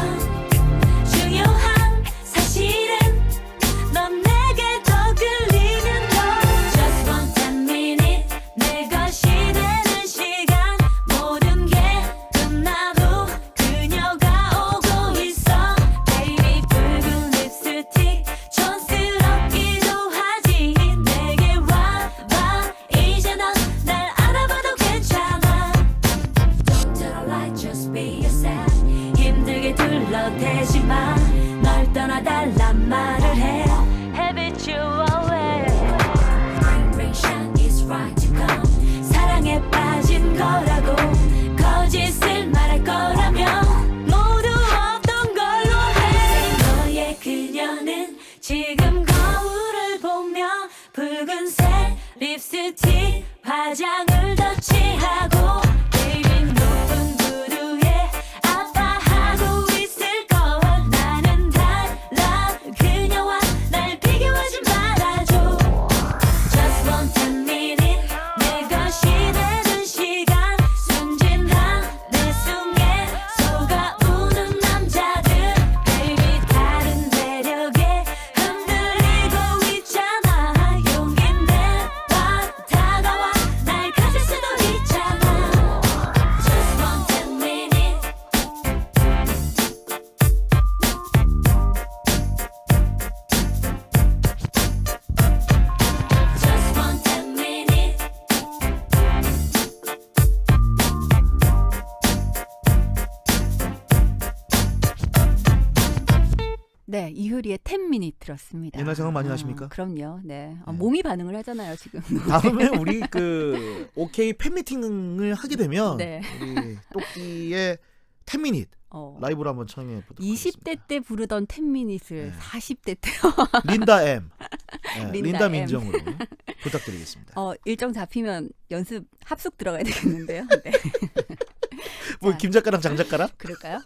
중요한 사실은 넌 내게 더 끌리는 너 Just one 10 minute 내 것이 되는 시간 모든 게 끝나도 그녀가 오고 있어 Baby 붉은 립스틱 촌스럽기도 하지 내게 와봐 이제 넌 날 알아봐도 괜찮아 Don't tell a lie just be yourself 힘들게 둘러대지 마널 떠나달란 말을 해 Habitually Bring bring shine is right to come 사랑에 빠진 거라고 거짓을 말할 거라면 모두 없던 걸로 해 너의 그녀는 지금 거울을 보며 붉은색 립스틱 화장을 더 칠하고 baby 높은 부두에 아파하고 있을걸 나는 달라 그녀와 날 비교하지 말아줘 Just one 10 minute 내 것이 되는 시간 순진한 내 숨에 속아오는 남자들 baby 다른 매력에 흔들리고 있잖아 용기 내봐 다가와 날 가질 수도 있잖아 Just one 10 minute Just one 10 minute 네, 이효리의 10미닛 들었습니다. 옛날 생각 많이 나십니까? 그럼요. 네. 네. 몸이 반응을 하잖아요, 지금. 다음에 우리 그 OK 팬미팅을 하게 되면 네. 우리 똑띠의 10미닛 라이브로 한번 청해 보도록 20대 때 부르던 10미닛을 네. 40대 때 린다 M. 네, 린다 린다 M. 민정으로 부탁드리겠습니다. 일정 잡히면 연습 합숙 들어가야 되겠는데요. 네. 뭐 자, 김 작가랑 장 작가랑? 그럴까요?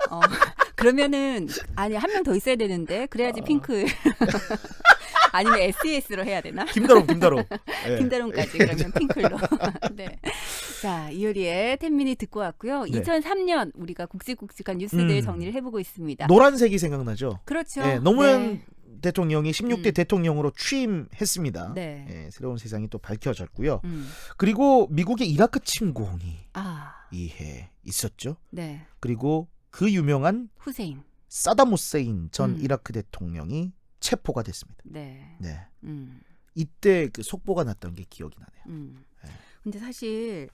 그러면은 아니 한 명 더 있어야 되는데 그래야지 핑크. 아니면 SES로 해야 되나? 김다롬. 네. 김다롬까지 그러면 핑클로. 네. 자, 이효리의 10미닛 듣고 왔고요. 네. 2003년 우리가 굵직굵직한 뉴스들 정리를 해보고 있습니다. 노란색이 생각나죠? 그렇죠. 네, 노무현 네. 대통령이 16대 대통령으로 취임했습니다. 네. 예, 새로운 세상이 또 밝혀졌고요. 그리고 미국의 이라크 침공이 이해 있었죠. 네. 그리고 그 유명한 후세인. 사담 후세인 전 이라크 대통령이 체포가 됐습니다. 네. 네. 이때 그 속보가 났던 게 기억이 나네요. 네. 근데 사실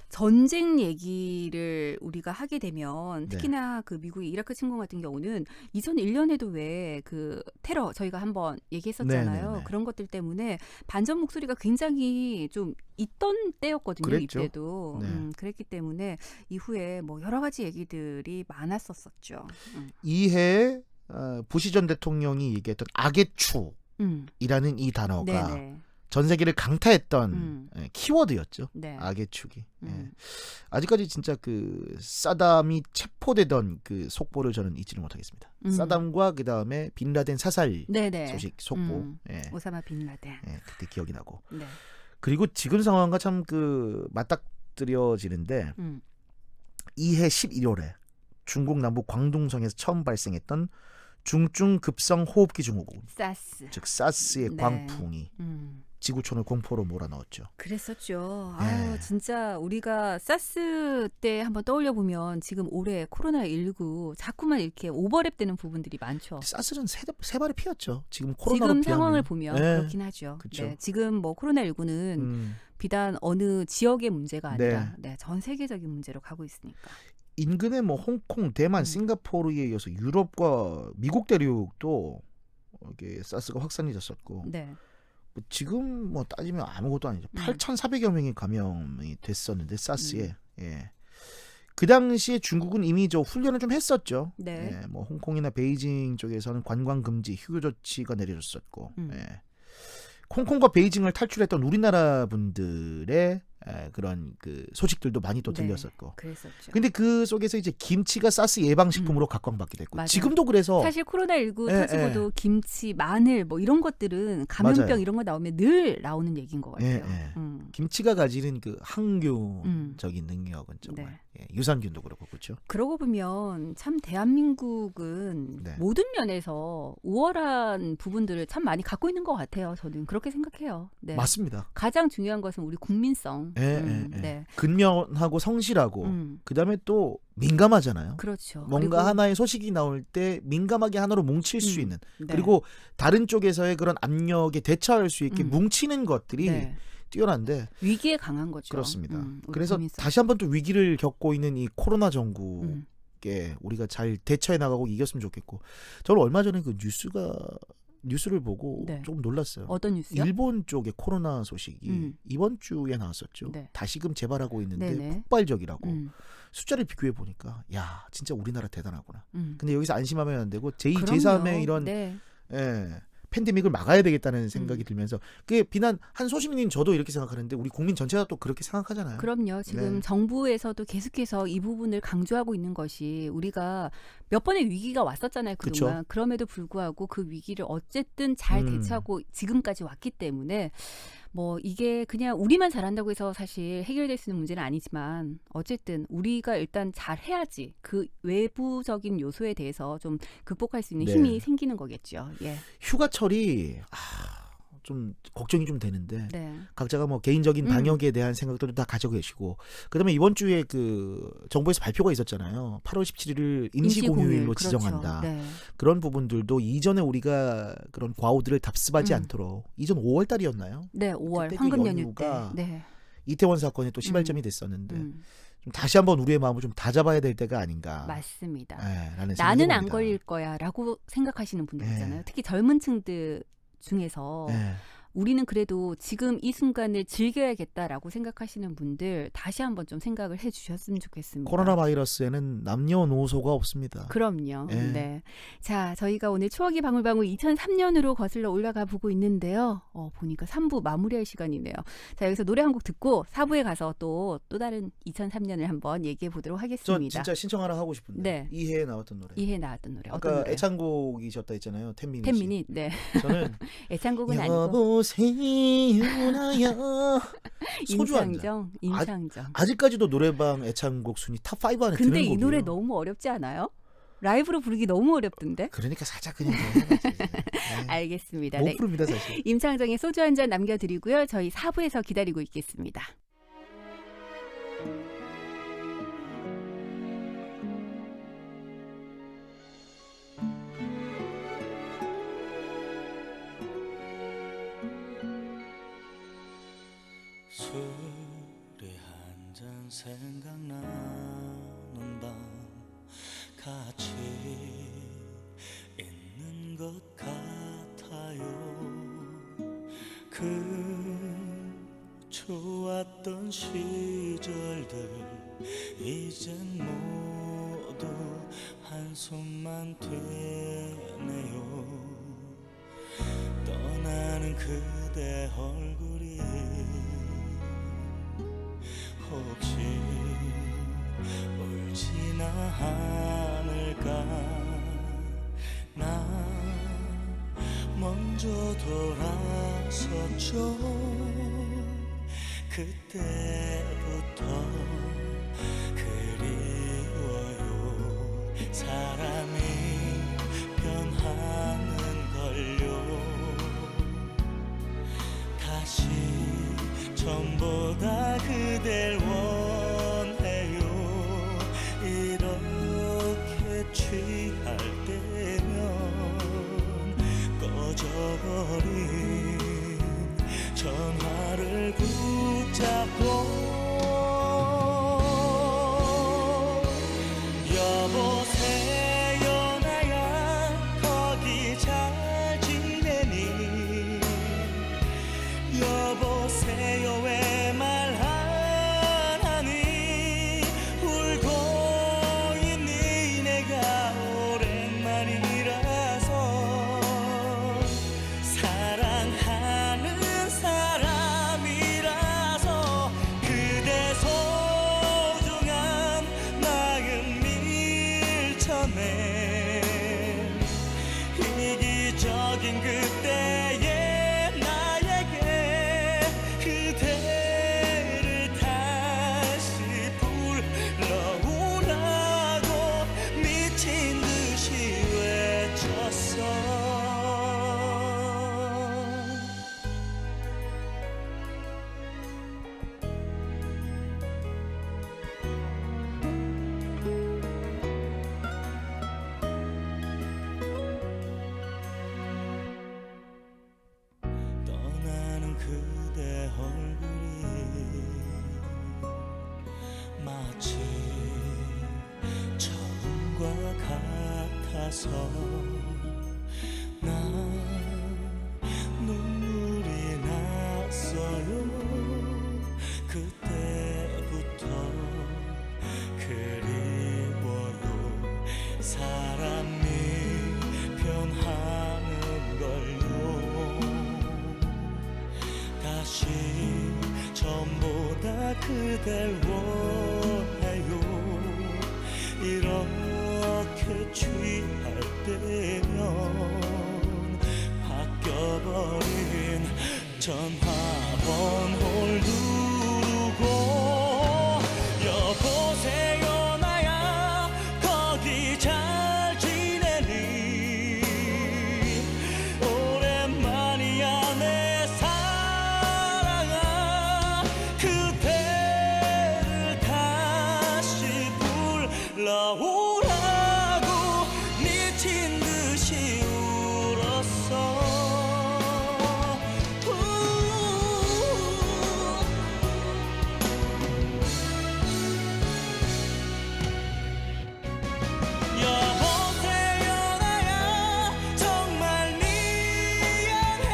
전쟁 얘기를 우리가 하게 되면 특히나 그 미국의 이라크 침공 같은 경우는 2001년에도 왜 그 테러 저희가 한번 얘기했었잖아요. 네네네. 그런 것들 때문에 반전 목소리가 굉장히 좀 있던 때였거든요. 그랬죠. 이때도. 네. 그랬기 때문에 이후에 뭐 여러 가지 얘기들이 많았었죠. 이해 부시 전 대통령이 얘기했던 악의 축이라는 이 단어가 네네. 전 세계를 강타했던 키워드였죠. 네. 악의 축이. 예. 아직까지 진짜 그 사담이 체포되던 그 속보를 저는 잊지를 못하겠습니다. 사담과 그 다음에 빈라덴 사살 네네. 소식 속보. 예. 오사마 빈라덴. 예, 그때 기억이 나고. 네. 그리고 지금 상황과 참 그 맞닥뜨려지는데 이해 11월에 중국 남부 광둥성에서 처음 발생했던 중증급성 호흡기 증후군, 사스. 즉 사스의 네. 광풍이 지구촌을 공포로 몰아넣었죠. 그랬었죠. 네. 아유, 진짜 우리가 사스 때 한번 떠올려 보면 지금 올해 코로나19 자꾸만 이렇게 오버랩되는 부분들이 많죠. 사스는 세 발의 피였죠. 지금 코로나로 지금 피하면. 상황을 보면 네. 그렇긴 하죠. 그쵸. 네, 지금 뭐 코로나19는 비단 어느 지역의 문제가 아니라 전 세계적인 문제로 가고 있으니까. 인근의 뭐 홍콩, 대만, 싱가포르에 이어서 유럽과 미국 대륙도 이게 사스가 확산이 됐었고 네. 지금 뭐 따지면 아무것도 아니죠. 8,400여 명이 감염이 됐었는데 사스에. 예. 그 당시에 중국은 이미 저 훈련을 좀 했었죠. 네. 예, 뭐 홍콩이나 베이징 쪽에서는 관광 금지, 휴교 조치가 내려졌었고. 예. 홍콩과 베이징을 탈출했던 우리나라 분들의 그런 그 소식들도 많이 또 들렸었고. 그랬었죠. 근데 그 속에서 이제 김치가 사스 예방식품으로 각광받게 됐고. 맞아요. 지금도 그래서 사실 코로나19 터지고도 김치, 마늘 뭐 이런 것들은 감염병 맞아요. 이런 거 나오면 늘 나오는 얘기인 것 같아요. 김치가 가지는 그 항균적인 능력은 정말 유산균도 그렇고 그렇죠. 그러고 보면 참 대한민국은 모든 면에서 우월한 부분들을 참 많이 갖고 있는 것 같아요. 저는 그렇게 생각해요. 네. 맞습니다. 가장 중요한 것은 우리 국민성. 네. 근면하고 성실하고 그다음에 또 민감하잖아요. 그렇죠. 뭔가 그리고 하나의 소식이 나올 때 민감하게 하나로 뭉칠 수 있는 네. 그리고 다른 쪽에서의 그런 압력에 대처할 수 있게 뭉치는 것들이 뛰어난데 위기에 강한 거죠. 그렇습니다. 우리 그래서 국민성. 다시 한번 또 위기를 겪고 있는 이 코로나 정국에 우리가 잘 대처해 나가고 이겼으면 좋겠고 저는 얼마 전에 그 뉴스를 보고 조금 놀랐어요. 어떤 뉴스요? 일본 쪽의 코로나 소식이 이번 주에 나왔었죠. 다시금 재발하고 있는데 폭발적이라고. 숫자를 비교해 보니까 야 진짜 우리나라 대단하구나. 근데 여기서 안심하면 안 되고 제2, 제3의 이런 팬데믹을 막아야 되겠다는 생각이 들면서 그게 비난 한 소시민인 저도 이렇게 생각하는데 우리 국민 전체가 또 그렇게 생각하잖아요. 그럼요. 지금 정부에서도 계속해서 이 부분을 강조하고 있는 것이 우리가 몇 번의 위기가 왔었잖아요. 그동안. 그쵸. 그럼에도 불구하고 그 위기를 어쨌든 잘 대처하고 지금까지 왔기 때문에 뭐 이게 그냥 우리만 잘한다고 해서 사실 해결될 수 있는 문제는 아니지만 어쨌든 우리가 일단 잘해야지 그 외부적인 요소에 대해서 좀 극복할 수 있는 힘이 생기는 거겠죠. 예. 휴가철이 좀 걱정이 좀 되는데 각자가 뭐 개인적인 방역에 대한 생각들도 다 가지고 계시고 그다음에 이번 주에 그 정부에서 발표가 있었잖아요. 8월 17일을 임시공휴일로 지정한다. 그렇죠. 그런 부분들도 이전에 우리가 그런 과오들을 답습하지 않도록 이전 5월 달이었나요? 네, 5월 그때 황금 그 연휴 연휴가 때. 이태원 사건이 또 시발점이 됐었는데 좀 다시 한번 우리의 마음을 좀 다잡아야 될 때가 아닌가. 맞습니다. 라는 나는 안 듭니다. 걸릴 거야라고 생각하시는 분들 있잖아요. 특히 젊은 층들 중에서 우리는 그래도 지금 이 순간을 즐겨야겠다라고 생각하시는 분들 다시 한번 좀 생각을 해주셨으면 좋겠습니다. 코로나 바이러스에는 남녀노소가 없습니다. 그럼요. 네. 자, 저희가 오늘 추억이 방울방울 2003년으로 거슬러 올라가 보고 있는데요. 보니까 3부 마무리할 시간이네요. 자, 여기서 노래 한 곡 듣고 4부에 가서 또 다른 2003년을 한번 얘기해 보도록 하겠습니다. 전 진짜 신청 하나 하고 싶은데 이해에 나왔던 노래. 이해에 나왔던 노래. 아까 어떤 노래? 애창곡이셨다 했잖아요. 10미닛. 10미닛. 네. 저는 애창곡은 아니고. 여보세요 나야 소주 한 잔. 임창정. 아직까지도 노래방 애창곡 순위 탑 5 안에 드는 근데 곡이에요. 이 노래 너무 어렵지 않아요? 라이브로 부르기 너무 어렵던데? 그러니까 살짝 그냥 알겠습니다. 못 네. 부릅니다 사실. 임창정의 소주 한 잔 남겨드리고요. 저희 4부에서 기다리고 있겠습니다. 술이 한 잔 생각나는 밤 같이 있는 것 같아요. 그 좋았던 시절들 이젠 모두 한숨만 되네요. 떠나는 그대 얼굴이 혹시 울지나 않을까. 나 먼저 돌아섰죠. 그때부터 그리워요. 사람이 변하는 걸요. 다시 전보다 그댈 원해요. 이렇게 취할 때면 꺼져버린 전화를 붙잡고 여보세요 나야 거기 잘 지내니. 여보세요 왜 말 안 하니. 울고 있니. 내가 오랜만이라서 사랑하는 사람이라서 그대 소중한 마음 밀쳐내. 이기적인 그때의 나에게 그대를 다시 불러오라고 미친 듯이 외쳤어. 떠나는 그대 얼굴이 마치 처음과 같아서 나 눈물이 났어요. 그때부터 그리워요. 사람이 변하는 걸요. 다시 전보다 그댈 원해요. 이렇게 취할 때면 바뀌어버린 전화번호를 누르고 여보세요 나야 거기 잘 지내니. 오랜만이야 내 사랑아. 그대를 다시 불러오라고 미친 듯이 울었어. 여보세요 나야 정말 미안해.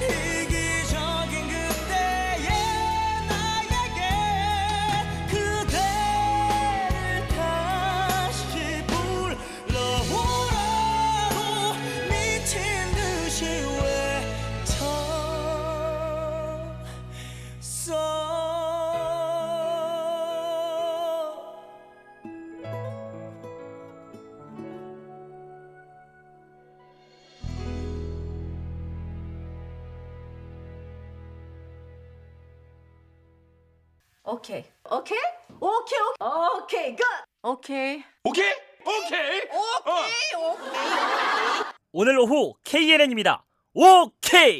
이기적인 그때의 나에게 그대를 다시 불러오라고 미친 듯이 외쳤어. 오케이 오케이 오케이 오케이 굿 오케이 오케이? 오케이? 오케이 오케이 오늘 오후 KNN입니다. 오케이!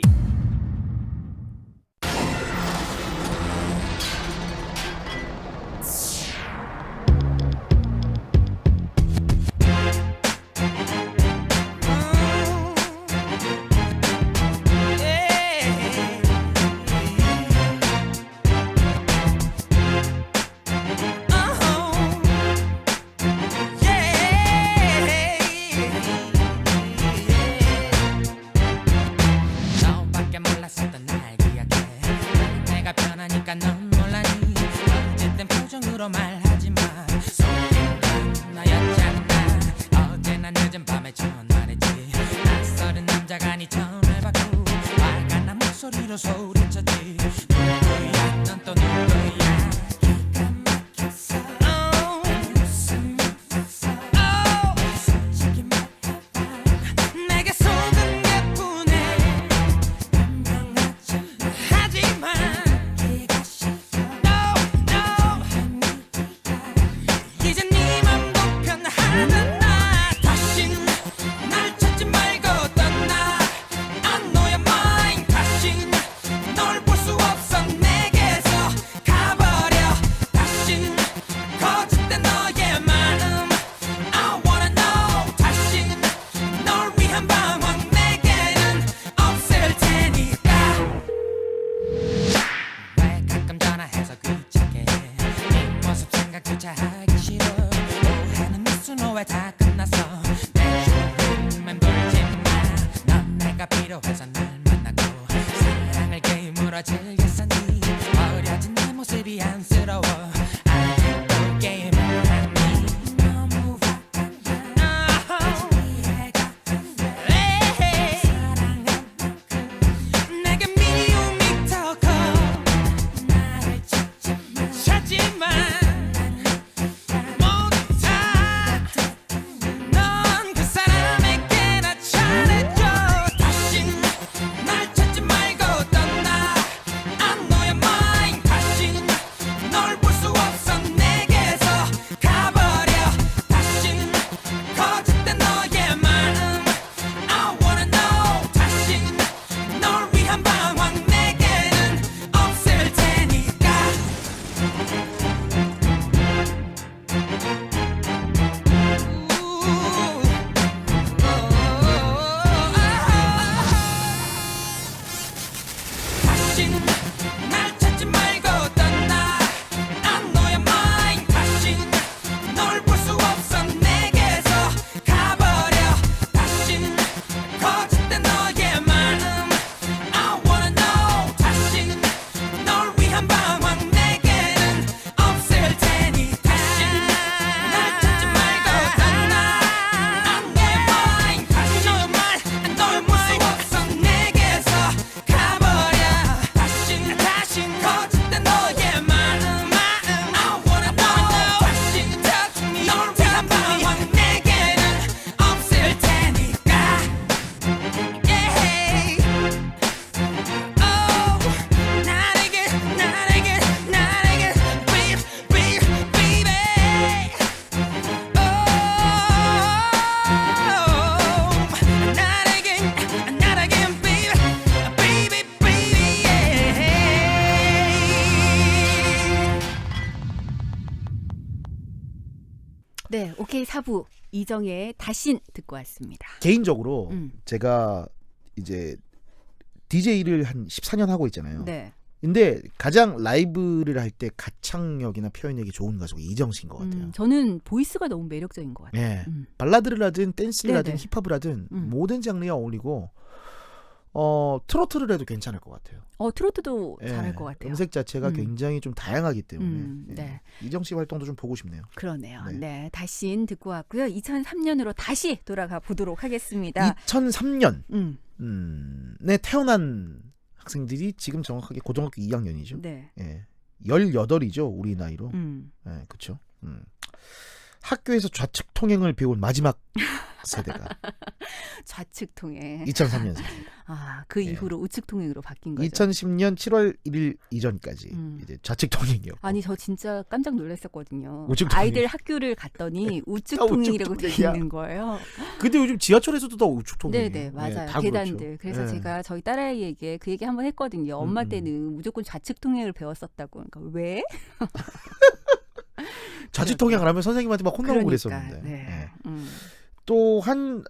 너밖에 몰랐었던 날 기억해. 내가 변하니까 넌 몰라니. 어쨌든 표정으로 말하지 마. 속인 건 나였잖아. 어제나 늦은 밤에 전화했지. 낯설은 남자가 네 전화를 받고 화가 난 목소리로 소리쳤지. 누구야 넌 또 누구야. 기가 막혔어. 무슨 일 있어. 솔직히 말해봐. 내게 속은 게 뿐에 하지만 네가 싫어. No, no. 이제 네 맘도 편하다. 나 다신 날 찾지 말고 떠나. I know you're mine. 다신 널 볼 수 없어. 내게서 가버려. 다신 거짓된 너의 마음 I wanna know. 다신 널 위한 방황 내게는 없을 테니까. 왜 가끔 전화해서 귀찮게 네 모습 생각조차 하기 싫어. 오해는 미수노 왜 다 끝났어. 내 주위를 맴돌지 마. 넌 내가 필요해서 날 만나고 사랑을 게임으로 즐겼었니. 어려진 내 모습이 안쓰러워. 아직도 게임을 하니. 너무 화가 나. 이해가 안 돼. 사랑한 만큼 내게 미움이 더 커. 나를 찾지만 모두 다 넌 그 사람에게나 잘해줘. 다신 날 찾지 말고 떠나. I know you're mine. 다신 널 볼 수 없어. 내게서 가버려. 다신 거짓된 너의 마음 I wanna know. 다신 널 위한 방황 내게는 없을 테니까. 다신 날 찾지 말고 떠나. I know you're mine. 다신 널 볼 수 없어. 내게서 가버려. 다신 거짓된 너의 마음 I wanna know. 다신 널 위한 방황 내게는 없을 테니. 다신 날 찾지 말고 떠나. I know you're mine. 다신 널 볼 수 없어. 내게서 가버려. 다신 거짓된 너의 마음 I wanna know. 다신 널 위한 방황 내게는 없을 테니까. Yeah. Oh, 나에게 baby. Oh, 나에게 baby, yeah. 네, 오케이 4부 이정의 다신 듣고 왔습니다. 개인적으로 제가 이제 DJ를 한 14년 하고 있잖아요. 네. 근데 가장 라이브를 할 때 가창력이나 표현력이 좋은 가수가 이정씨인 것 같아요. 저는 보이스가 너무 매력적인 것 같아요. 네. 발라드를 하든 댄스를 하든 네네. 힙합을 하든 모든 장르에 어울리고 트로트를 해도 괜찮을 것 같아요. 트로트도 예, 잘할 것 같아요. 음색 자체가 굉장히 좀 다양하기 때문에 예. 네. 이정씨 활동도 좀 보고 싶네요. 그러네요. 네. 네, 다신 듣고 왔고요. 2003년으로 다시 돌아가 보도록 하겠습니다. 2003년 네 태어난 학생들이 지금 정확하게 고등학교 2학년이죠. 네. 예. 18이죠. 우리 나이로. 예, 그렇죠. 학교에서 좌측 통행을 배운 마지막 세대가 좌측 통행. 2003년생. 그 예. 이후로 우측 통행으로 바뀐 거죠. 2010년 7월 1일 이전까지 이제 좌측 통행이었고. 아니 저 진짜 깜짝 놀랐었거든요. 우측 통행. 아이들 학교를 갔더니 우측 다 통행이라고 돼 우측 통행이야. 있는 거예요. 근데 요즘 지하철에서도 다 우측 통행이에요. 네네 맞아요. 다 계단들. 그렇죠. 그래서 제가 저희 딸아이에게 그 얘기 한번 했거든요. 엄마 때는 무조건 좌측 통행을 배웠었다고. 그러니까 왜? 좌측 통행을 하면 선생님한테 막 혼나고 그러니까, 그랬었는데. 네. 또한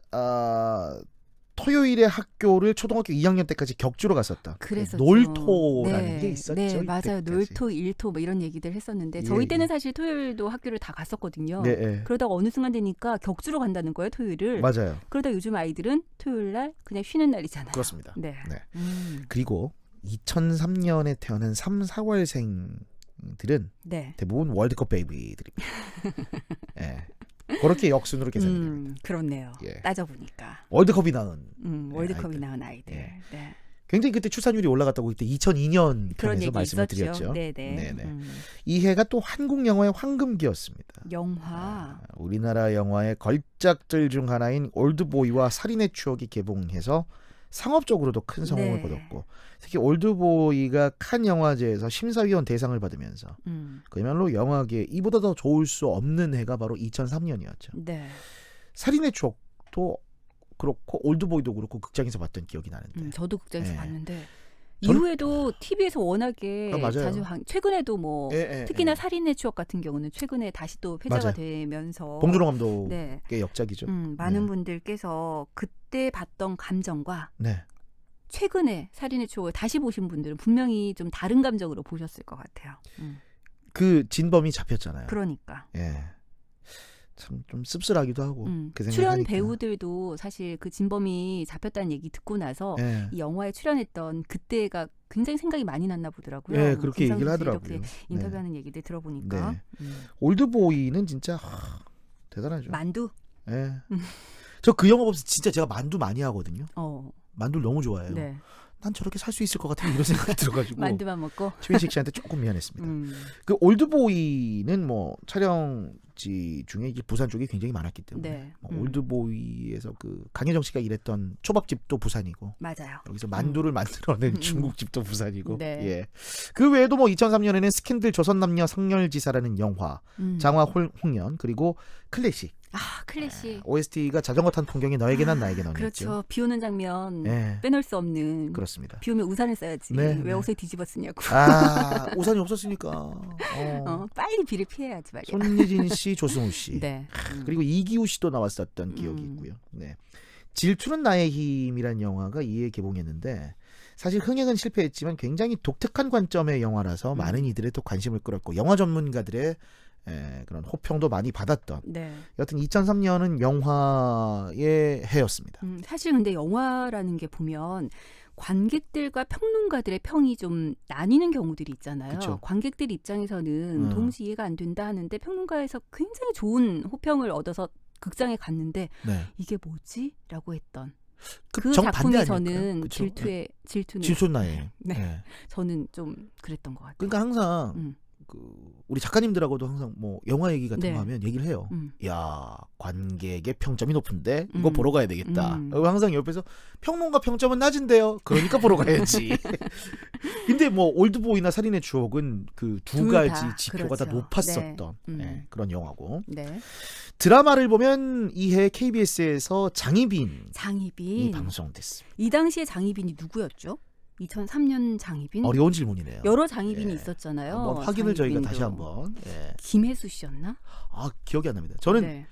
토요일에 학교를 초등학교 2학년 때까지 격주로 갔었다. 그랬었죠. 놀토라는 게 있었죠. 네, 맞아요. 이때까지. 놀토, 일토 뭐 이런 얘기들 했었는데 저희 예, 때는 사실 토요일도 학교를 다 갔었거든요. 네, 예. 그러다가 어느 순간 되니까 격주로 간다는 거예요, 토요일을. 맞아요. 그러다 요즘 아이들은 토요일 날 그냥 쉬는 날이잖아요. 그렇습니다. 네. 네. 그리고 2003년에 태어난 3, 4월생들은 네. 대부분 월드컵 베이비들입니다. 예. 그렇게 역순으로 계산이 됩니다. 그렇네요. 예. 따져보니까. 월드컵이 낳은 월드컵이 아이들. 낳은 아이들. 예. 네. 굉장히 그때 출산율이 올라갔다고 그때 2002년 그런 편에서 얘기 말씀을 있었죠. 드렸죠. 네네. 이 해가 또 한국 영화의 황금기였습니다. 영화. 우리나라 영화의 걸작들 중 하나인 올드보이와 살인의 추억이 개봉해서 상업적으로도 큰 성공을 네. 거뒀고 특히 올드보이가 칸 영화제에서 심사위원 대상을 받으면서 그야말로 영화계 이보다 더 좋을 수 없는 해가 바로 2003년이었죠. 네. 살인의 추억도 그렇고 올드보이도 그렇고 극장에서 봤던 기억이 나는데 저도 극장에서 예. 봤는데 저는- 이후에도 TV에서 워낙에 맞아요. 자주 최근에도 뭐 특히나 예. 살인의 추억 같은 경우는 최근에 다시 또 회자가 맞아요. 되면서 봉준호 감독의 네. 역작이죠. 많은 네. 분들께서 그때 봤던 감정과 네. 최근에 살인의 추억을 다시 보신 분들은 분명히 좀 다른 감정으로 보셨을 것 같아요. 그 진범이 잡혔잖아요. 그러니까. 예. 참 좀 씁쓸하기도 하고 그 출연 생각하니까. 배우들도 사실 그 진범이 잡혔다는 얘기 듣고 나서 예. 이 영화에 출연했던 그때가 굉장히 생각이 많이 났나 보더라고요. 예, 그렇게 김상수 얘기를 씨 하더라고요. 이렇게 네. 인터뷰하는 얘기들 들어보니까 네. 올드보이는 진짜 대단하죠. 만두. 예. 저 그 영화 보면서 진짜 제가 만두 많이 하거든요. 만두를 너무 좋아해요. 네. 난 저렇게 살 수 있을 것 같은 이런 생각이 들어가지고 만두만 먹고 최민식 씨한테 조금 미안했습니다. 그 올드보이는 뭐 촬영지 중에 이제 부산 쪽이 굉장히 많았기 때문에 네. 뭐 올드보이에서 그 강혜정 씨가 일했던 초밥집도 부산이고 맞아요. 여기서 만두를 만들어낸 중국집도 부산이고 네. 예. 그 외에도 뭐 2003년에는 스캔들 조선남녀 상렬지사라는 영화 장화 홍련 그리고 클래식 클래식. OST가 자전거 탄 풍경이 너에게 난 나에게 넌이었죠. 그렇죠. 비 오는 장면 예. 빼놓을 수 없는. 그렇습니다. 비 오면 우산을 써야지. 네, 왜 네. 옷에 뒤집어 쓰냐고. 우산이 없었으니까. 빨리 비를 피해야지 말이야. 손예진 씨, 조승우 씨. 네. 그리고 이기우 씨도 나왔었던 기억이 있고요. 네. 질투는 나의 힘이란 영화가 이에 개봉했는데 사실 흥행은 실패했지만 굉장히 독특한 관점의 영화라서 많은 이들의 또 관심을 끌었고 영화 전문가들의 그런 호평도 많이 받았던. 네. 여튼 2003년은 영화의 해였습니다. 사실 근데 영화라는 게 보면 관객들과 평론가들의 평이 좀 나뉘는 경우들이 있잖아요. 그쵸. 관객들 입장에서는 도무지 이해가 안 된다 하는데 평론가에서 굉장히 좋은 호평을 얻어서 극장에 갔는데 네. 이게 뭐지? 라고 했던 그 그 정반대 작품이 아닐까요? 저는 그쵸? 질투는 나의. 네. 네. 저는 좀 그랬던 것 같아요. 그러니까 항상 그 우리 작가님들하고도 항상 뭐 영화 얘기 같은 네. 거 하면 얘기를 해요. 야 관객의 평점이 높은데 이거 보러 가야 되겠다. 항상 옆에서 평론가 평점은 낮은데요. 그러니까 보러 가야지. 근데 뭐 올드보이나 살인의 추억은 그 두 가지 지표가 다 그렇죠. 높았었던 그런 영화고. 네. 드라마를 보면 이해 KBS에서 장희빈이 방송됐습니다. 이 당시에 장희빈이 누구였죠? 2003년 장희빈? 어려운 질문이네요. 여러 장희빈이 있었잖아요. 한번 확인을 저희가 장희빈도. 다시 한번. 김혜수 씨였나? 기억이 안 납니다. 저는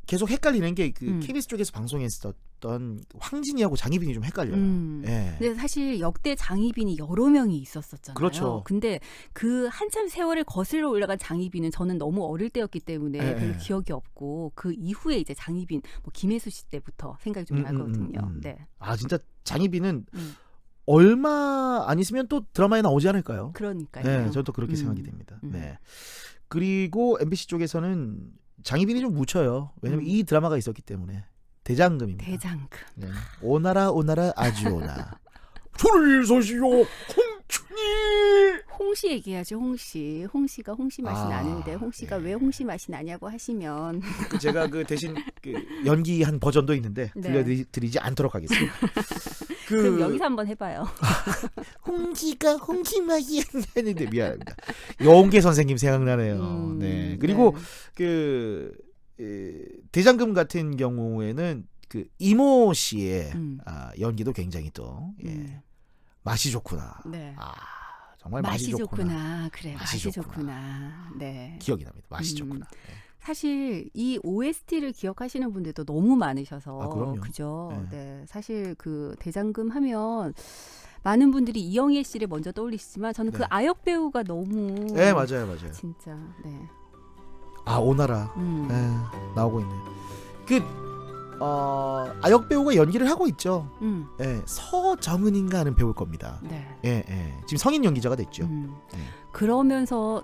계속 헷갈리는 게 그 KBS 쪽에서 방송했었던 황진이하고 장희빈이 좀 헷갈려요. 근데 사실 역대 장희빈이 여러 명이 있었었잖아요. 그렇죠. 근데 그 한참 세월을 거슬러 올라간 장희빈은 저는 너무 어릴 때였기 때문에 별로 기억이 없고 그 이후에 이제 장희빈, 뭐 김혜수 씨 때부터 생각이 좀 나거든요. 네. 진짜 장희빈은 얼마 안 있으면 또 드라마에 나오지 않을까요? 그러니까요. 네, 저도 그렇게 생각이 됩니다. 네. 그리고 MBC 쪽에서는 장희빈이 좀 묻혀요. 왜냐면 이 드라마가 있었기 때문에. 대장금입니다. 대장금. 네. 오나라 오나라 아주 오나. 소리 소시오 홍춘이. 홍시 얘기하죠. 홍시가 홍시 맛이 나는데 홍시가 왜 홍시 맛이 나냐고 하시면 제가 그 대신 그 연기한 버전도 있는데 들려드리지 않도록 하겠습니다. 그럼 여기서 한번 해봐요. 홍시가 홍시 맛이 나는데 미안합니다. 여운계 선생님 생각나네요. 네. 그리고 그 대장금 같은 경우에는 그 이모 씨의 연기도 굉장히 또 맛이 좋구나. 네. 정말 맛이 좋구나. 그래, 맛이 좋구나. 네. 기억이 납니다. 맛이 좋구나. 네. 사실 이 OST를 기억하시는 분들도 너무 많으셔서 그럼요. 그죠. 네. 사실 그 대장금 하면 많은 분들이 이영애 씨를 먼저 떠올리시지만 저는 그 아역 배우가 너무 맞아요. 진짜 오나라 나오고 있네. 아역 배우가 연기를 하고 있죠. 서정은인가 하는 배우일 겁니다. 지금 성인 연기자가 됐죠. 그러면서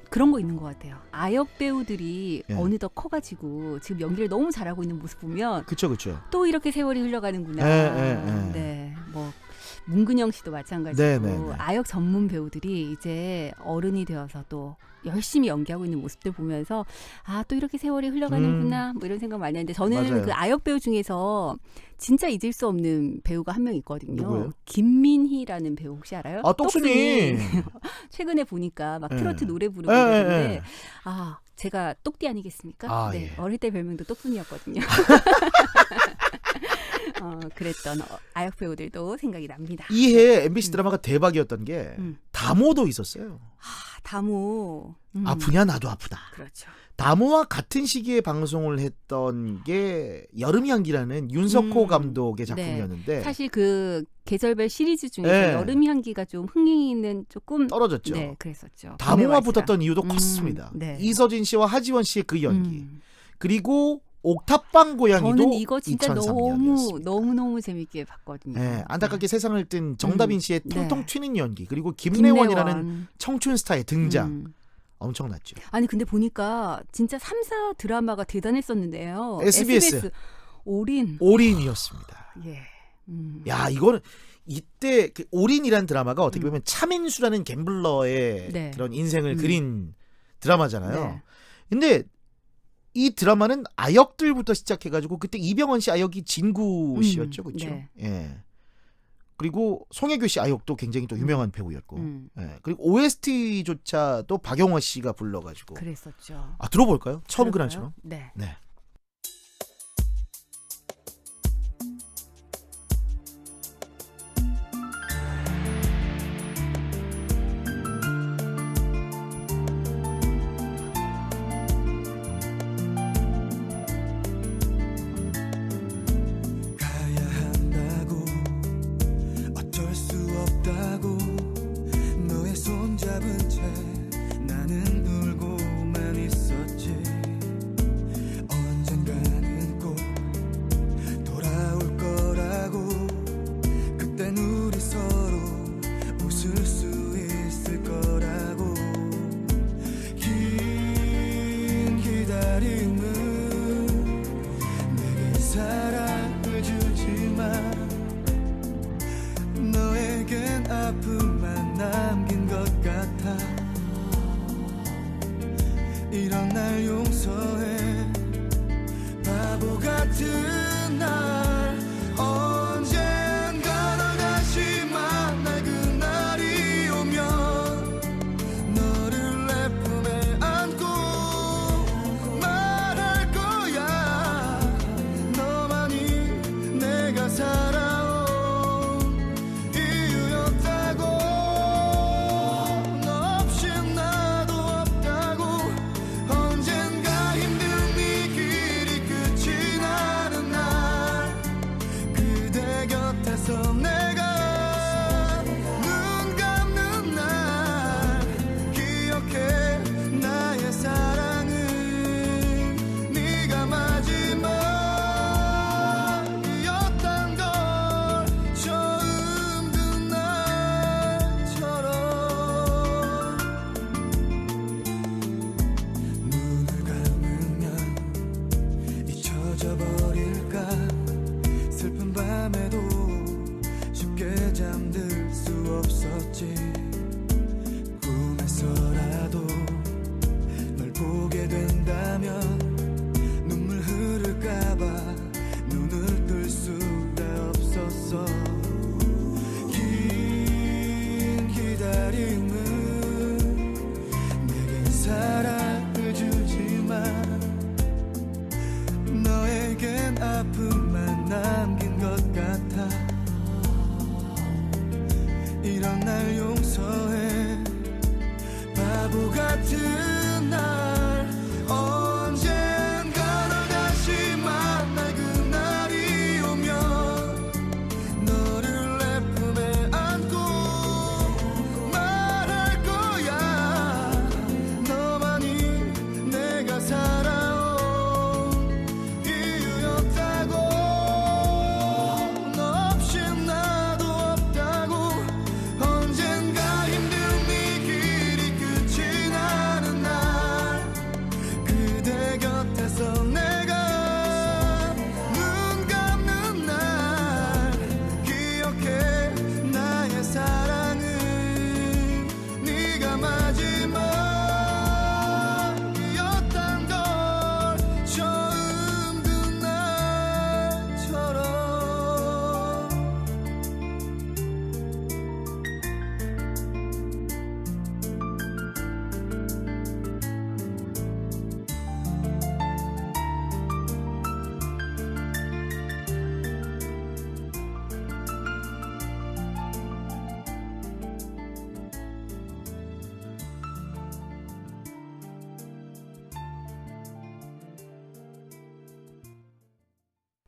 그런 거 있는 것 같아요. 아역 배우들이 어느덧 커가지고 지금 연기를 너무 잘하고 있는 모습 보면 그쵸. 또 이렇게 세월이 흘러가는구나. 네, 뭐 문근영 씨도 마찬가지고 아역 전문 배우들이 이제 어른이 되어서 또 열심히 연기하고 있는 모습들 보면서 또 이렇게 세월이 흘러가는구나 뭐 이런 생각 많이 하는데 저는 그 아역 배우 중에서 진짜 잊을 수 없는 배우가 한 명 있거든요. 누구예요? 김민희라는 배우 혹시 알아요? 똑순이. 최근에 보니까 막 트로트 노래 부르고 그러는데 제가 똑띠 아니겠습니까? 네. 어릴 때 별명도 똑순이였거든요. 그랬던 아역 배우들도 생각이 납니다. 이해 MBC 드라마가 대박이었던 게 다모도 있었어요. 다모. 아프냐 나도 아프다. 그렇죠. 다모와 같은 시기에 방송을 했던 게 여름이 향기라는 윤석호 감독의 작품이었는데 사실 그 계절별 시리즈 중에서 여름이 향기가 좀 흥행에는 조금 떨어졌죠. 네, 그랬었죠. 다모와 붙었던 이유도 컸습니다. 이서진 씨와 하지원 씨의 그 연기 그리고 옥탑방 고양이도 저는 이거 진짜 2003년이었습니다. 너무 재밌게 봤거든요. 안타깝게 세상을 뜬 정다빈 씨의 퉁퉁 튀는 연기 그리고 김래원이라는 청춘 스타의 등장 엄청났죠. 아니 근데 보니까 진짜 3사 드라마가 대단했었는데요. SBS 올인이었습니다. 야 이거는 이때 그 올인이라는 드라마가 어떻게 보면 차민수라는 갬블러의 그런 인생을 그린 드라마잖아요. 근데 이 드라마는 아역들부터 시작해가지고 그때 이병헌 씨 아역이 진구 씨였죠, 그렇죠? 그리고 송혜교 씨 아역도 굉장히 또 유명한 배우였고, 그리고 OST조차도 박영화 씨가 불러가지고 그랬었죠. 들어볼까요? 처음 그날처럼. 네. 잡은 채 나는 울고만 있었지. 언젠가는 꼭 돌아올 거라고. 그땐 우리 서로 웃을 수 있을 거라고. 긴 기다림은 내게 사랑을 주지만 너에겐 아픔만 남긴 것 같아. 이런 날 용서해. 바보 같은 날 언젠가 널 다시 만날 그날이 오면 너를 내 품에 안고 말할 거야. 너만이 내가 살아온 이유였다고. 너 없인 나도 없다고. 언젠가 힘든 이 길이 끝이 나는 날 그대 곁에서 내가 눈 감는 날 기억해. 나의 사랑은 네가 마지막이었단 걸 처음 든 날처럼. 눈을 감으면 잊혀져 버릴까. 슬픈 밤에도 쉽게 잠들 수 없었지.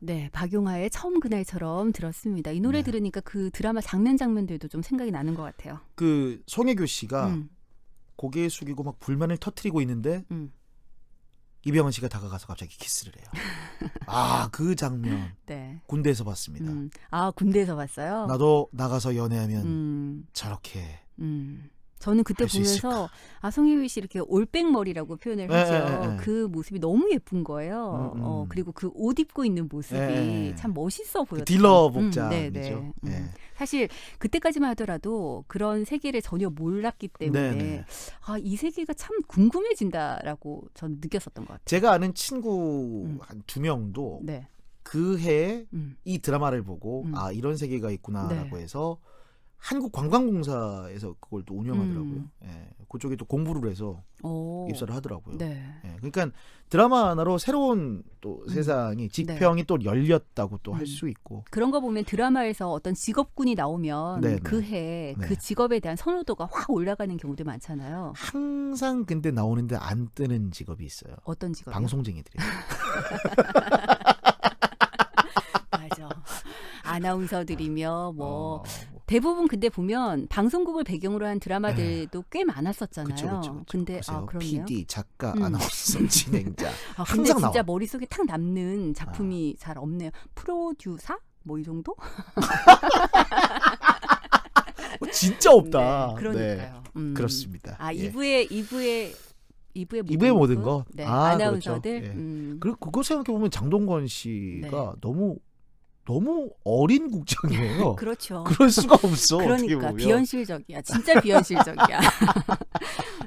네, 박용화의 처음 그날처럼 들었습니다. 이 노래 네. 들으니까 그 드라마 장면들도 좀 생각이 나는 것 같아요. 그 송혜교 씨가 음. 고개 숙이고 막 불만을 터뜨리고 있는데 이병헌 씨가 다가가서 갑자기 키스를 해요. 아, 그 장면 네. 군대에서 봤습니다. 아, 군대에서 봤어요? 나도 나가서 연애하면 저렇게 저는 그때 할수 보면서 송혜교 씨 이렇게 올백머리라고 표현을 네, 하죠. 네, 네. 그 모습이 너무 예쁜 거예요. 그리고 그 옷 입고 있는 모습이 네. 참 멋있어 보였어요. 딜러 복장이죠. 네네. 네. 사실 그때까지만 하더라도 그런 세계를 전혀 몰랐기 때문에 네네. 이 세계가 참 궁금해진다라고 저는 느꼈었던 것 같아요. 제가 아는 친구 한 2명도 네. 그 해에 이 드라마를 보고 이런 세계가 있구나라고 네. 해서 한국관광공사에서 그걸 또 운영하더라고요. 예, 그쪽에 또 공부를 해서 입사를 하더라고요. 네. 예, 그러니까 드라마 하나로 새로운 또 세상이 직평이 또 열렸다고 또 할 수 있고 그런 거 보면 드라마에서 어떤 직업군이 나오면 네네. 그 해 그 네. 직업에 대한 선호도가 확 올라가는 경우도 많잖아요. 항상 근데 나오는데 안 뜨는 직업이 있어요. 어떤 직업이요? 방송쟁이들이요. 맞아. 아나운서들이며 대부분 근데 보면 방송국을 배경으로 한 드라마들도 꽤 많았었잖아요. 그쵸. 근데 보세요. 그럼요. PD, 작가, 아나운서, 진행자 근데 항상 진짜 나와. 머릿속에 탁 남는 작품이 잘 없네요. 프로듀서? 뭐 이 정도? 진짜 없다. 네, 그러니까요. 그렇습니다. 예. 2부의 모든 거? 네, 아, 아나운서들. 그렇죠. 예. 그리고 그거 생각해보면 장동건 씨가 너무 어린 국장이에요. 그렇죠. 그럴 수가 없어. 어떻게 그러니까 보면. 비현실적이야. 진짜 비현실적이야.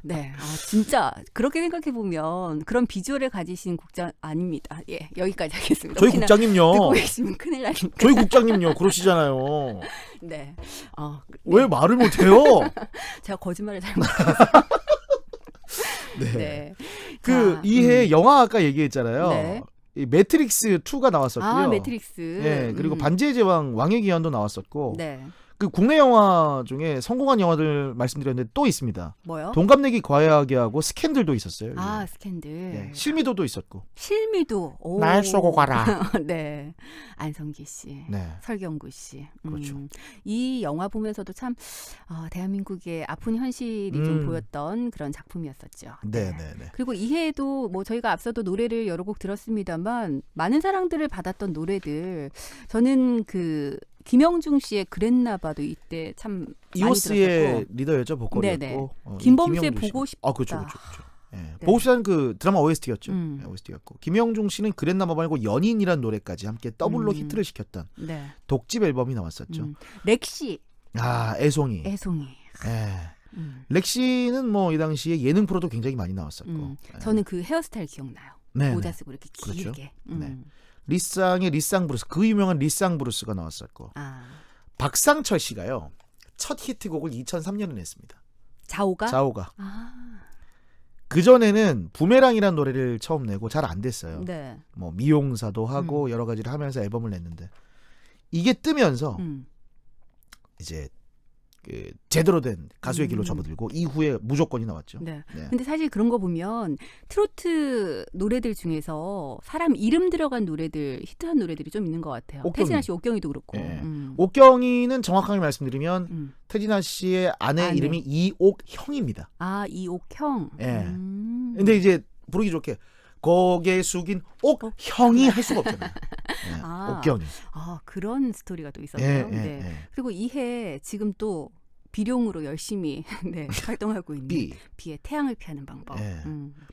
네, 진짜 그렇게 생각해 보면 그런 비주얼을 가지신 국장 아닙니다. 예, 여기까지 하겠습니다. 저희 국장님요. 듣고 계시면 큰일 나니까. 저희 국장님요. 그러시잖아요. 네. 왜 말을 못해요? 제가 거짓말을 잘못해서. 네. 자, 이해 영화 아까 얘기했잖아요. 네. 이 매트릭스 2가 나왔었고요. 매트릭스. 예, 그리고 반지의 제왕 왕의 기한도 나왔었고. 네. 그 국내 영화 중에 성공한 영화들 말씀드렸는데 또 있습니다. 뭐요? 동갑내기 과외하게 하고 스캔들도 있었어요. 스캔들. 예, 실미도도 있었고. 실미도. 오. 날 쏘고 가라. 네. 안성기 씨, 네. 설경구 씨. 그렇죠. 이 영화 보면서도 참 대한민국의 아픈 현실이 좀 보였던 그런 작품이었었죠. 네. 그리고 이해에도 뭐 저희가 앞서도 노래를 여러 곡 들었습니다만 많은 사랑들을 받았던 노래들 저는 그 김영중 씨의 그랬나봐도 이때 참 이오스의 많이 리더였죠, 보컬이었고. 네네. 김범수의 김영중 씨. 보고 싶다. 그렇죠. 예. 보고 싶다는 그 드라마 OST였죠. 예, OST였고. 김영중 씨는 그랬나봐 말고 연인이란 노래까지 함께 더블로 히트를 시켰던 네. 독집 앨범이 나왔었죠. 렉시. 애송이. 예. 렉시는 뭐 이 당시에 예능 프로도 굉장히 많이 나왔었고. 저는 그 헤어스타일 기억나요. 네. 모자 쓰고 이렇게 길게. 그렇죠. 네. 리쌍의 리쌍 브루스, 그 유명한 리쌍 브루스가 나왔었고. 박상철 씨가요. 첫 히트곡을 2003년에 냈습니다. 자오가. 그 전에는 부메랑이라는 노래를 처음 내고 잘 안 됐어요. 네. 뭐 미용사도 하고 여러 가지를 하면서 앨범을 냈는데 이게 뜨면서 이제 그 제대로 된 가수의 길로 접어들고 이후에 무조건이 나왔죠. 네. 근데 사실 그런 거 보면 트로트 노래들 중에서 사람 이름 들어간 노래들 히트한 노래들이 좀 있는 것 같아요. 태진아 씨, 옥경이도 그렇고. 네. 옥경이는 정확하게 말씀드리면 태진아 씨의 아내 이름이 이옥형입니다. 이옥형. 예. 근데 이제 부르기 좋게 고개 숙인 옥형이 할 수가 없잖아요. 네, 옥경이. 그런 스토리가 또 있었네요. 네. 그리고 이해 지금 또 비룡으로 열심히 활동하고 있는 비의 태양을 피하는 방법.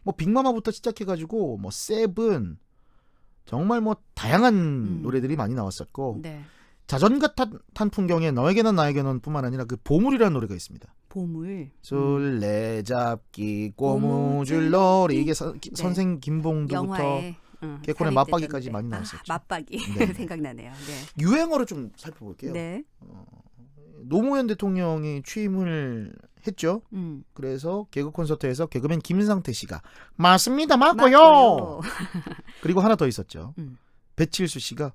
뭐 빅마마부터 시작해가지고 뭐 세븐 정말 뭐 다양한 노래들이 많이 나왔었고 자전거 탄 풍경에 너에게 난 나에게 넌뿐만 아니라 그 보물이라는 노래가 있습니다. 보물. 술래잡기 고무줄놀이 이게 선생 김봉도부터 개콘의 맞박이까지 많이 나왔었죠. 맞박이 생각나네요. 네. 유행어를 좀 살펴볼게요. 네. 노무현 대통령이 취임을 했죠. 그래서 개그 콘서트에서 개그맨 김상태 씨가 맞습니다, 맞고요. 그리고 하나 더 있었죠. 배칠수 씨가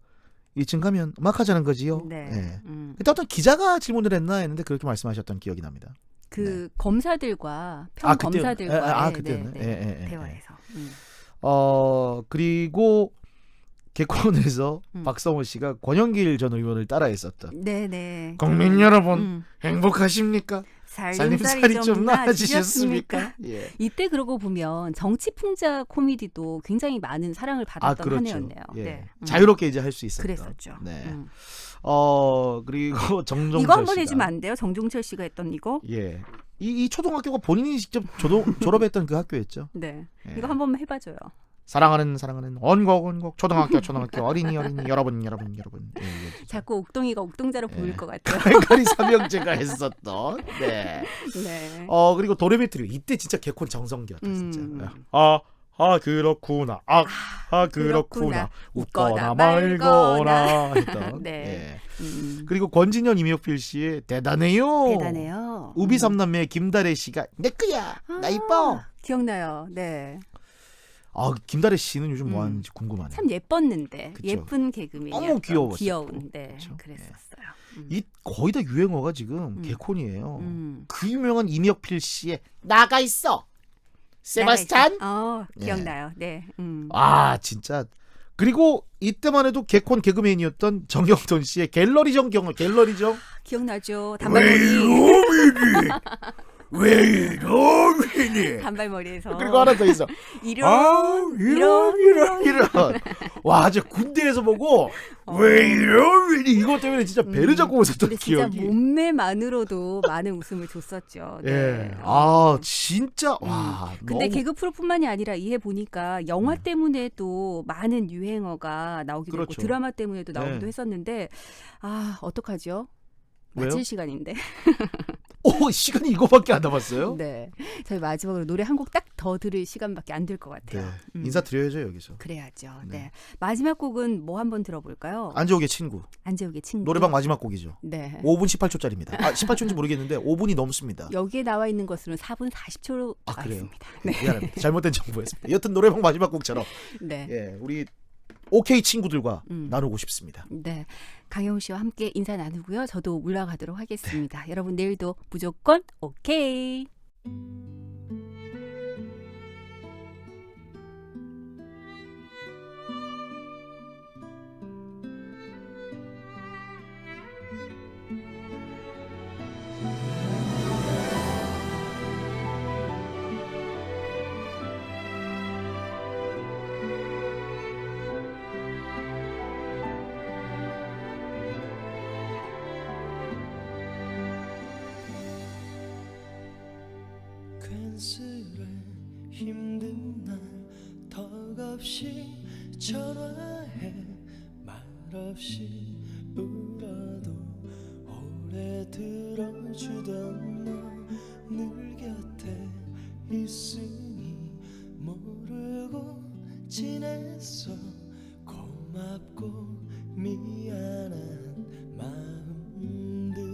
2층 가면 음악하자는 거지요. 네. 그때 어떤 기자가 질문을 했나 했는데 그렇게 말씀하셨던 기억이 납니다. 검사들과 검사들과 대화에서. 그리고 개콘에서 박성호 씨가 권영길 전 의원을 따라했었던 네네. 국민 여러분 행복하십니까? 살림살이 좀 나아지셨습니까? 나아지셨습니까? 예. 이때 그러고 보면 정치 풍자 코미디도 굉장히 많은 사랑을 받았던 그렇죠. 한 해였네요. 예. 네. 자유롭게 이제 할 수 있었던. 그랬었죠. 네. 그리고 정종철 이거 한번 씨가. 해주면 안 돼요? 정종철 씨가 했던 이거? 예. 이 초등학교가 본인이 직접 졸업했던 그 학교였죠. 네. 예. 이거 한 번만 해봐줘요. 사랑하는 원곡 초등학교 어린이 여러분. 예, 자꾸 옥동이가 옥동자로 보일 것 같아요. 갈갈이 삼형제가 했었던. 네. 네. 그리고 도레미트리 이때 진짜 개콘 정성기였다 진짜. 그렇구나. 그렇구나. 웃거나 말거나 했던. 네. 예. 그리고 권진현 이명필 씨의 대단해요. 우비 삼남매 김다래 씨가 내 거야. 나 이뻐. 기억나요. 네. 김다래 씨는 요즘 뭐 하는지 궁금하네요. 참 예뻤는데. 그쵸? 예쁜 개그맨이. 너무 귀여웠어요. 귀여운. 네. 그쵸? 그랬었어요. 이 거의 다 유행어가 지금 개콘이에요. 그 유명한 이명필 씨의 나가 있어. 세바스찬? 기억나요. 네. 진짜. 그리고 이때만 해도 개콘 개그맨이었던 정영돈 씨의 갤러리정. 기억나죠. 단발머리. 왜 이러니? 단발머리에서. 그리고 하나 더 있어. 이런. 와, 저 군대에서 보고 왜 이러니? 이것 때문에 진짜 배를 잡고 웃었던 기억이. 진짜 몸매만으로도 많은 웃음을 줬었죠. 네. 예. 진짜 와. 근데 너무... 개그 프로뿐만이 아니라 이해 보니까 영화 때문에도 많은 유행어가 나오기도 그렇죠. 했고 드라마 때문에도 나오기도 네. 했었는데 어떡하죠? 왜요? 마칠 시간인데. 시간이 이거밖에 안 남았어요? 네. 저희 마지막으로 노래 한 곡 딱 더 들을 시간밖에 안 될 것 같아요. 네. 인사드려야죠 여기서. 그래야죠. 네. 마지막 곡은 뭐 한번 들어볼까요? 안재욱의 친구. 안재욱의 친구. 노래방 마지막 곡이죠. 네. 5분 18초짜리입니다. 18초인지 모르겠는데 5분이 넘습니다. 여기에 나와 있는 것으로는 4분 40초로 나와 그래요? 있습니다. 네. 미안합니다. 잘못된 정보였습니다. 여튼 노래방 마지막 곡처럼 네. 예, 우리 OK 친구들과 나누고 싶습니다. 네. 강영우 씨와 함께 인사 나누고요. 저도 물러가도록 하겠습니다. 여러분 내일도 무조건 OK. 괜스레 힘든 날 덕없이 전화해 말없이 울어도 오래 들어주던 너 늘 곁에 있으니 모르고 지냈어. 고맙고 미안한 마음들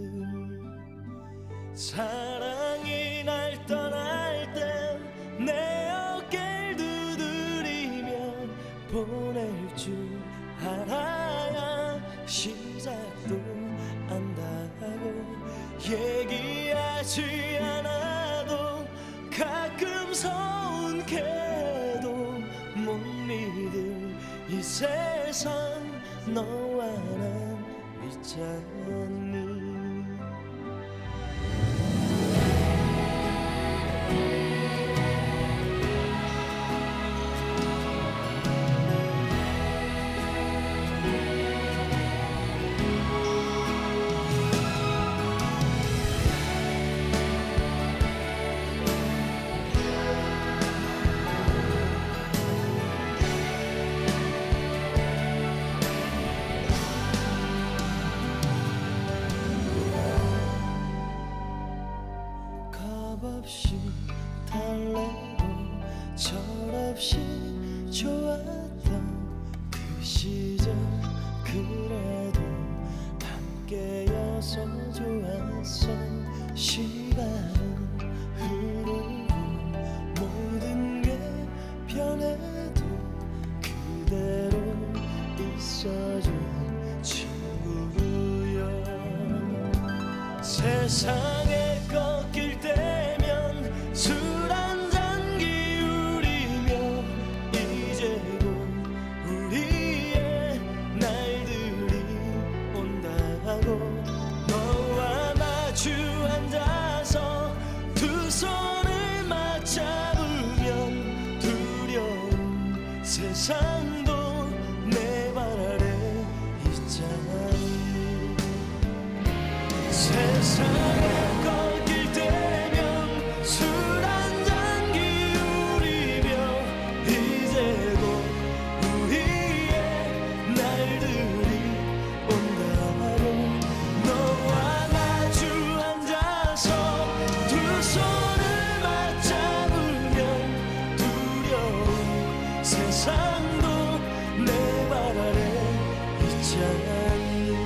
사랑이 날 떠날 때 내 어깨를 두드리며 보낼 줄 알아야 시작도 안다고 얘기하지 않아도 가끔 서운해도 못 믿을 이 세상 너와 난 있잖니. 없이 달래고 철없이 좋았던 그 시절 그래도 함께여서 좋았어. 시간은 흐르고 모든 게 변해도 그대로 있어준 친구여. 세상에 꺾일 때면 술 한잔 기울이며 이제 곧 우리의 마주 앉아서 두 손을 맞잡으면 두려운 세상도 내 발 아래 있잖니. 세상에 꺾일 때면 술 한잔 기울이며 이제 곧 우리의 날들이 온다로 너와 마주 앉아서 두 손을 맞잡으면 두려운 세상도 내 발 아래 있지 않니.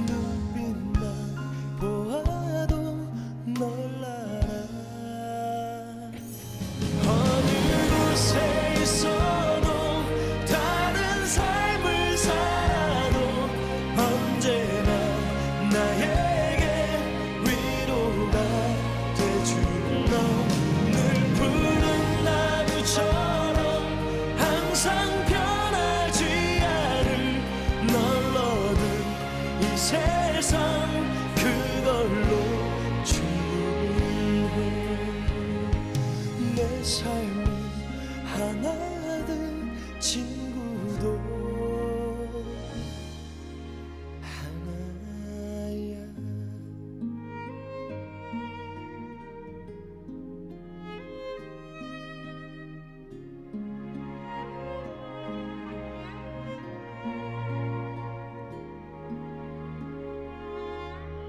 눈빛만 보아도 널 알아. 어느 곳에 있어도 다른 삶을 살아도 언제나 나에게 위로가 돼준 너. 늘 푸른 나무처럼 항상 변하지 않을 널 얻은 이 세상 그걸로 충분해. 내 삶은 하나둘 지